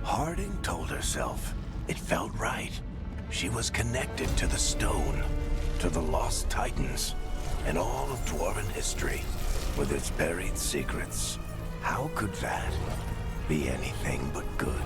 Harding told herself it felt right. She was connected to the stone, to the lost titans, and all of Dwarven history, with its buried secrets. How could that be anything but good?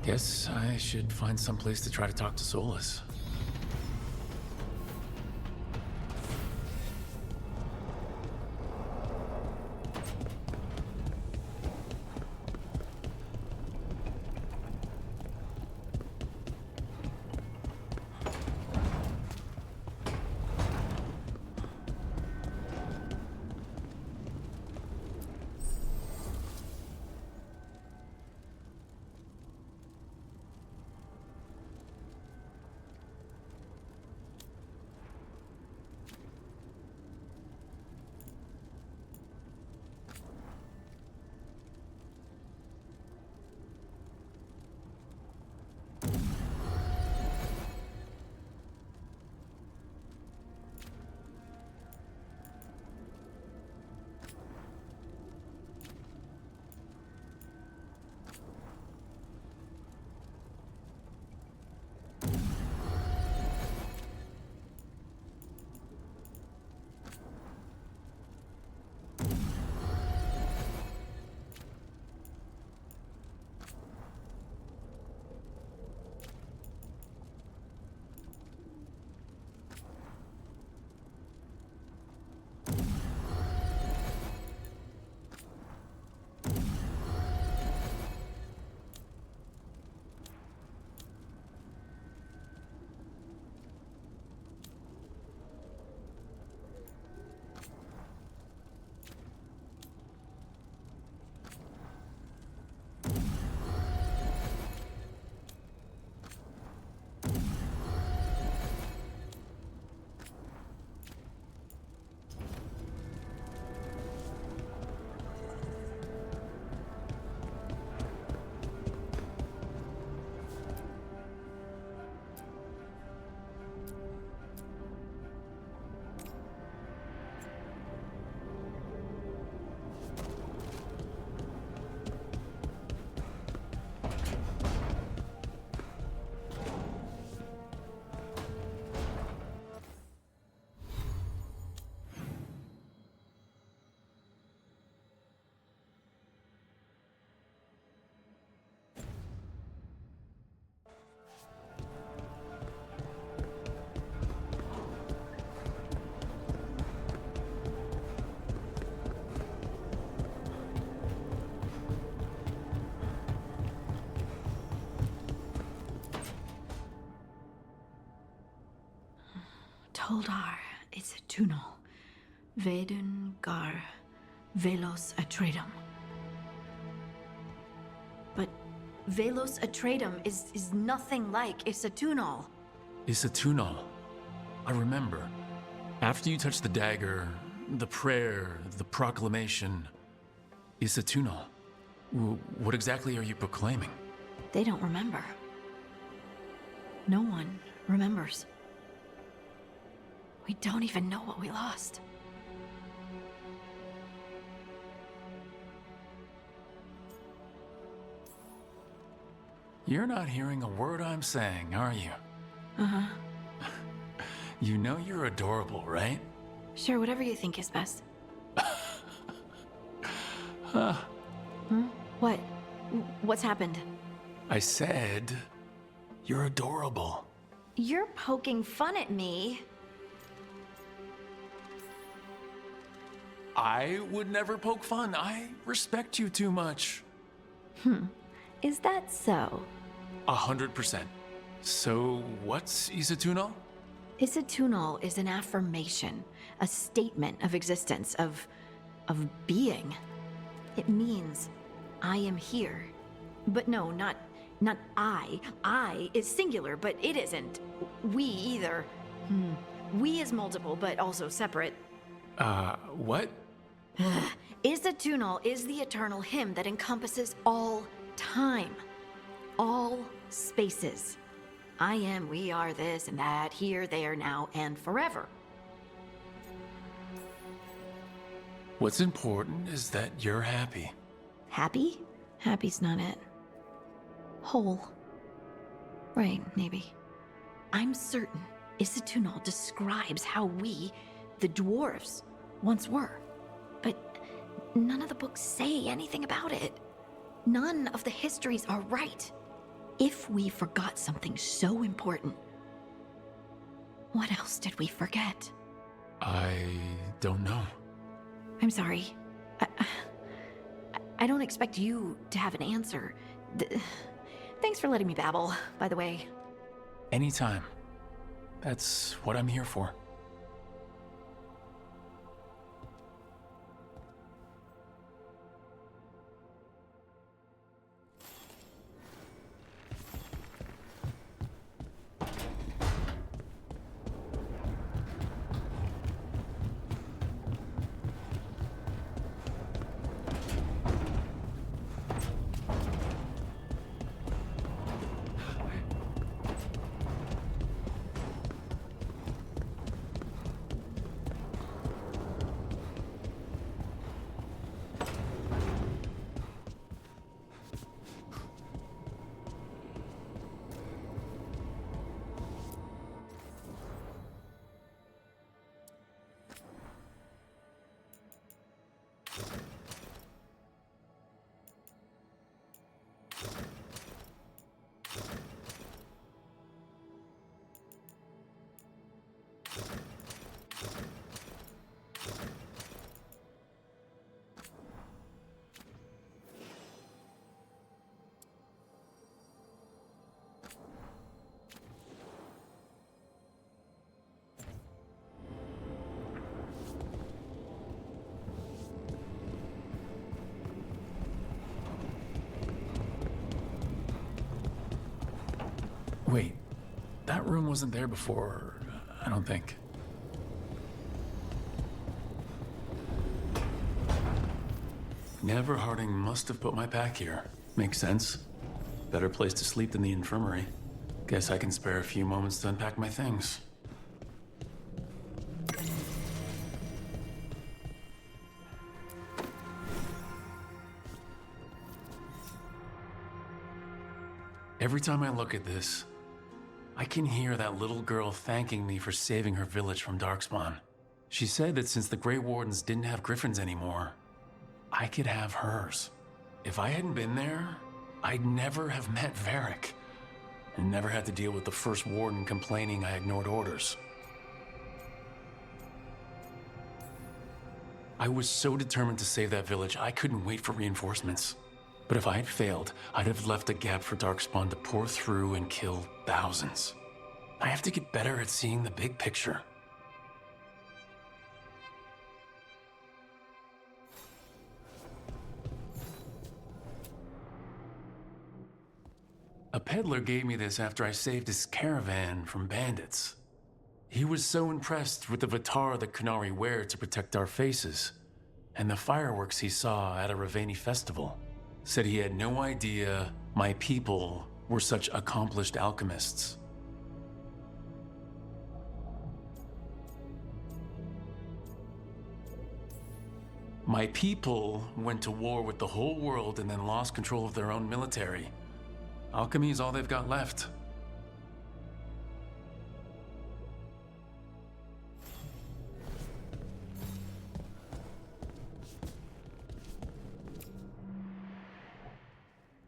Guess I should find some place to try to talk to Solus. Toldar, it's a tunnel. Veilguard, Velos Atreidim. But Velos Atreidim is nothing like Isatunal. Isatunal. I remember. After you touched the dagger, the prayer, the proclamation. Isatunal. What exactly are you proclaiming? They don't remember. No one remembers. We don't even know what we lost. You're not hearing a word I'm saying, are you? Uh-huh. You know you're adorable, right? Sure, whatever you think is best. Huh. What? What's happened? I said, you're adorable. You're poking fun at me. I would never poke fun. I respect you too much. Is that so? 100%. So, what's Isatunal? Isatunal is an affirmation, a statement of existence, of being. It means, I am here. But no, not I. I is singular, but it isn't. We either. We is multiple, but also separate. What? Isatunal is the eternal hymn that encompasses all time. All spaces. I am, we are, this and that, here, there, now, and forever. What's important is that you're happy. Happy? Happy's not it. Whole. Right, maybe. I'm certain Isatunal describes how we, the dwarves, once were. But none of the books say anything about it. None of the histories are right. If we forgot something so important, what else did we forget? I don't know. I'm sorry. I don't expect you to have an answer. Thanks for letting me babble, by the way. Anytime. That's what I'm here for. Wait, that room wasn't there before, I don't think. Never Harding must have put my pack here. Makes sense. Better place to sleep than the infirmary. Guess I can spare a few moments to unpack my things. Every time I look at this, I can hear that little girl thanking me for saving her village from Darkspawn. She said that since the Grey Wardens didn't have griffins anymore, I could have hers. If I hadn't been there, I'd never have met Varric, and never had to deal with the first warden complaining I ignored orders. I was so determined to save that village, I couldn't wait for reinforcements. But if I had failed, I'd have left a gap for Darkspawn to pour through and kill thousands. I have to get better at seeing the big picture. A peddler gave me this after I saved his caravan from bandits. He was so impressed with the Vitar that Kunari wear to protect our faces, and the fireworks he saw at a Raveni festival. Said he had no idea my people were such accomplished alchemists. My people went to war with the whole world and then lost control of their own military. Alchemy is all they've got left.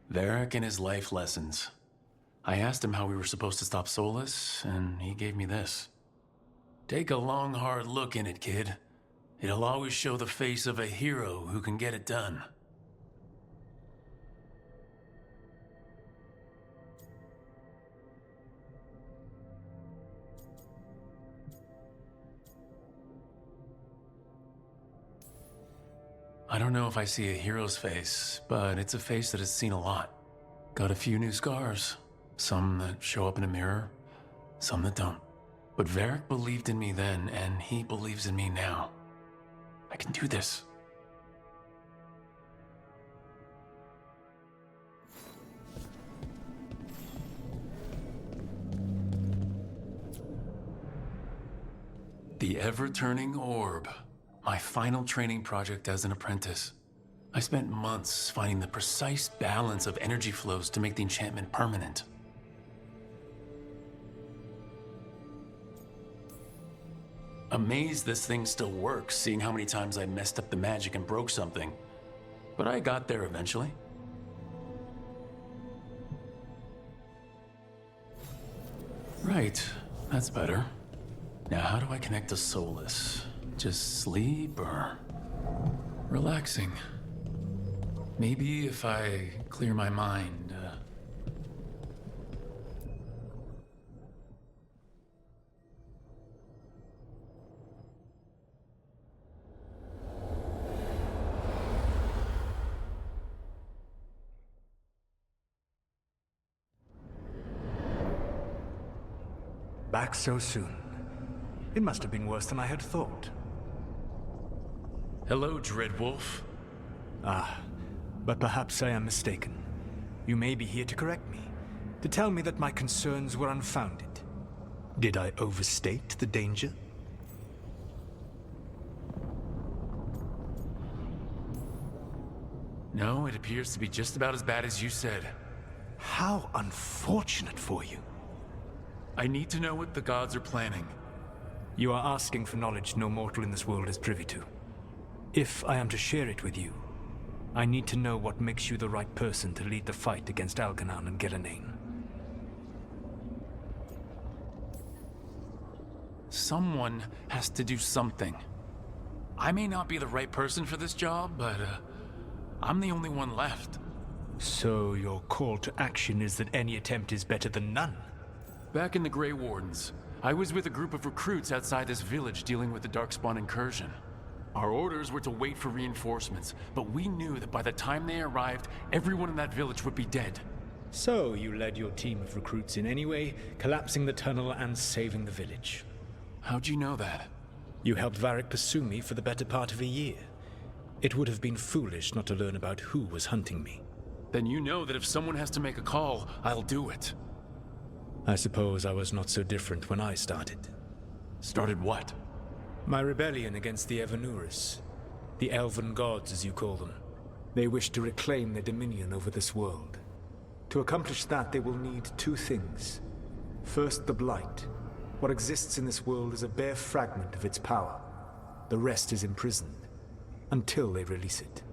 Varric and his life lessons. I asked him how we were supposed to stop Solus, and he gave me this. Take a long, hard look in it, kid. It'll always show the face of a hero who can get it done. I don't know if I see a hero's face, but it's a face that has seen a lot. Got a few new scars. Some that show up in a mirror, some that don't. But Varric believed in me then, and he believes in me now. I can do this. The ever-turning orb. My final training project as an apprentice. I spent months finding the precise balance of energy flows to make the enchantment permanent. Amazed this thing still works, seeing how many times I messed up the magic and broke something. But I got there eventually. Right, that's better. Now how do I connect to Solus? Just sleep or relaxing? Maybe if I clear my mind. Back so soon. It must have been worse than I had thought. Hello, Dreadwolf. Ah, but perhaps I am mistaken. You may be here to correct me, to tell me that my concerns were unfounded. Did I overstate the danger? No, it appears to be just about as bad as you said. How unfortunate for you. I need to know what the gods are planning. You are asking for knowledge no mortal in this world is privy to. If I am to share it with you, I need to know what makes you the right person to lead the fight against Algernon and Gillenane. Someone has to do something. I may not be the right person for this job, but I'm the only one left. So your call to action is that any attempt is better than none? Back in the Grey Wardens, I was with a group of recruits outside this village dealing with the Darkspawn incursion. Our orders were to wait for reinforcements, but we knew that by the time they arrived, everyone in that village would be dead. So you led your team of recruits in any way, collapsing the tunnel and saving the village. How'd you know that? You helped Varric pursue me for the better part of a year. It would have been foolish not to learn about who was hunting me. Then you know that if someone has to make a call, I'll do it. I suppose I was not so different when I started. Started what? My rebellion against the Evanuris. The Elven gods, as you call them. They wish to reclaim their dominion over this world. To accomplish that, they will need two things. First, the Blight. What exists in this world is a bare fragment of its power. The rest is imprisoned, until they release it.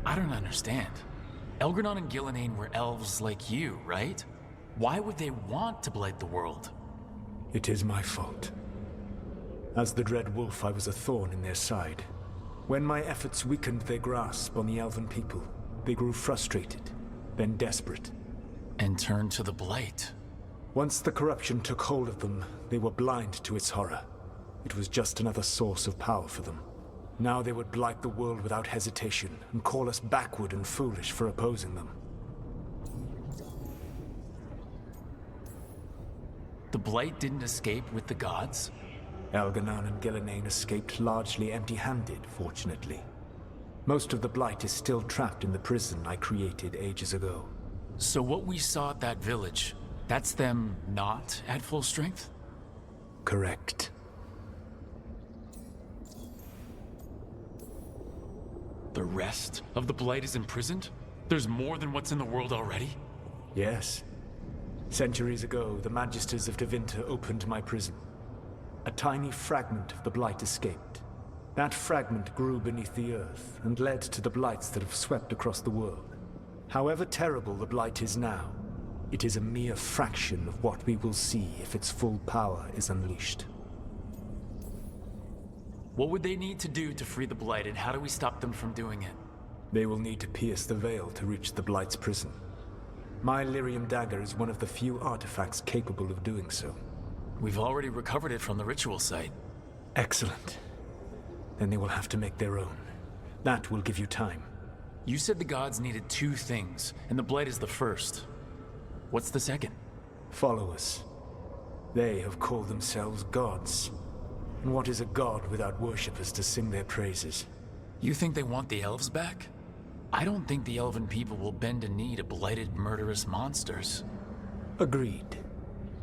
I don't understand. Elgernon and Gillenane were elves like you, right? Why would they want to blight the world? It is my fault. As the Dread Wolf, I was a thorn in their side. When my efforts weakened their grasp on the Elven people, they grew frustrated, then desperate. And turned to the Blight. Once the corruption took hold of them, they were blind to its horror. It was just another source of power for them. Now they would blight the world without hesitation, and call us backward and foolish for opposing them. The Blight didn't escape with the gods? Elgernon and Gillenane escaped largely empty-handed, fortunately. Most of the Blight is still trapped in the prison I created ages ago. So what we saw at that village, that's them not at full strength? Correct. The rest of the Blight is imprisoned? There's more than what's in the world already? Yes. Centuries ago, the Magisters of Tevinter opened my prison. A tiny fragment of the Blight escaped. That fragment grew beneath the earth and led to the Blights that have swept across the world. However terrible the Blight is now, it is a mere fraction of what we will see if its full power is unleashed. What would they need to do to free the Blight, and how do we stop them from doing it? They will need to pierce the veil to reach the Blight's prison. My Lyrium dagger is one of the few artifacts capable of doing so. We've already recovered it from the ritual site. Excellent. Then they will have to make their own. That will give you time. You said the gods needed two things, and the Blight is the first. What's the second? Followers. They have called themselves gods. And what is a god without worshippers to sing their praises? You think they want the elves back? I don't think the Elven people will bend a knee to blighted, murderous monsters. Agreed.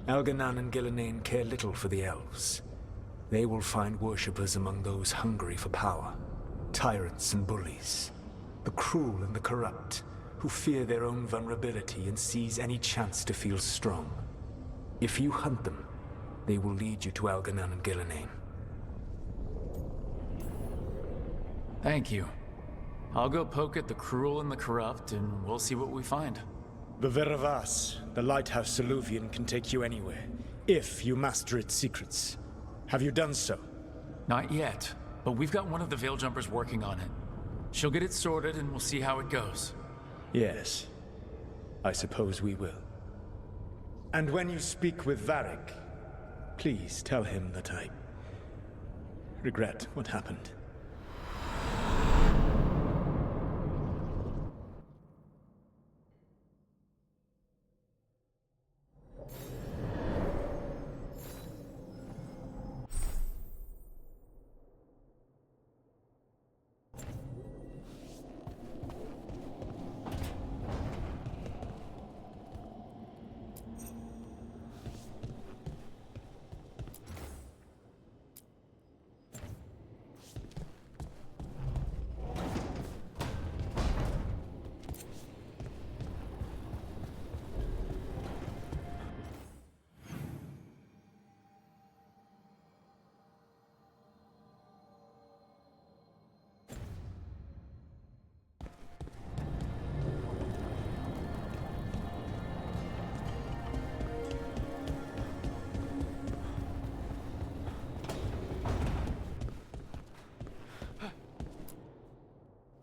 Elgernon and Gillenane care little for the elves. They will find worshippers among those hungry for power. Tyrants and bullies. The cruel and the corrupt, who fear their own vulnerability and seize any chance to feel strong. If you hunt them, they will lead you to Elgernon and Gillenane. Thank you. I'll go poke at the cruel and the corrupt, and we'll see what we find. The Veilguard, the lighthouse Eluvian, can take you anywhere, if you master its secrets. Have you done so? Not yet, but we've got one of the Veil Jumpers working on it. She'll get it sorted, and we'll see how it goes. Yes. I suppose we will. And when you speak with Varric, please tell him that I regret what happened.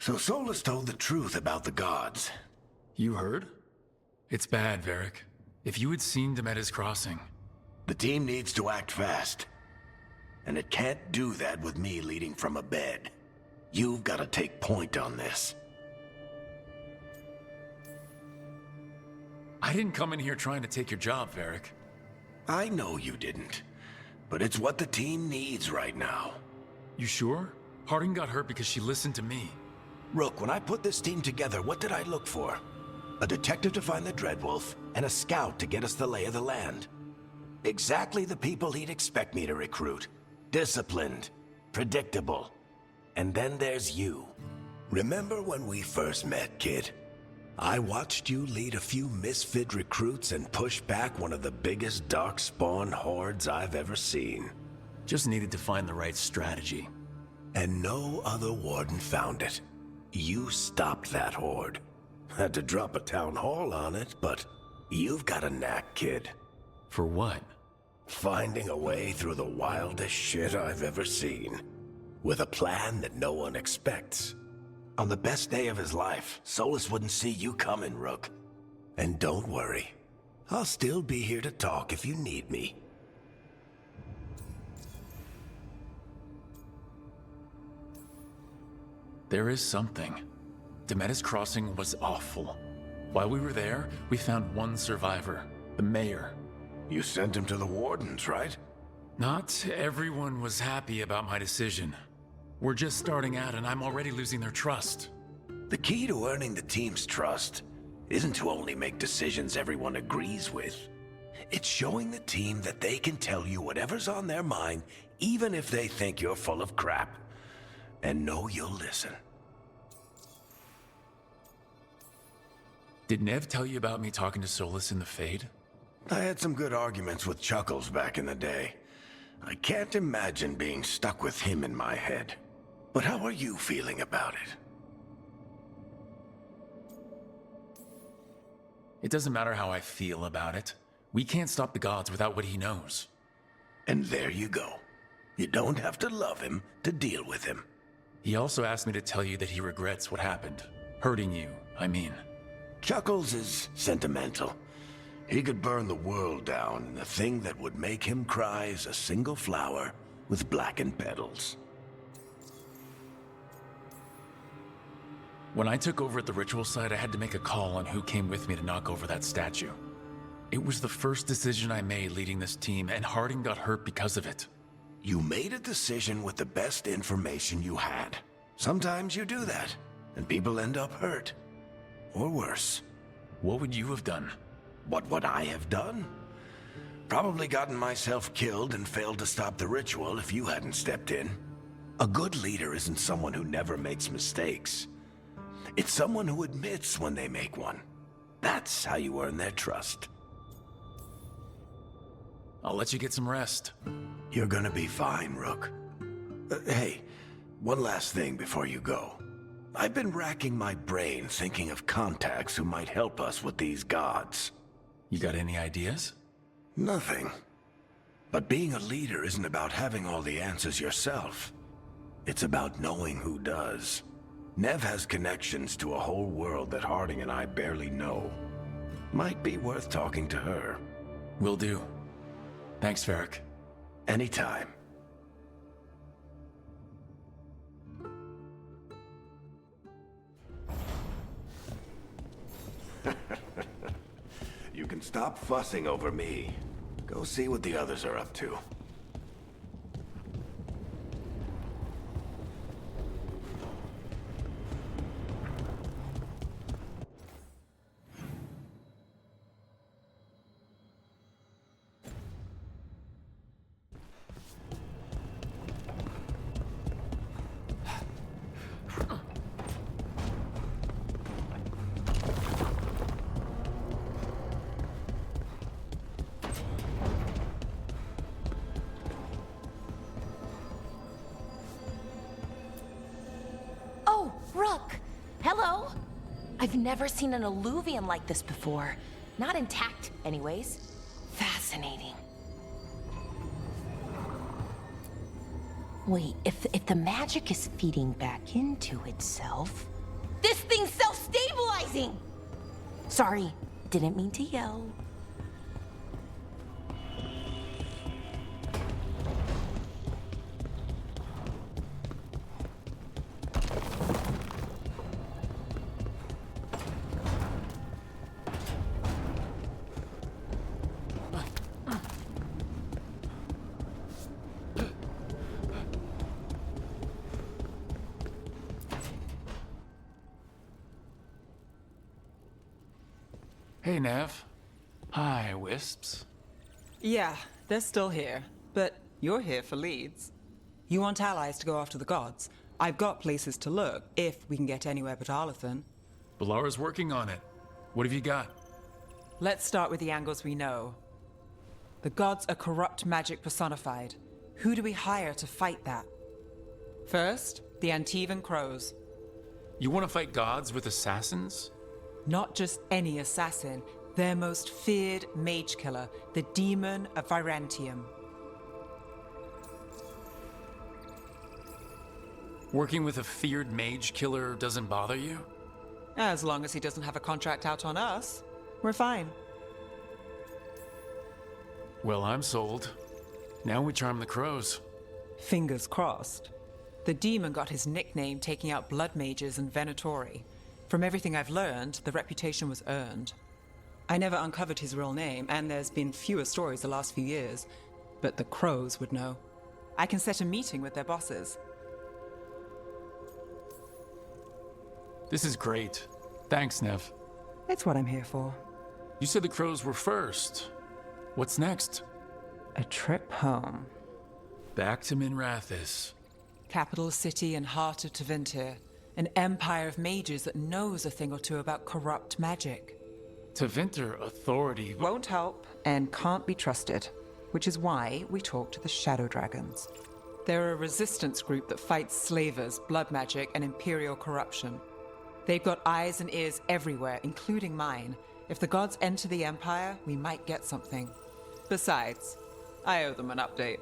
So Solus told the truth about the gods. You heard? It's bad, Varric. If you had seen Demeda's crossing... The team needs to act fast. And it can't do that with me leading from a bed. You've got to take point on this. I didn't come in here trying to take your job, Varric. I know you didn't. But it's what the team needs right now. You sure? Harding got hurt because she listened to me. Rook, when I put this team together, what did I look for? A detective to find the Dreadwolf, and a scout to get us the lay of the land. Exactly the people he'd expect me to recruit. Disciplined, predictable. And then there's you. Remember when we first met, kid? I watched you lead a few misfit recruits and push back one of the biggest darkspawn hordes I've ever seen. Just needed to find the right strategy. And no other warden found it. You stopped that horde. Had to drop a town hall on it, but you've got a knack, kid. For what? Finding a way through the wildest shit I've ever seen. With a plan that no one expects. On the best day of his life, Solus wouldn't see you coming, Rook. And don't worry. I'll still be here to talk if you need me. There is something. Demeda's crossing was awful. While we were there, we found one survivor, the mayor. You sent him to the wardens, right? Not everyone was happy about my decision. We're just starting out and I'm already losing their trust. The key to earning the team's trust isn't to only make decisions everyone agrees with. It's showing the team that they can tell you whatever's on their mind, even if they think you're full of crap. And know you'll listen. Did Nev tell you about me talking to Solus in the Fade? I had some good arguments with Chuckles back in the day. I can't imagine being stuck with him in my head. But how are you feeling about it? It doesn't matter how I feel about it. We can't stop the gods without what he knows. And there you go. You don't have to love him to deal with him. He also asked me to tell you that he regrets what happened. Hurting you, I mean. Chuckles is sentimental. He could burn the world down, and the thing that would make him cry is a single flower with blackened petals. When I took over at the ritual site, I had to make a call on who came with me to knock over that statue. It was the first decision I made leading this team, and Harding got hurt because of it. You made a decision with the best information you had. Sometimes you do that, and people end up hurt. Or worse. What would you have done? What would I have done? Probably gotten myself killed and failed to stop the ritual if you hadn't stepped in. A good leader isn't someone who never makes mistakes. It's someone who admits when they make one. That's how you earn their trust. I'll let you get some rest. You're gonna be fine, Rook. Hey, one last thing before you go. I've been racking my brain thinking of contacts who might help us with these gods. You got any ideas? Nothing. But being a leader isn't about having all the answers yourself. It's about knowing who does. Nev has connections to a whole world that Harding and I barely know. Might be worth talking to her. Will do. Thanks, Varric. Anytime. You can stop fussing over me. Go see what the others are up to. Oh, Rook! Hello! I've never seen an alluvium like this before. Not intact, anyways. Fascinating. Wait, if the magic is feeding back into itself... This thing's self-stabilizing! Sorry, didn't mean to yell. Hey, Nev. Hi, Wisps. Yeah, they're still here, but you're here for leads. You want allies to go after the gods? I've got places to look, if we can get anywhere but Arlathan. Balara's working on it. What have you got? Let's start with the angles we know. The gods are corrupt magic personified. Who do we hire to fight that? First, the Antivan Crows. You want to fight gods with assassins? Not just any assassin, their most feared mage killer, the Demon of Virantium. Working with a feared mage killer doesn't bother you? As long as he doesn't have a contract out on us, we're fine. Well, I'm sold. Now we charm the crows. Fingers crossed. The demon got his nickname taking out blood mages and Venatori. From everything I've learned, the reputation was earned. I never uncovered his real name, and there's been fewer stories the last few years, but the crows would know. I can set a meeting with their bosses. This is great. Thanks, Nev. It's what I'm here for. You said the crows were first. What's next? A trip home. Back to Minrathis. Capital city and heart of Tevinter. An empire of mages that knows a thing or two about corrupt magic. Tevinter authority won't help and can't be trusted, which is why we talk to the Shadow Dragons. They're a resistance group that fights slavers, blood magic, and imperial corruption. They've got eyes and ears everywhere, including mine. If the gods enter the empire, we might get something. Besides, I owe them an update.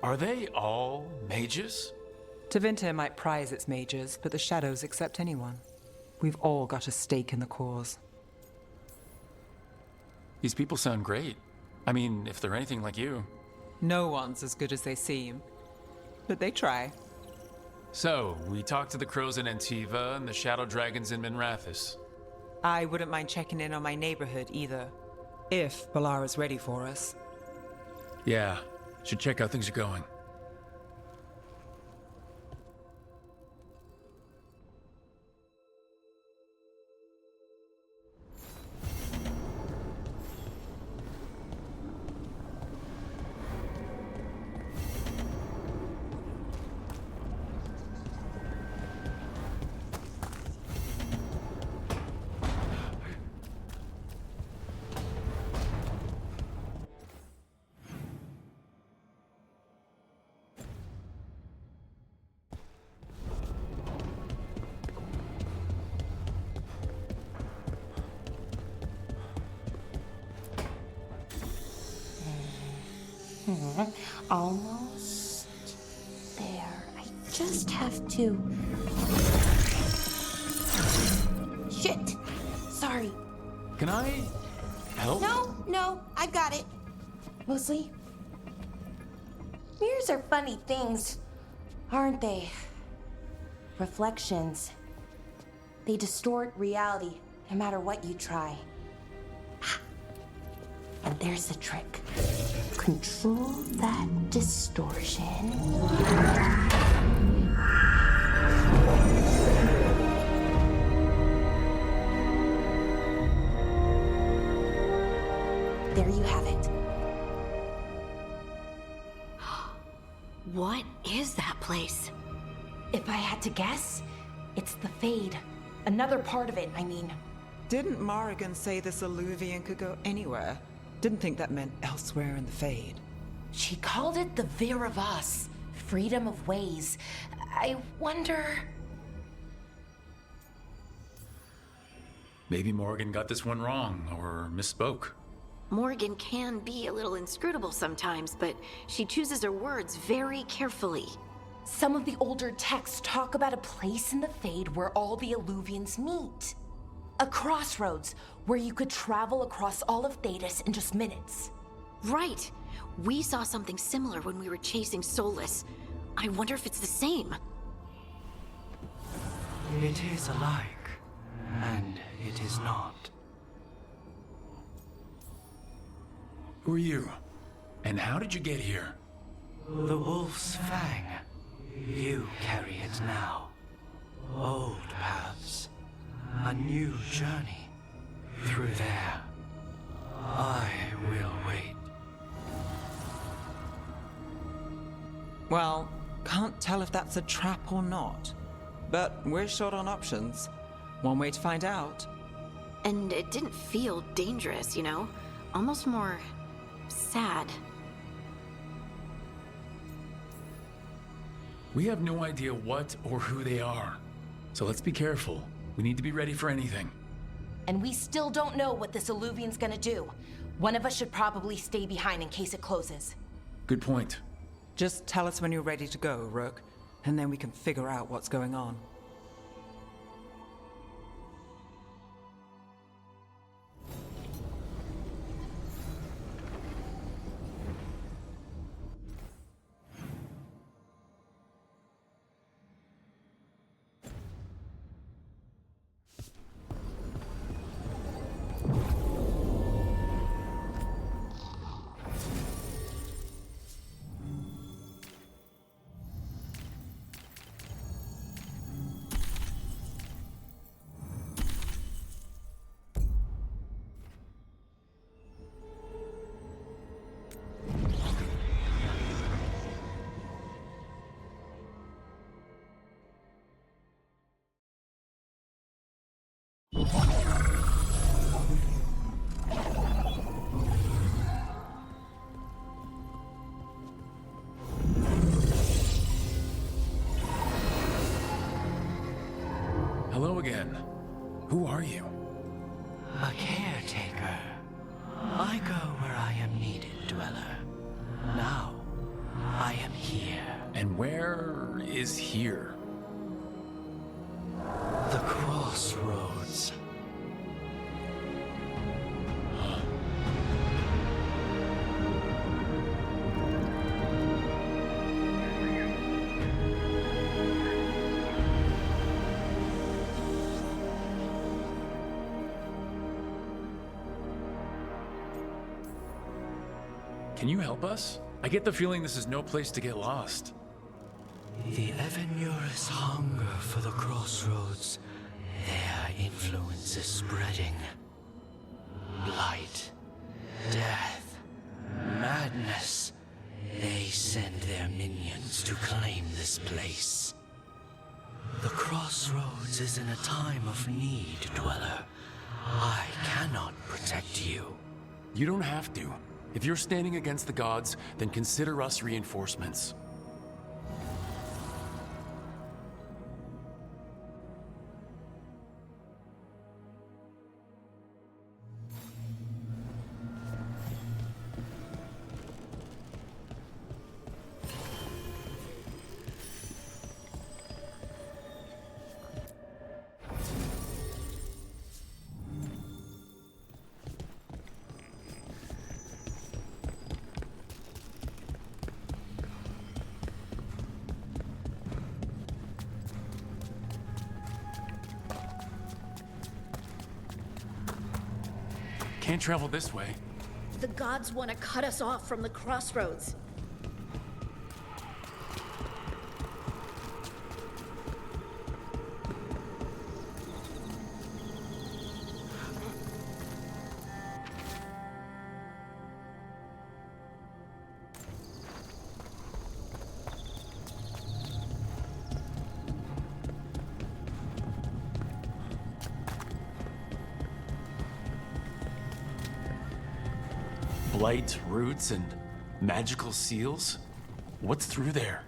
Are they all mages? Tevinter might prize its mages, but the Shadows accept anyone. We've all got a stake in the cause. These people sound great. I mean, if they're anything like you. No one's as good as they seem. But they try. So, we talked to the crows in Antiva and the shadow dragons in Minrathis. I wouldn't mind checking in on my neighborhood either. If Balara's ready for us. Yeah. Should check how things are going. Almost there. I just have to... Shit! Sorry. Can I help? No, I've got it. Mostly. Mirrors are funny things, aren't they? Reflections. They distort reality, no matter what you try. And there's the trick. Control that distortion. There you have it. What is that place? If I had to guess, it's the Fade. Another part of it, I mean. Didn't Morrigan say this Illuvian could go anywhere? Didn't think that meant elsewhere in the Fade. She called it the Vir of Us, freedom of ways. I wonder... Maybe Morgan got this one wrong, or misspoke. Morgan can be a little inscrutable sometimes, but she chooses her words very carefully. Some of the older texts talk about a place in the Fade where all the Illuvians meet. A crossroads where you could travel across all of Thedas in just minutes. Right. We saw something similar when we were chasing Solus. I wonder if it's the same. It is alike, and it is not. Who are you? And how did you get here? The Wolf's Fang. You carry it now. Old paths. A new journey. Through there. I will wait. Well, can't tell if that's a trap or not. But we're short on options. One way to find out. And it didn't feel dangerous, you know? Almost more... sad. We have no idea what or who they are. So let's be careful. We need to be ready for anything. And we still don't know what this Illuvian's gonna do. One of us should probably stay behind in case it closes. Good point. Just tell us when you're ready to go, Rook, and then we can figure out what's going on. Hello again. Who are you? A caretaker. I go where I am needed, Dweller. Now, I am here. And where is here? The Crossroads. Can you help us? I get the feeling this is no place to get lost. The Evenurus hunger for the Crossroads. Their influence is spreading. Blight, death, madness. They send their minions to claim this place. The Crossroads is in a time of need, Dweller. I cannot protect you. You don't have to. If you're standing against the gods, then consider us reinforcements. Can't travel this way. The gods want to cut us off from the Crossroads. Blight, roots, and magical seals? What's through there?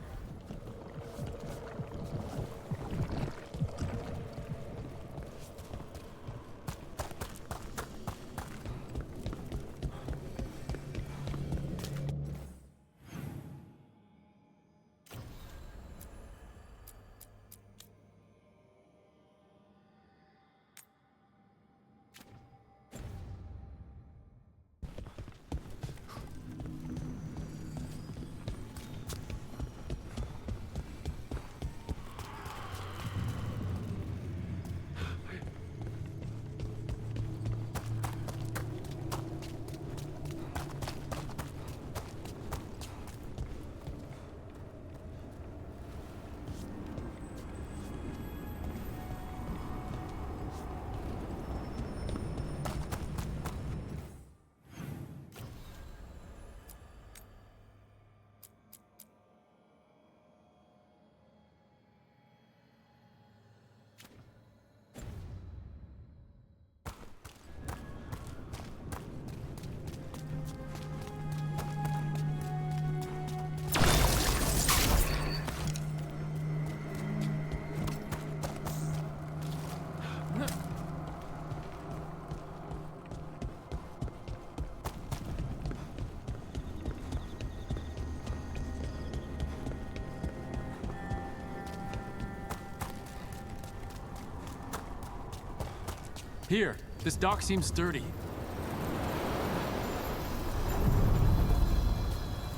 Here, this dock seems dirty.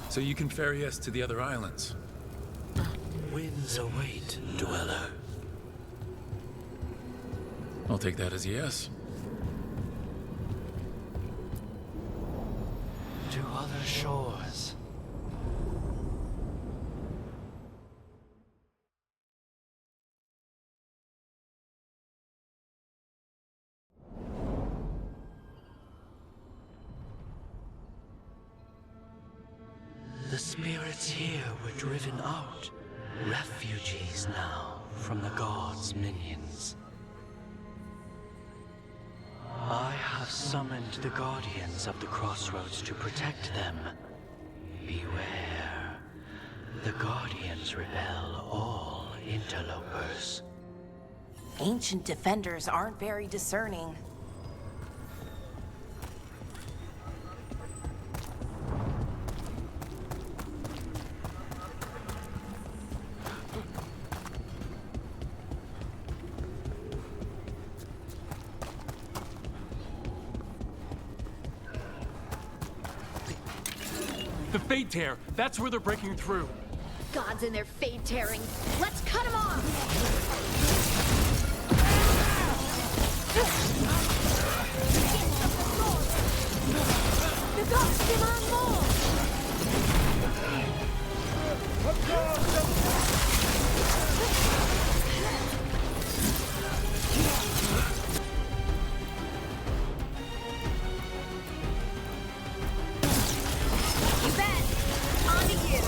So you can ferry us to the other islands? Winds await, dweller. I'll take that as a yes. To other shores. The spirits here were driven out, refugees now from the gods' minions. I have summoned the guardians of the Crossroads to protect them. Beware. The guardians repel all interlopers. Ancient defenders aren't very discerning. The Fade Tear! That's where they're breaking through! Gods and their fade tearing. Let's cut them off! The gods demand more! You bet! On to you!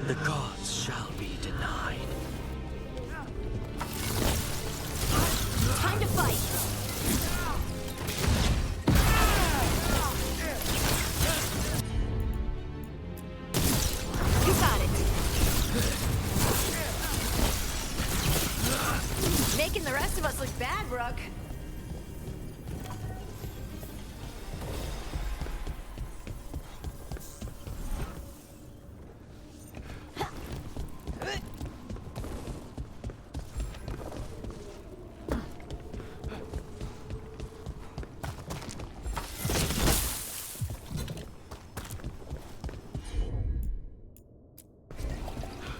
The gods shall be denied. Time to fight! You got it! Making the rest of us look bad, Rook.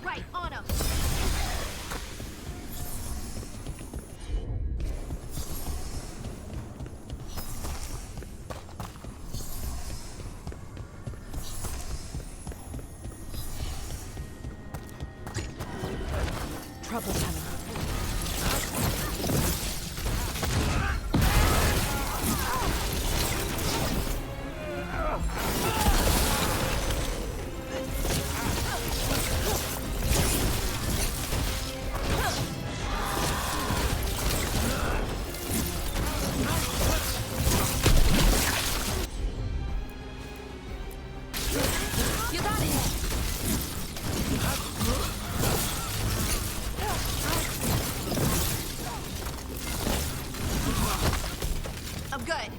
Right, on him! Trouble coming. You got it! I'm good.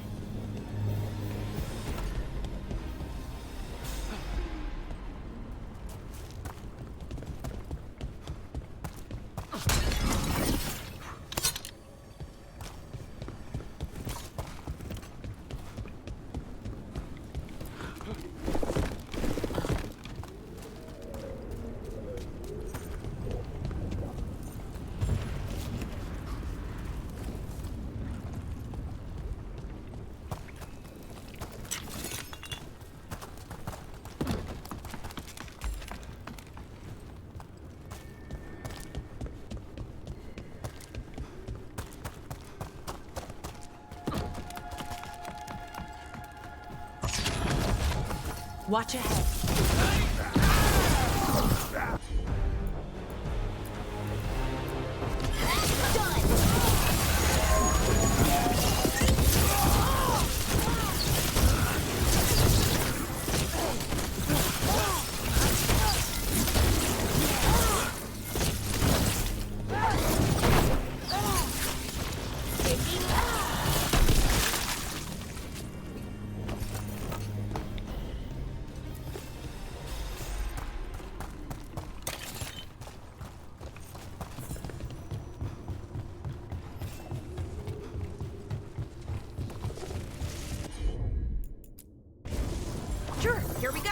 Watch ahead. Sure, here we go.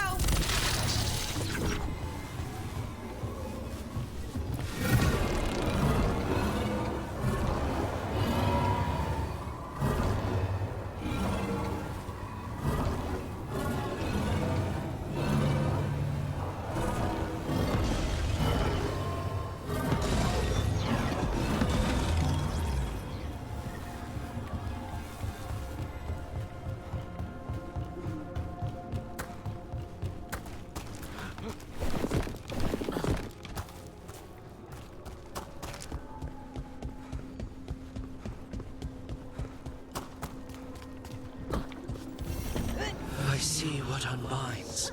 I see what unbinds.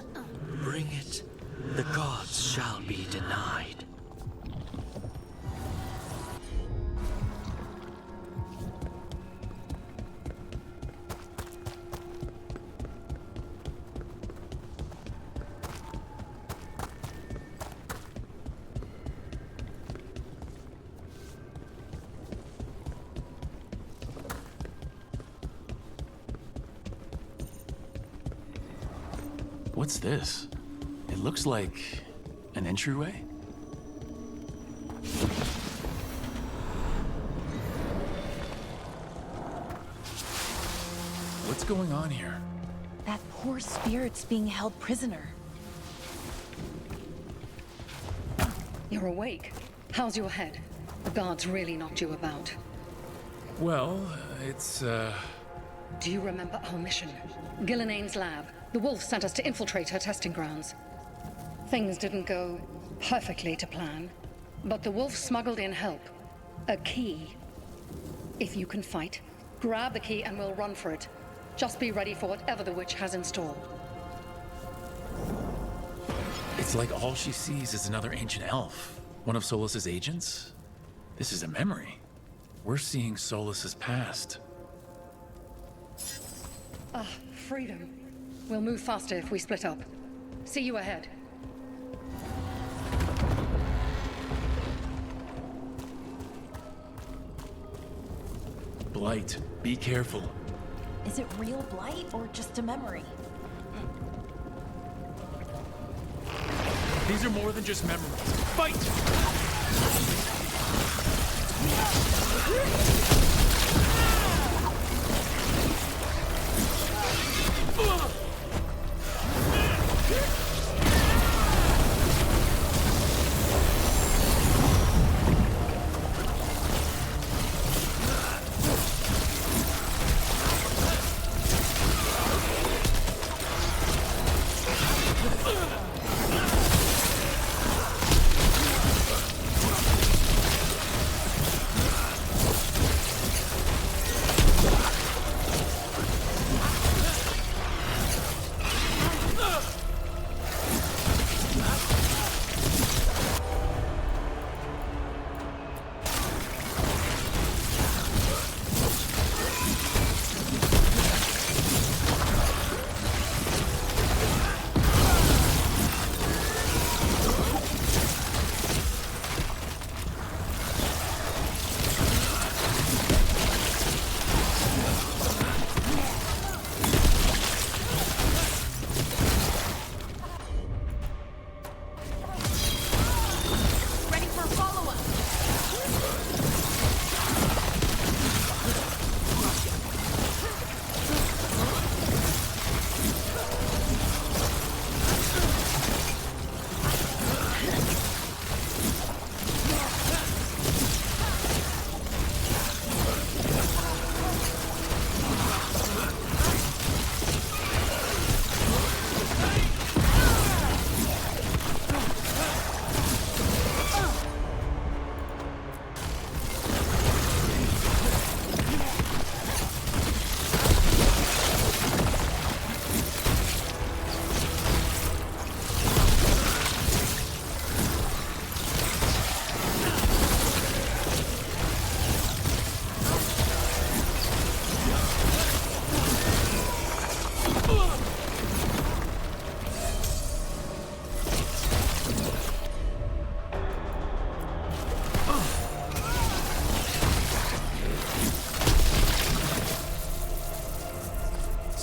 Bring it. The gods shall be denied. What's this? It looks like an entryway? What's going on here? That poor spirit's being held prisoner. You're awake. How's your head? The guards really knocked you about. Well, it's, Do you remember our mission? Gillinane's lab. The wolf sent us to infiltrate her testing grounds. Things didn't go perfectly to plan, but the wolf smuggled in help. A key. If you can fight, grab the key and we'll run for it. Just be ready for whatever the witch has in store. It's like all she sees is another ancient elf. One of Solus's agents? This is a memory. We're seeing Solus's past. Ah, freedom. We'll move faster if we split up. See you ahead. Blight, be careful. Is it real blight or just a memory? These are more than just memories. Fight!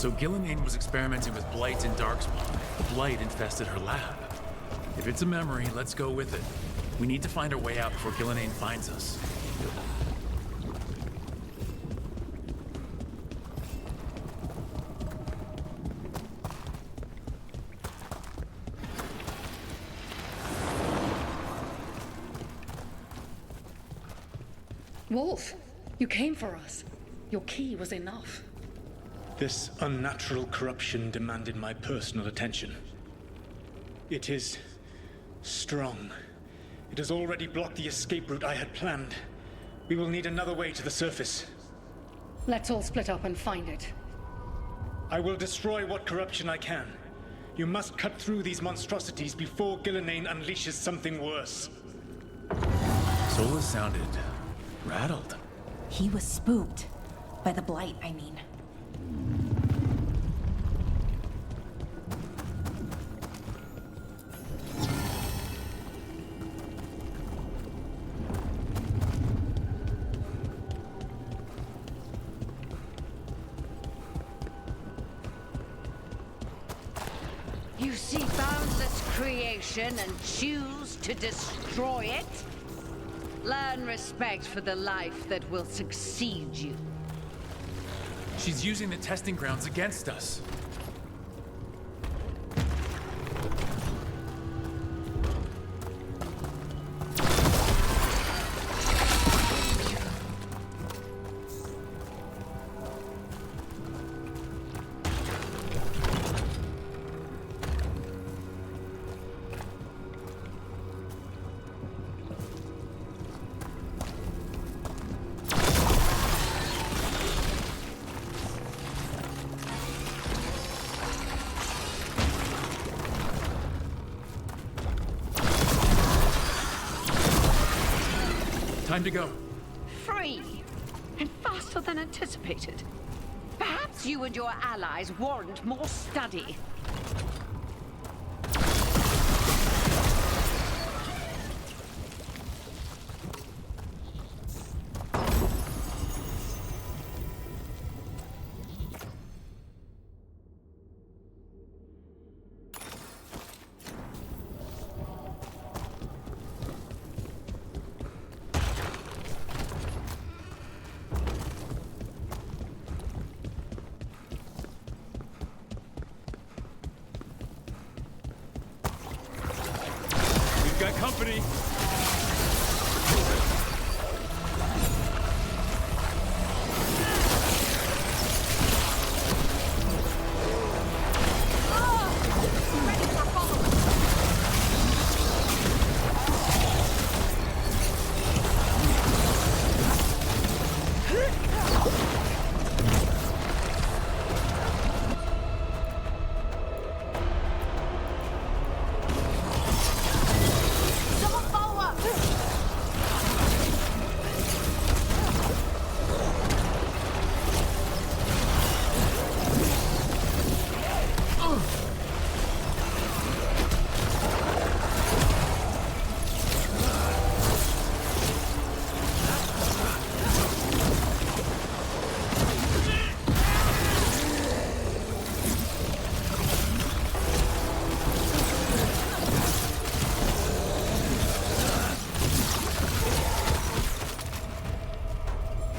So Gillenane was experimenting with blight in Darkspawn. The blight infested her lab. If it's a memory, let's go with it. We need to find our way out before Gillenane finds us. Wolf, you came for us. Your key was enough. This unnatural corruption demanded my personal attention. It is strong. It has already blocked the escape route I had planned. We will need another way to the surface. Let's all split up and find it. I will destroy what corruption I can. You must cut through these monstrosities before Gillenane unleashes something worse. Solus sounded rattled. He was spooked. By the blight, I mean. You see boundless creation and choose to destroy it? Learn respect for the life that will succeed you. She's using the testing grounds against us. Time to go. Free. And faster than anticipated. Perhaps you and your allies warrant more study. Got company.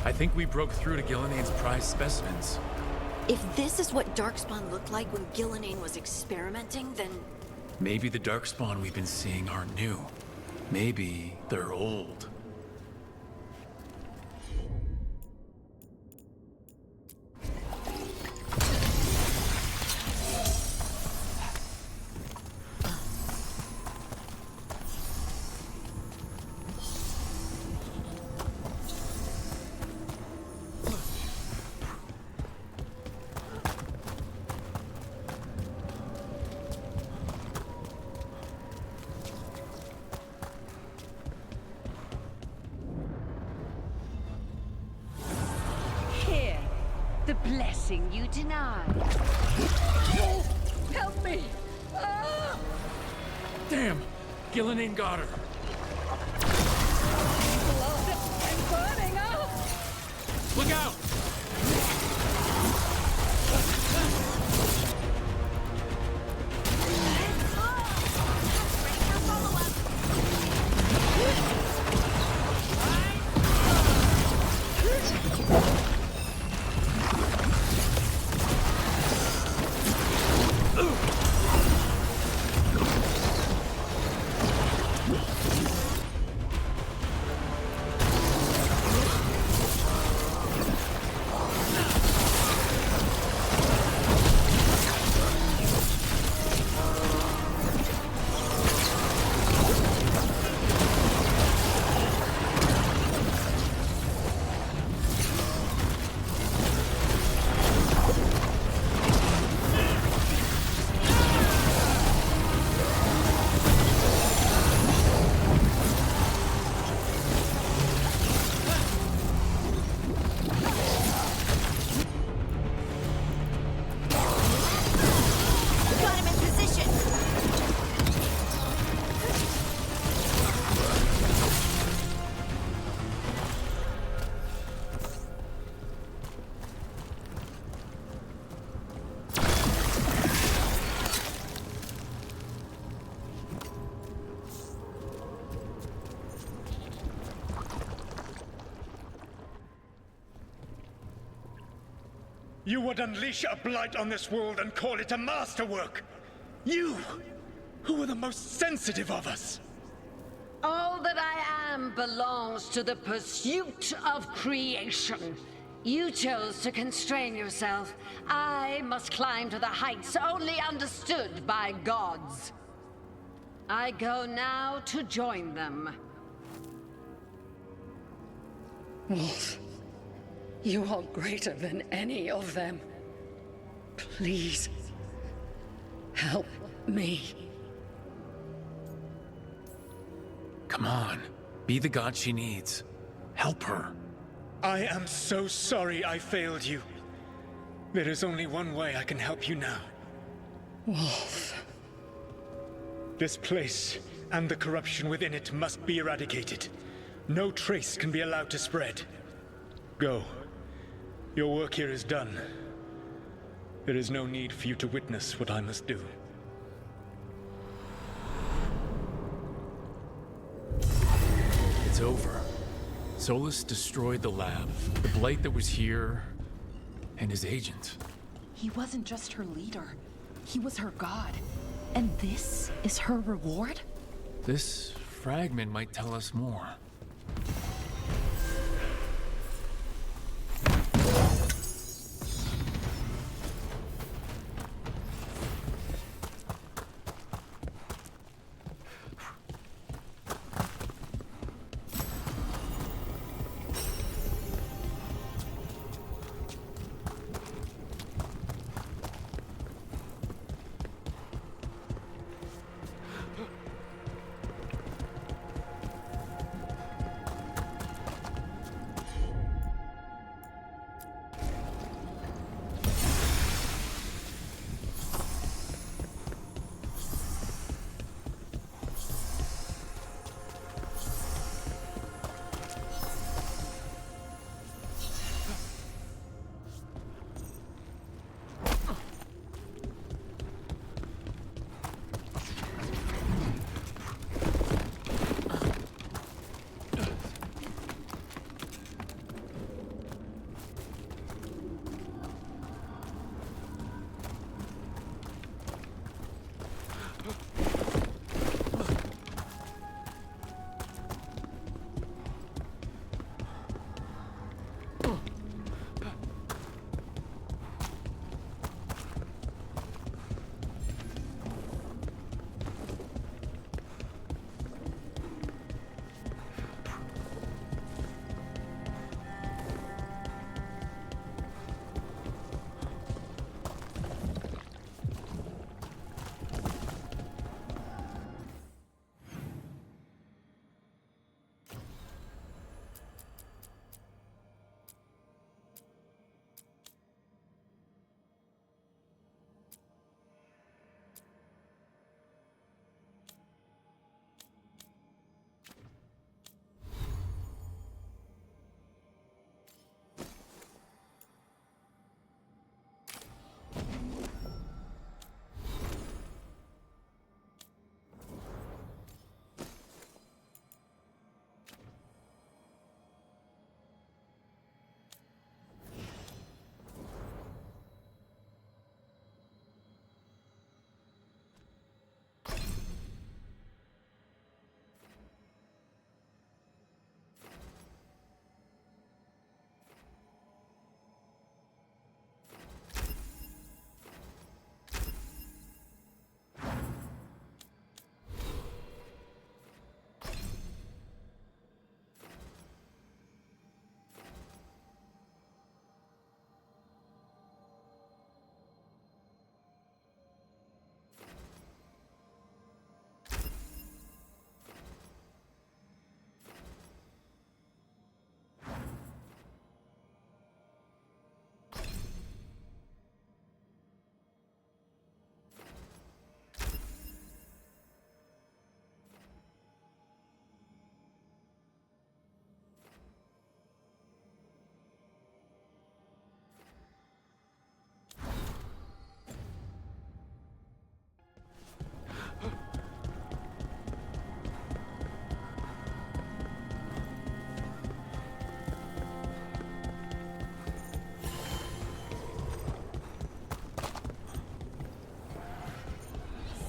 I think we broke through to Gilnean's prized specimens. If this is what Darkspawn looked like when Gilnean was experimenting, then... Maybe the Darkspawn we've been seeing aren't new. Maybe they're old. The blessing you denied. Oh, help me! Ah! Damn! Gilnean got her. Blood! I'm burning up! Look out! You would unleash a blight on this world and call it a masterwork! You, who were the most sensitive of us! All that I am belongs to the pursuit of creation. You chose to constrain yourself. I must climb to the heights only understood by gods. I go now to join them. Wolf, you are greater than any of them. Please, help me. Come on, be the god she needs. Help her. I am so sorry I failed you. There is only one way I can help you now. Wolf. This place and the corruption within it must be eradicated. No trace can be allowed to spread. Go. Your work here is done. There is no need for you to witness what I must do. It's over. Solus destroyed the lab, the blight that was here, and his agent. He wasn't just her leader. He was her god. And this is her reward? This fragment might tell us more.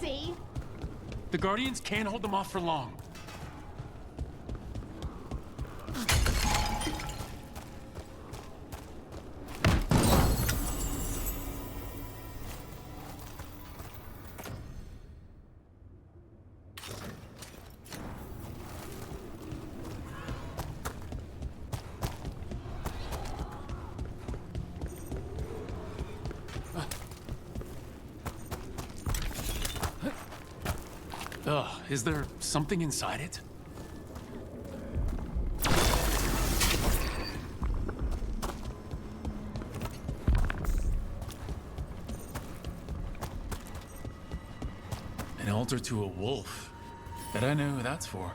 See? The Guardians can't hold them off for long. Is there something inside it? shelter to a wolf. Bet I know who that's for.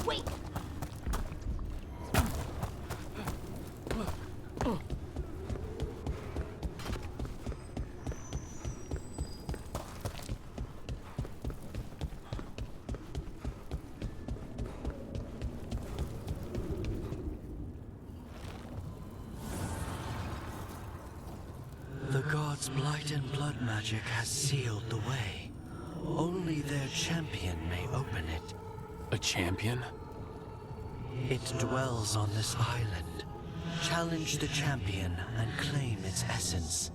Wait! The gods' blight and blood magic has sealed the way. Only their champion may open it. A champion? It dwells on this island. Challenge the champion and claim its essence.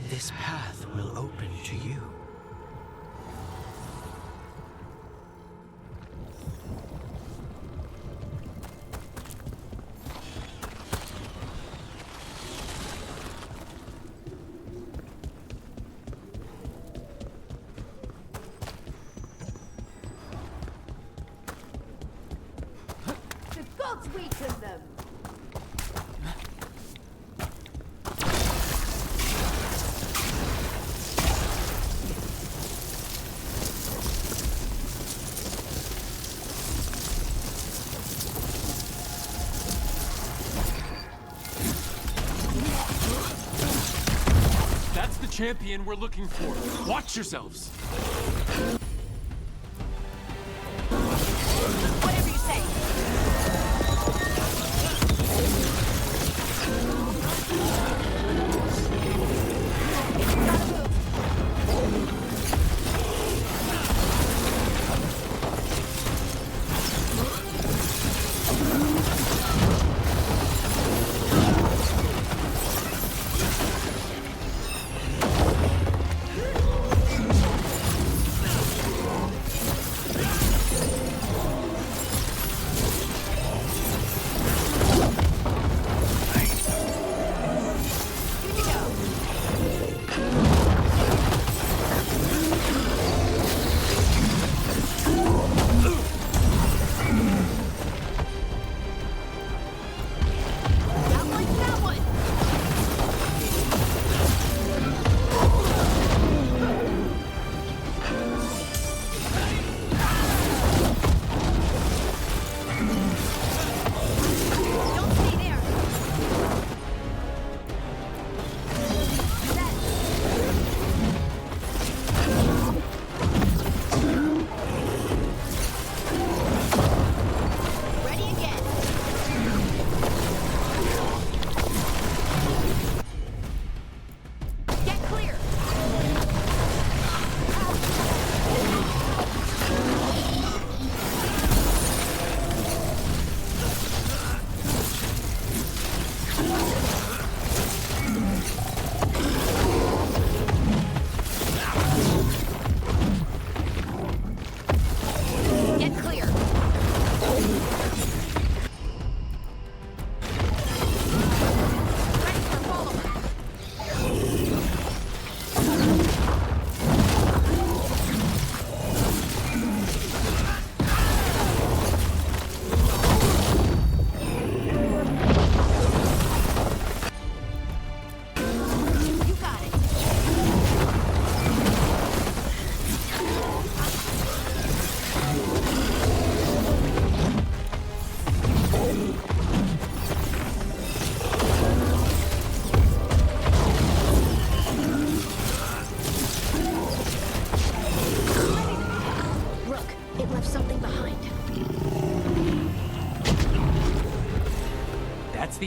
This path will open to you. Weaken them. That's the champion we're looking for. Watch yourselves. Whatever you say.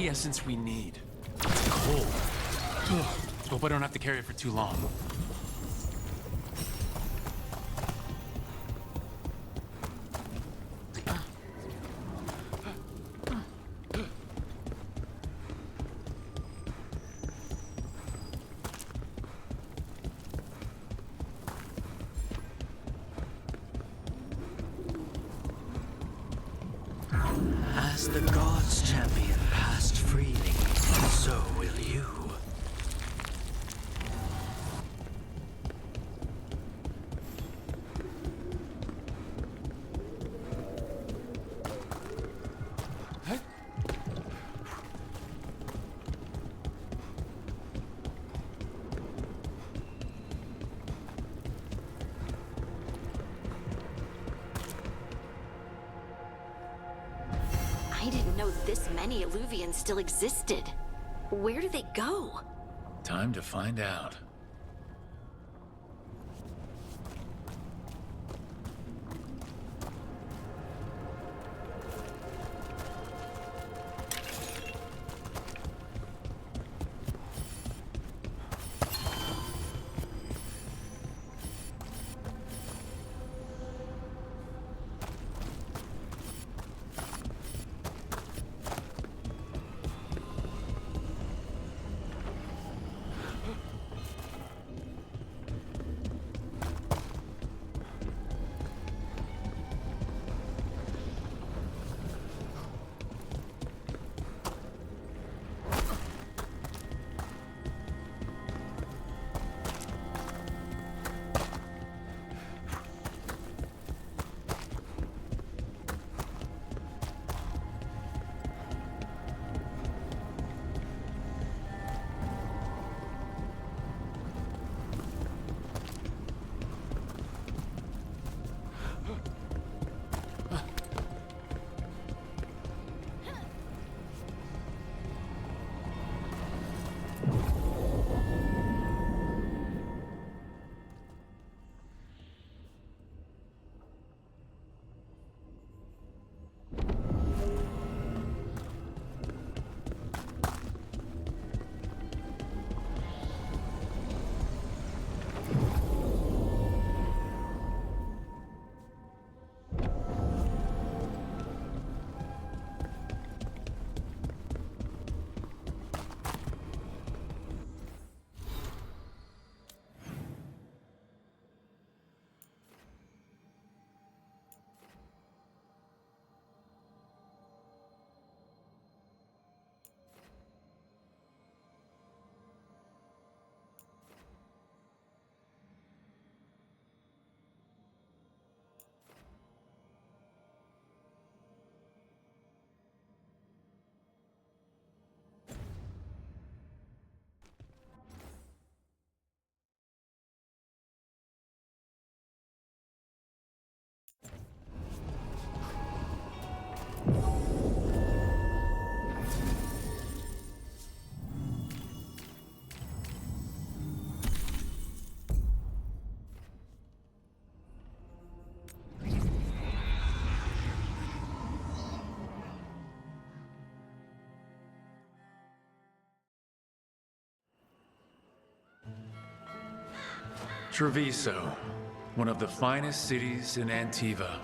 the essence we need. It's cold. Hope I don't have to carry it for too long. As the gods' champion passed freely, so will you. I didn't know this many Eluvians still existed. Where do they go? Time to find out. Treviso, one of the finest cities in Antiva,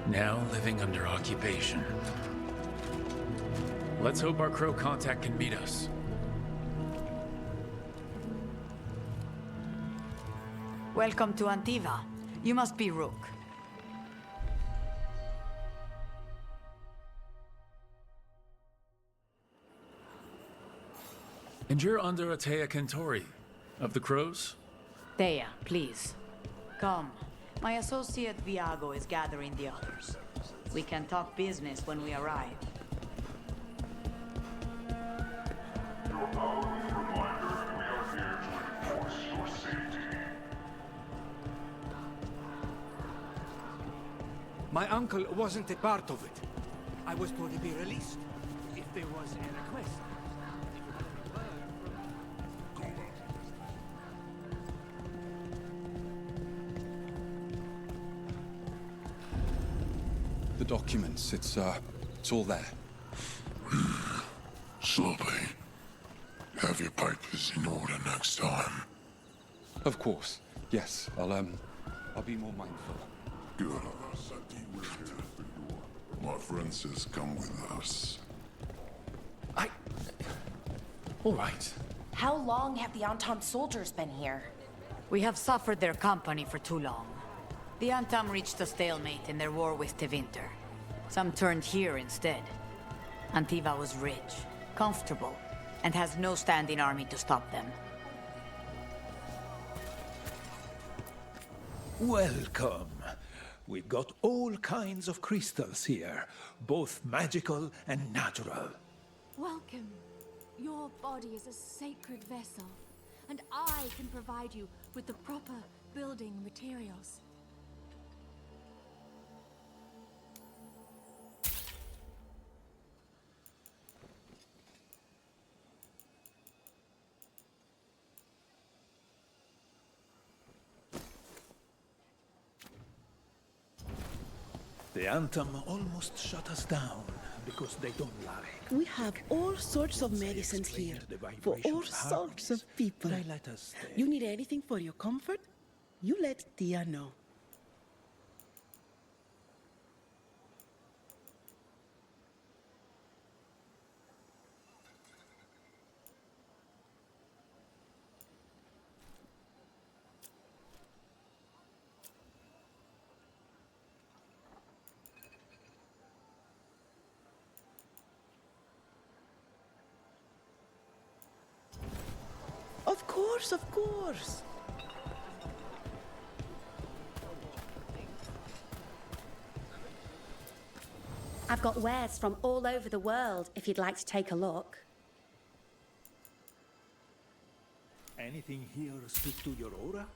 now living under occupation. Let's hope our crow contact can meet us. Welcome to Antiva. You must be Rook. And you're under Atea Kentori, of the Crows? Thea, please. Come. My associate Viago is gathering the others. We can talk business when we arrive. Your hourly reminder, we are here to enforce your safety. My uncle wasn't a part of it. I was told to be released if there was a request. The documents, it's all there. Slowly. Have your papers in order next time. Of course. Yes, I'll be more mindful. Good. My friend says come with us. All right. How long have the Entente soldiers been here? We have suffered their company for too long. The Antam reached a stalemate in their war with Tevinter. Some turned here instead. Antiva was rich, comfortable, and has no standing army to stop them. Welcome. We've got all kinds of crystals here, both magical and natural. Welcome. Your body is a sacred vessel, and I can provide you with the proper building materials. The Anthem almost shut us down because they don't like. We have all sorts of medicines here for all sorts of people. They let us stay. You need anything for your comfort? You let Tia know. Of course. I've got wares from all over the world, if you'd like to take a look. Anything here speak to your aura?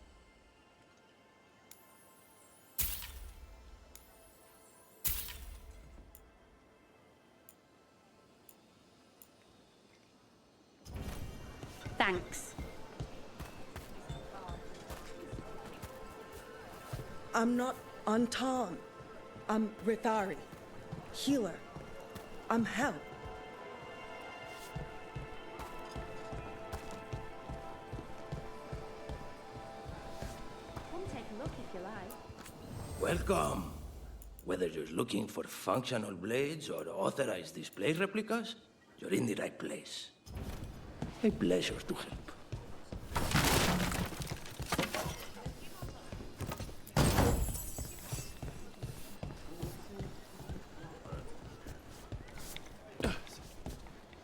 Thanks. I'm not Antan. I'm Rithari. Healer. I'm help. Come take a look if you like. Welcome. Whether you're looking for functional blades or authorized display replicas, you're in the right place. A pleasure to help.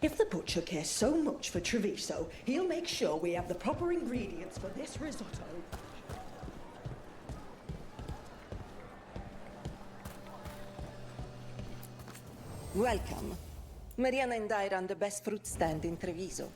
If the butcher cares so much for Treviso, he'll make sure we have the proper ingredients for this risotto. Welcome. Mariana and I run the best fruit stand in Treviso.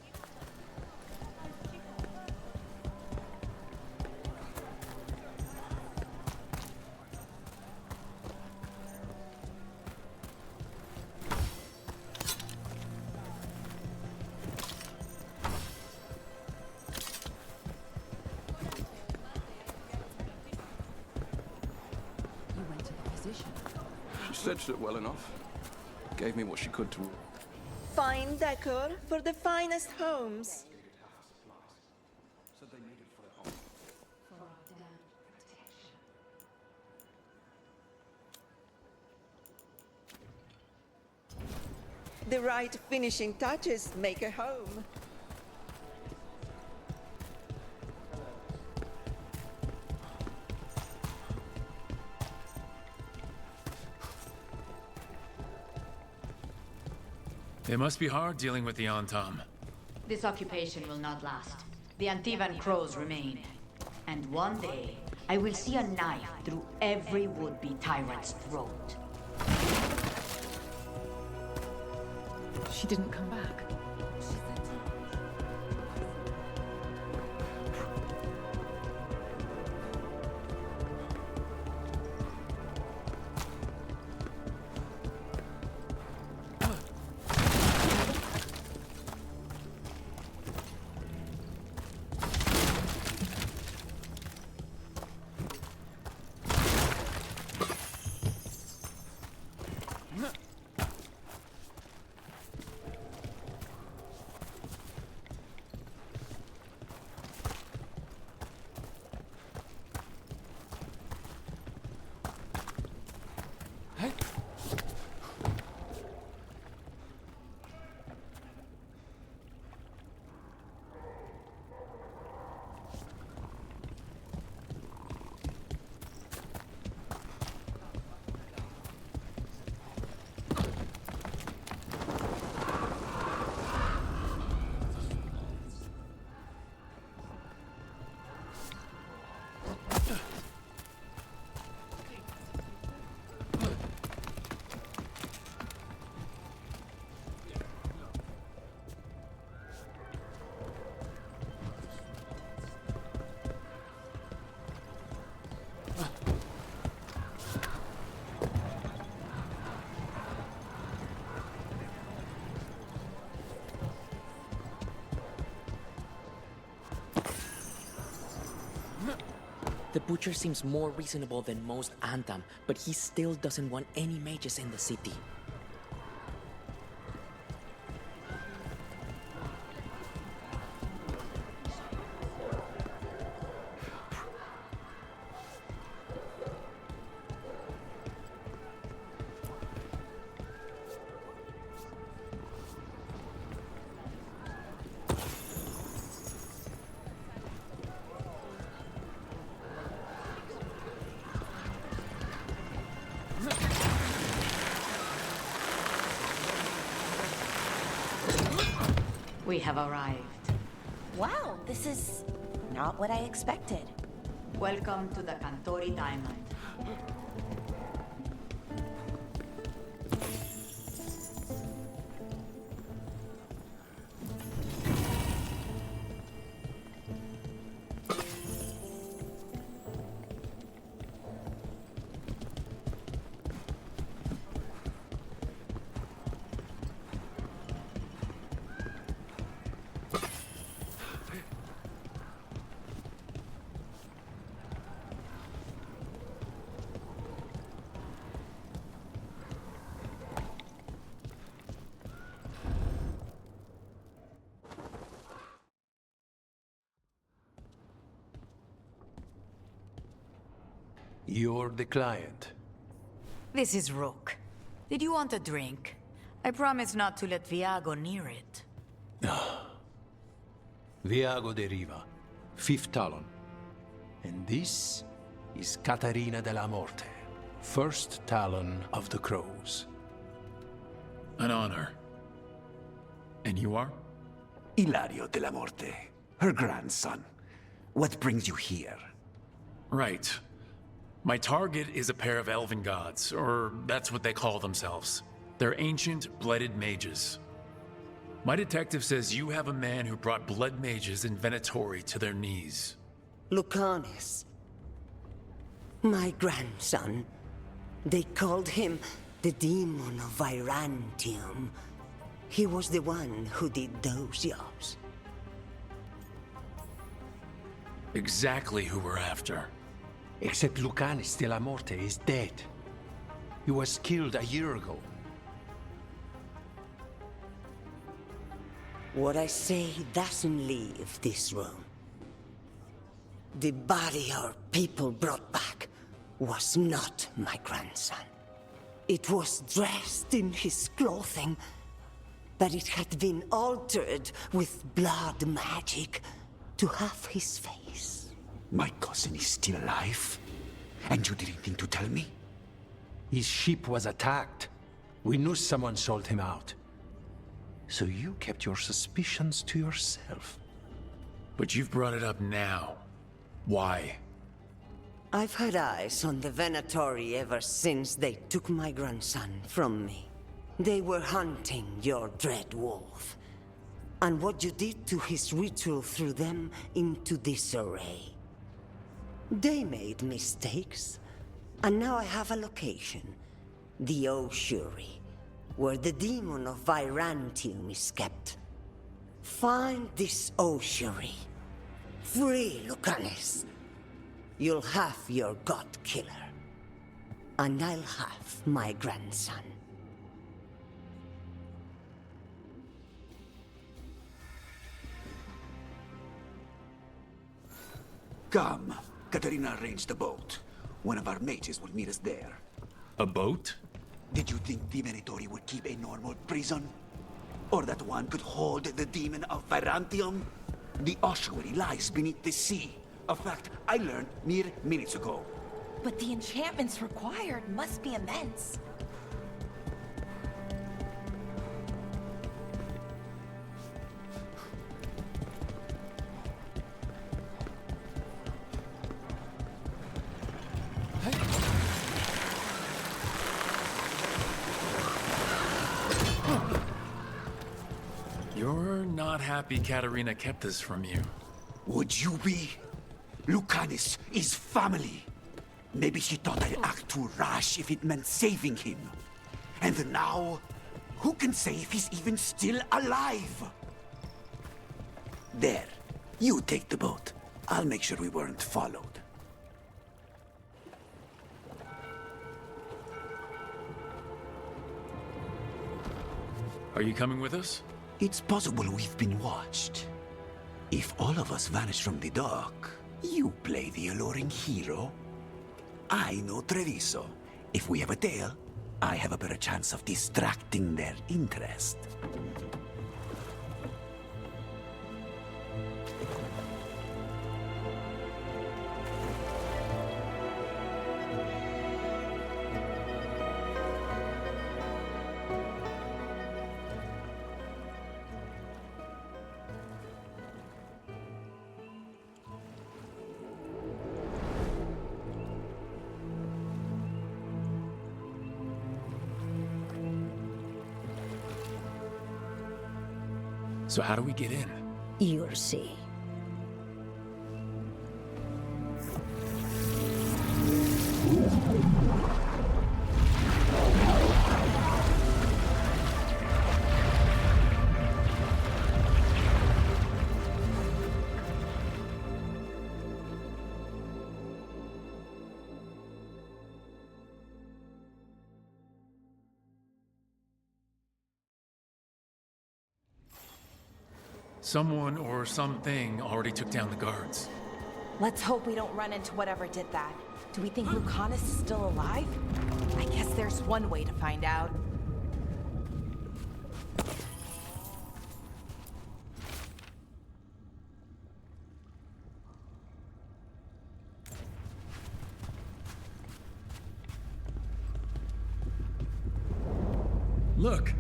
She stretched it well enough. Gave me what she could to... Fine decor for the finest homes. The right finishing touches make a home. It must be hard dealing with the Antam. This occupation will not last. The Antivan crows remain. And one day, I will see a knife through every would-be tyrant's throat. She didn't come back. The Butcher seems more reasonable than most Anthem, but he still doesn't want any mages in the city. We have arrived. Wow, this is not what I expected. Welcome to the Cantori Diamond. You're the client. This is Rook. Did you want a drink? I promise not to let Viago near it. Viago de Riva, 5th Talon. And this is Catarina de la Morte, 1st Talon of the Crows. An honor. And you are? Ilario de la Morte, her grandson. What brings you here? Right. My target is a pair of Elven gods, or that's what they call themselves. They're ancient, blooded mages. My detective says you have a man who brought blood mages in Venatori to their knees. Lucanis. My grandson. They called him the Demon of Virantium. He was the one who did those jobs. Exactly who we're after. Except Lucanis de la Morte is dead. He was killed a year ago. What I say doesn't leave this room. The body our people brought back was not my grandson. It was dressed in his clothing, but it had been altered with blood magic to have his face. My cousin is still alive? And you didn't think to tell me? His ship was attacked. We knew someone sold him out. So you kept your suspicions to yourself. But you've brought it up now. Why? I've had eyes on the Venatori ever since they took my grandson from me. They were hunting your dread wolf. And what you did to his ritual threw them into disarray. They made mistakes, and now I have a location. The ossuary, where the demon of Virantium is kept. Find this ossuary. Free Lucanis. You'll have your god killer. And I'll have my grandson. Come. Katarina arranged a boat. One of our mages will meet us there. A boat? Did you think the Venatori would keep a normal prison? Or that one could hold the demon of Virantium? The ossuary lies beneath the sea. A fact I learned mere minutes ago. But the enchantments required must be immense. You're not happy Katarina kept this from you. Would you be? Lucanis is family. Maybe she thought I'd act too rash if it meant saving him. And now, who can say if he's even still alive? There. You take the boat. I'll make sure we weren't followed. Are you coming with us? It's possible we've been watched. If all of us vanish from the dock, you play the alluring hero. I know Treviso. If we have a tail, I have a better chance of distracting their interest. So how do we get in? You'll see. Someone or something already took down the guards. Let's hope we don't run into whatever did that. Do we think Lucanus is still alive? I guess there's one way to find out. Look!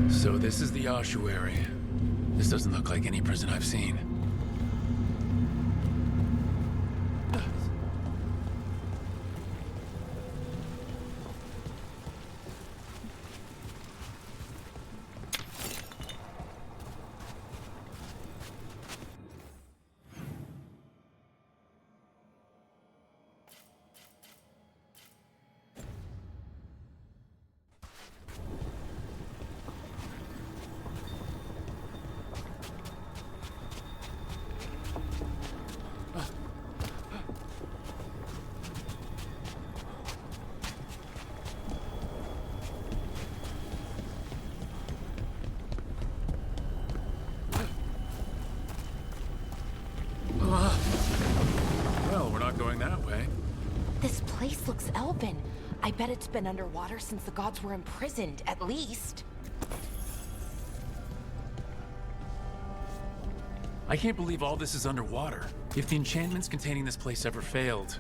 So this is the ossuary. This doesn't look like any prison I've seen. Well, we're not going that way. This place looks Elven. I bet it's been underwater since the gods were imprisoned, at least. I can't believe all this is underwater. If the enchantments containing this place ever failed...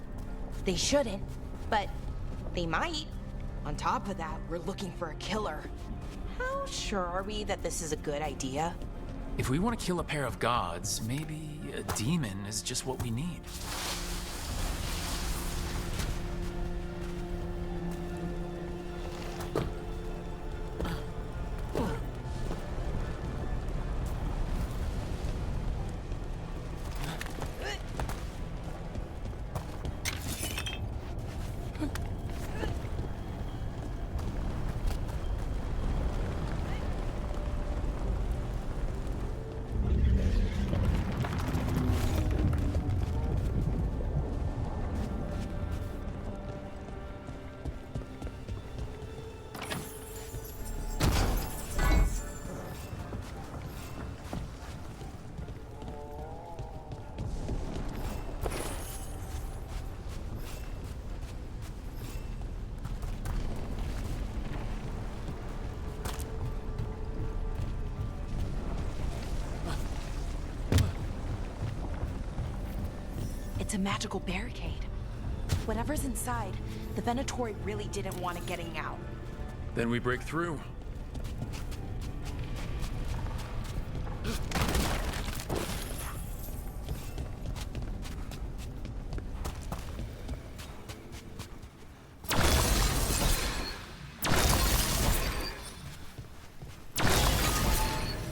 They shouldn't, but they might. On top of that, we're looking for a killer. How sure are we that this is a good idea? If we want to kill a pair of gods, maybe a demon is just what we need. It's a magical barricade. Whatever's inside, the Venatori really didn't want it getting out. Then we break through.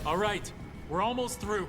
All right, we're almost through.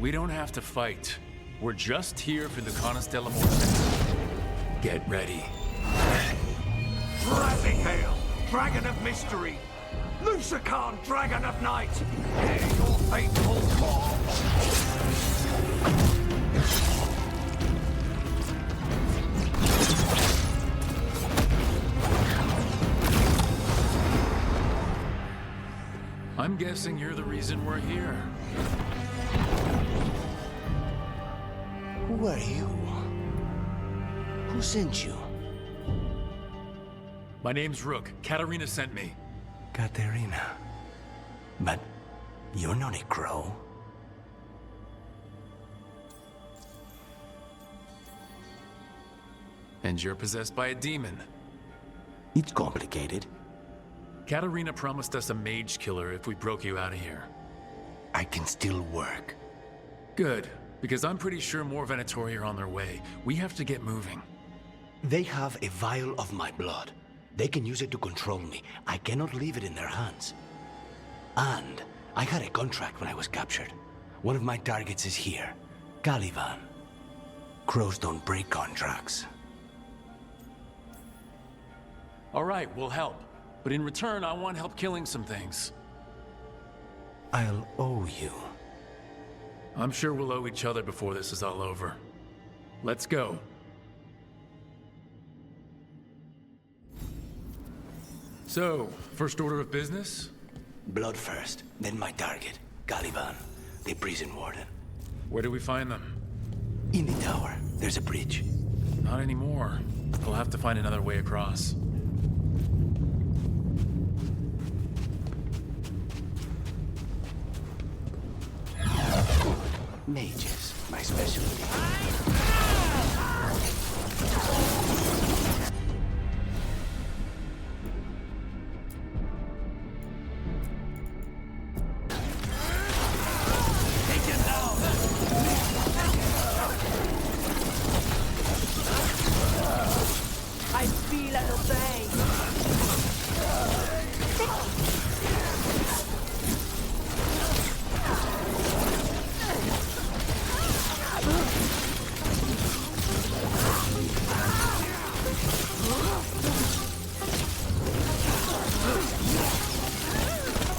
We don't have to fight. We're just here for the Canas de la Morte. Get ready. Razihale, Dragon of Mystery! Lucican, Dragon of Night! Hear your fateful call! I'm guessing you're the reason we're here. Who are you? Who sent you? My name's Rook. Katarina sent me. Katarina. But you're not a crow. And you're possessed by a demon. It's complicated. Katarina promised us a mage killer if we broke you out of here. I can still work. Good, because I'm pretty sure more Venatori are on their way. We have to get moving. They have a vial of my blood. They can use it to control me. I cannot leave it in their hands. And I had a contract when I was captured. One of my targets is here, Caliban. Crows don't break contracts. All right, we'll help. But in return, I want help killing some things. I'll owe you. I'm sure we'll owe each other before this is all over. Let's go. So, first order of business? Blood first, then my target, Caliban, the prison warden. Where do we find them? In the tower. There's a bridge. Not anymore. We'll have to find another way across. Mages, my specialty. I feel and obey.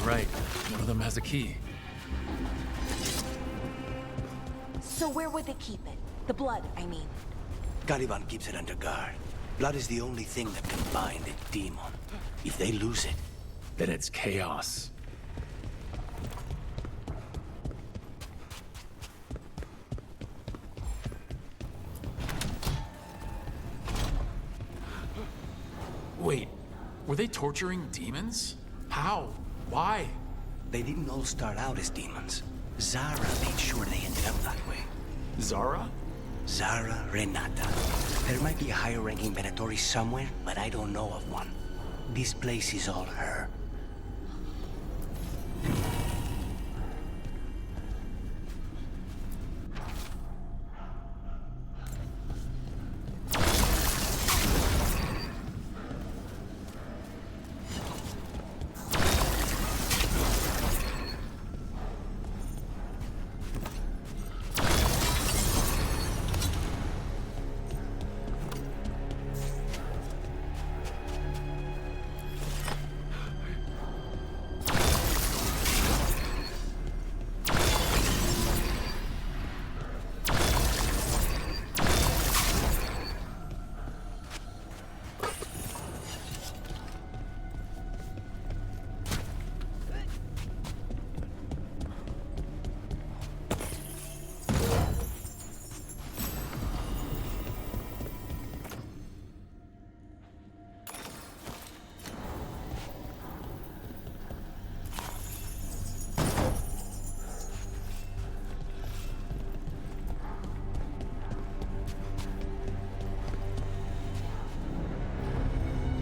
Right. One of them has a key. So where would they keep it? The blood, I mean. Caliban keeps it under guard. Blood is the only thing that can bind a demon. If they lose it, then it's chaos. Wait, were they torturing demons? How? Why? They didn't all start out as demons. Zara made sure they ended up that way. Zara? Zara Renata. There might be a higher-ranking Venatori somewhere, but I don't know of one. This place is all her.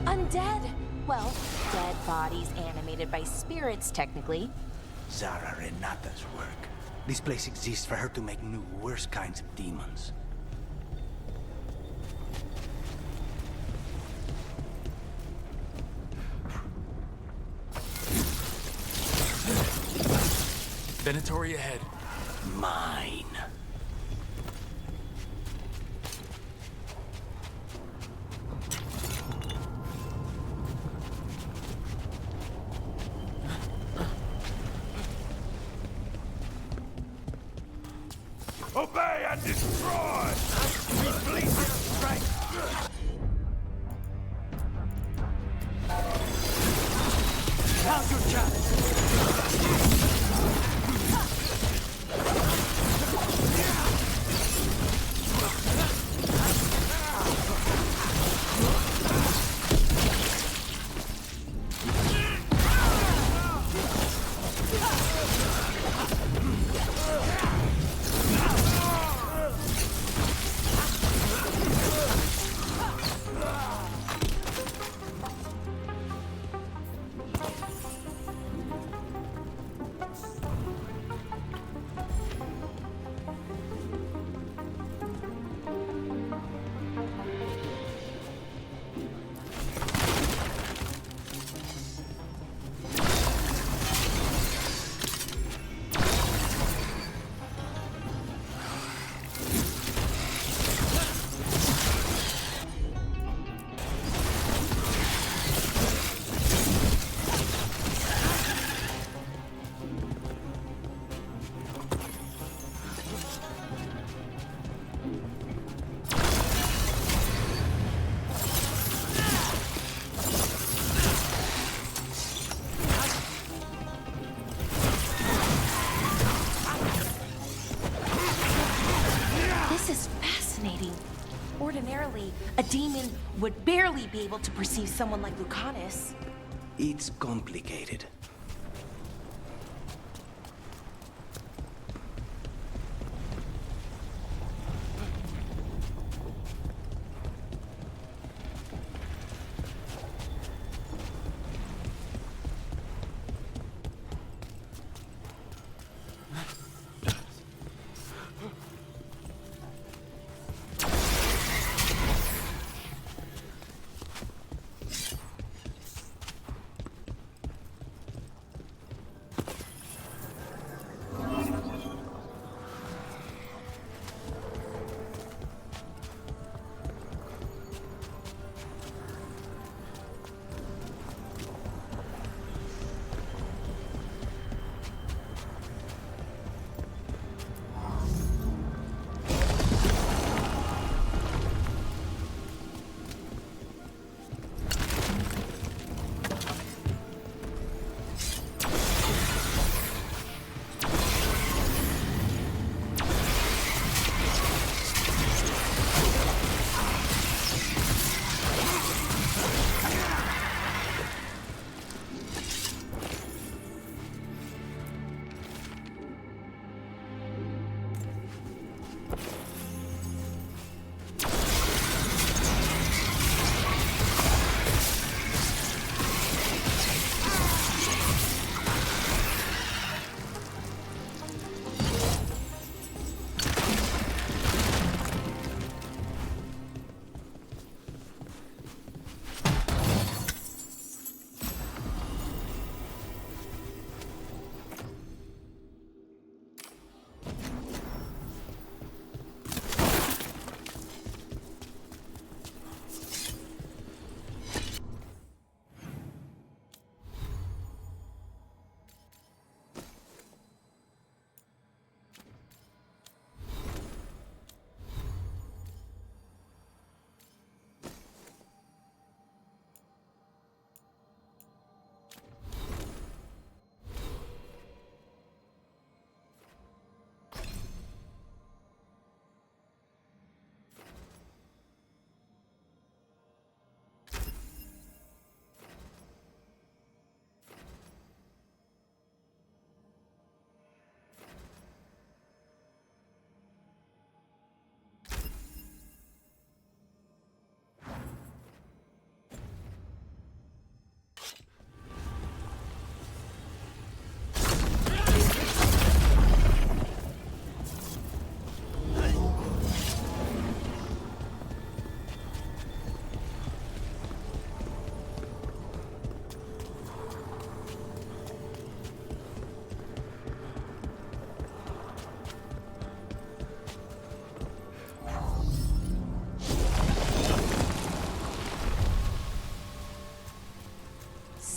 Undead? Well, dead bodies animated by spirits, technically. Zara Renata's work. This place exists for her to make new, worse kinds of demons. Venatori ahead. mine. Obey and destroy! We bleed with strength! Now's your chance! Ordinarily, a demon would barely be able to perceive someone like Lucanus. It's complicated.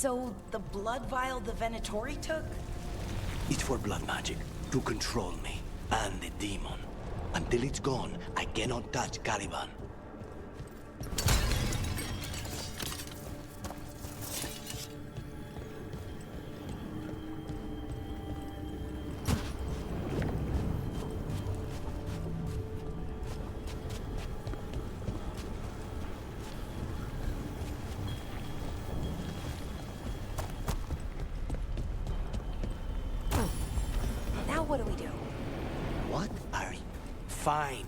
So, the blood vial the Venatori took? It's for blood magic, to control me, and the demon. Until it's gone, I cannot touch Caliban. Now what do we do? What are you? Fine.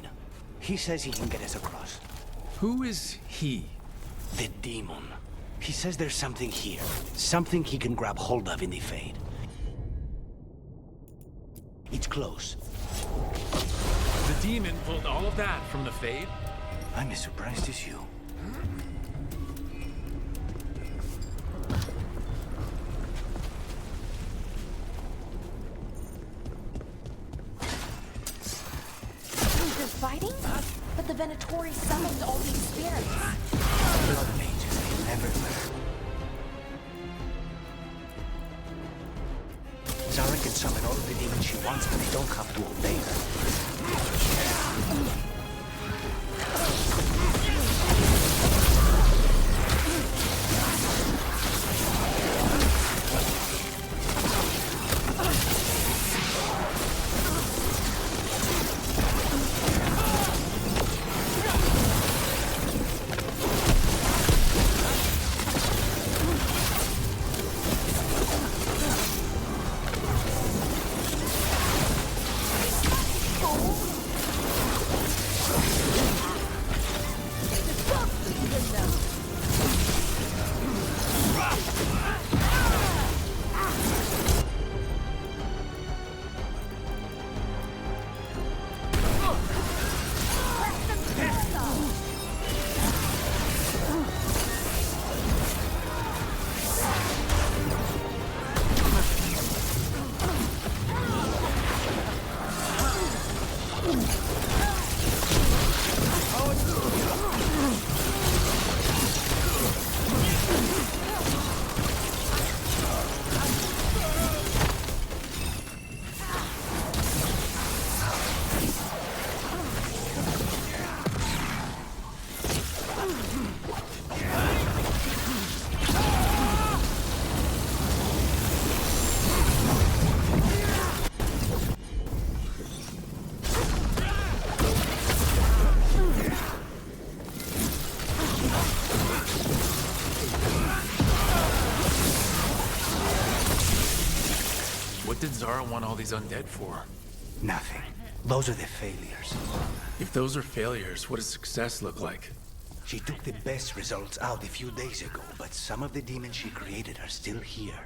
He says he can get us across. Who is he? The demon. He says there's something here. Something he can grab hold of in the Fade. It's close. The demon pulled all of that from the Fade? I'm as surprised as you. They're fighting? But the Venatori summoned all these spirits. Blood mages, they never learn. Zara can summon all of the demons she wants, but they don't have to obey her. What did Zara want all these undead for? Nothing. Those are the failures. If those are failures, what does success look like? She took the best results out a few days ago, but some of the demons she created are still here.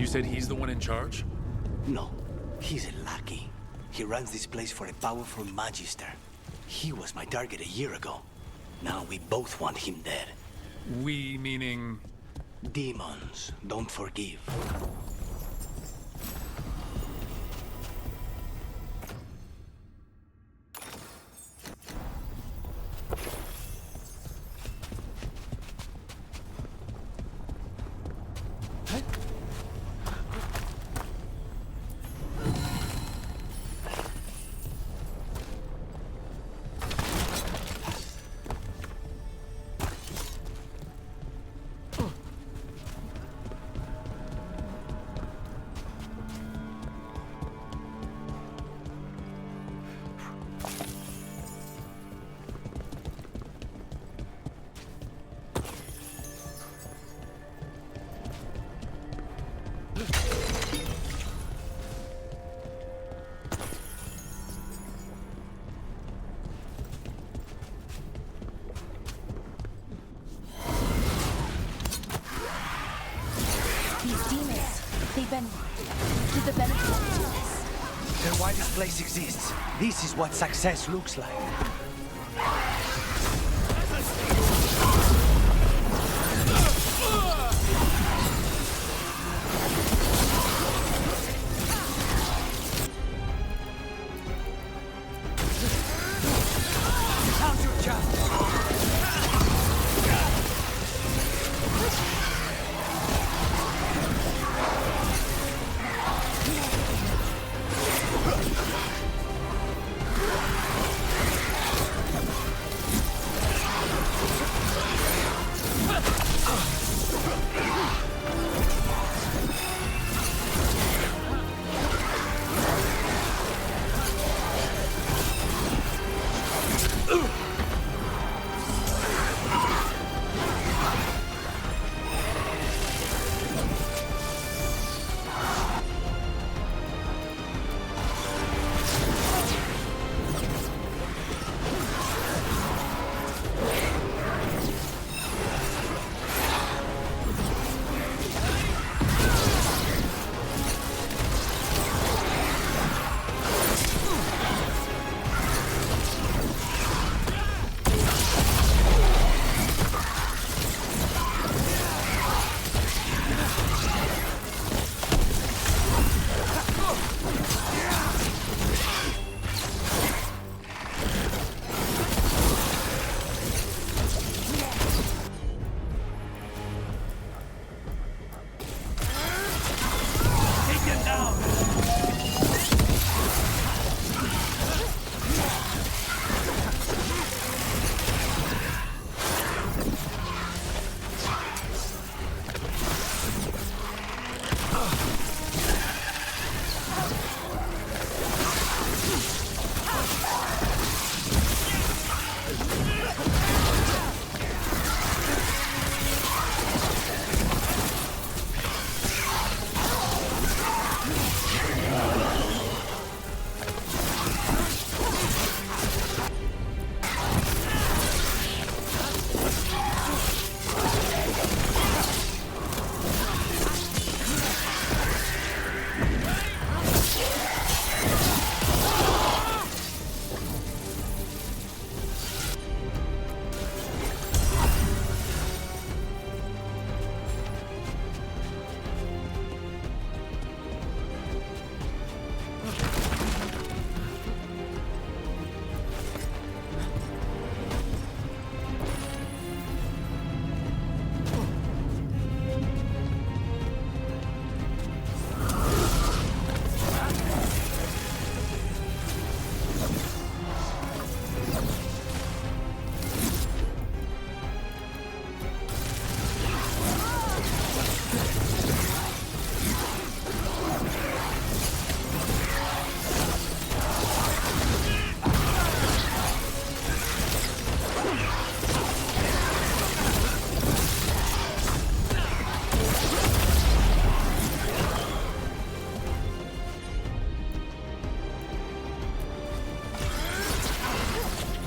You said he's the one in charge? No, he's a lackey. He runs this place for a powerful magister. He was my target a year ago. Now we both want him dead. We meaning... Demons don't forgive. Did the Venator do this? They're why this place exists. This is what success looks like. Now's your chance.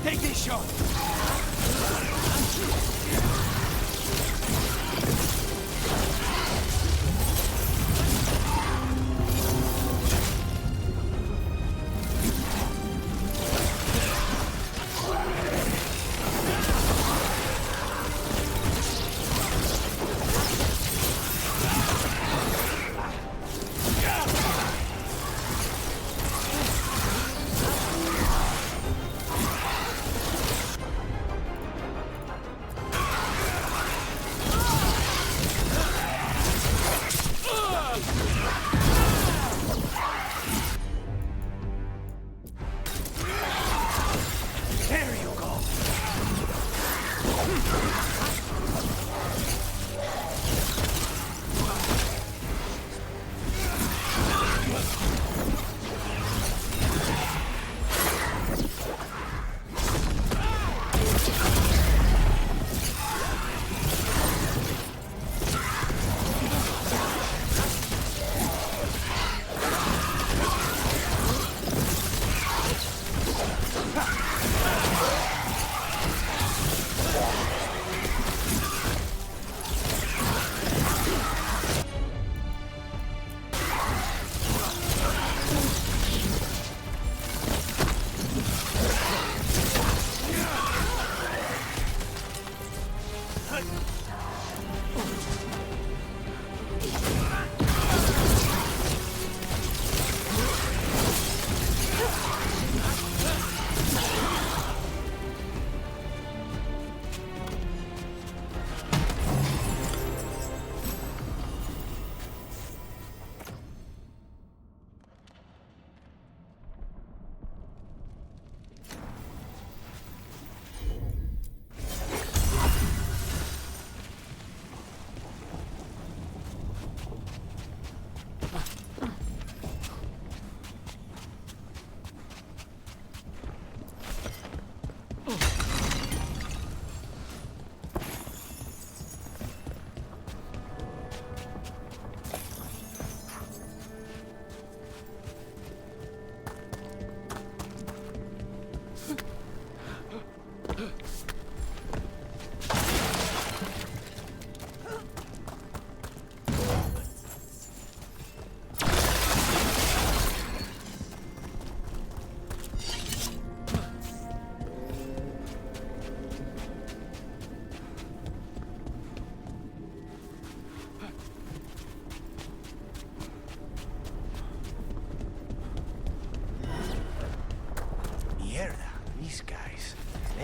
Take this shot!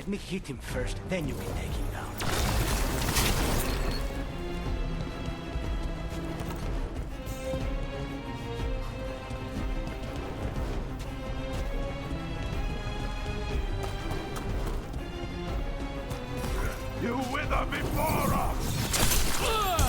Let me hit him first, then you can take him down. You wither before us!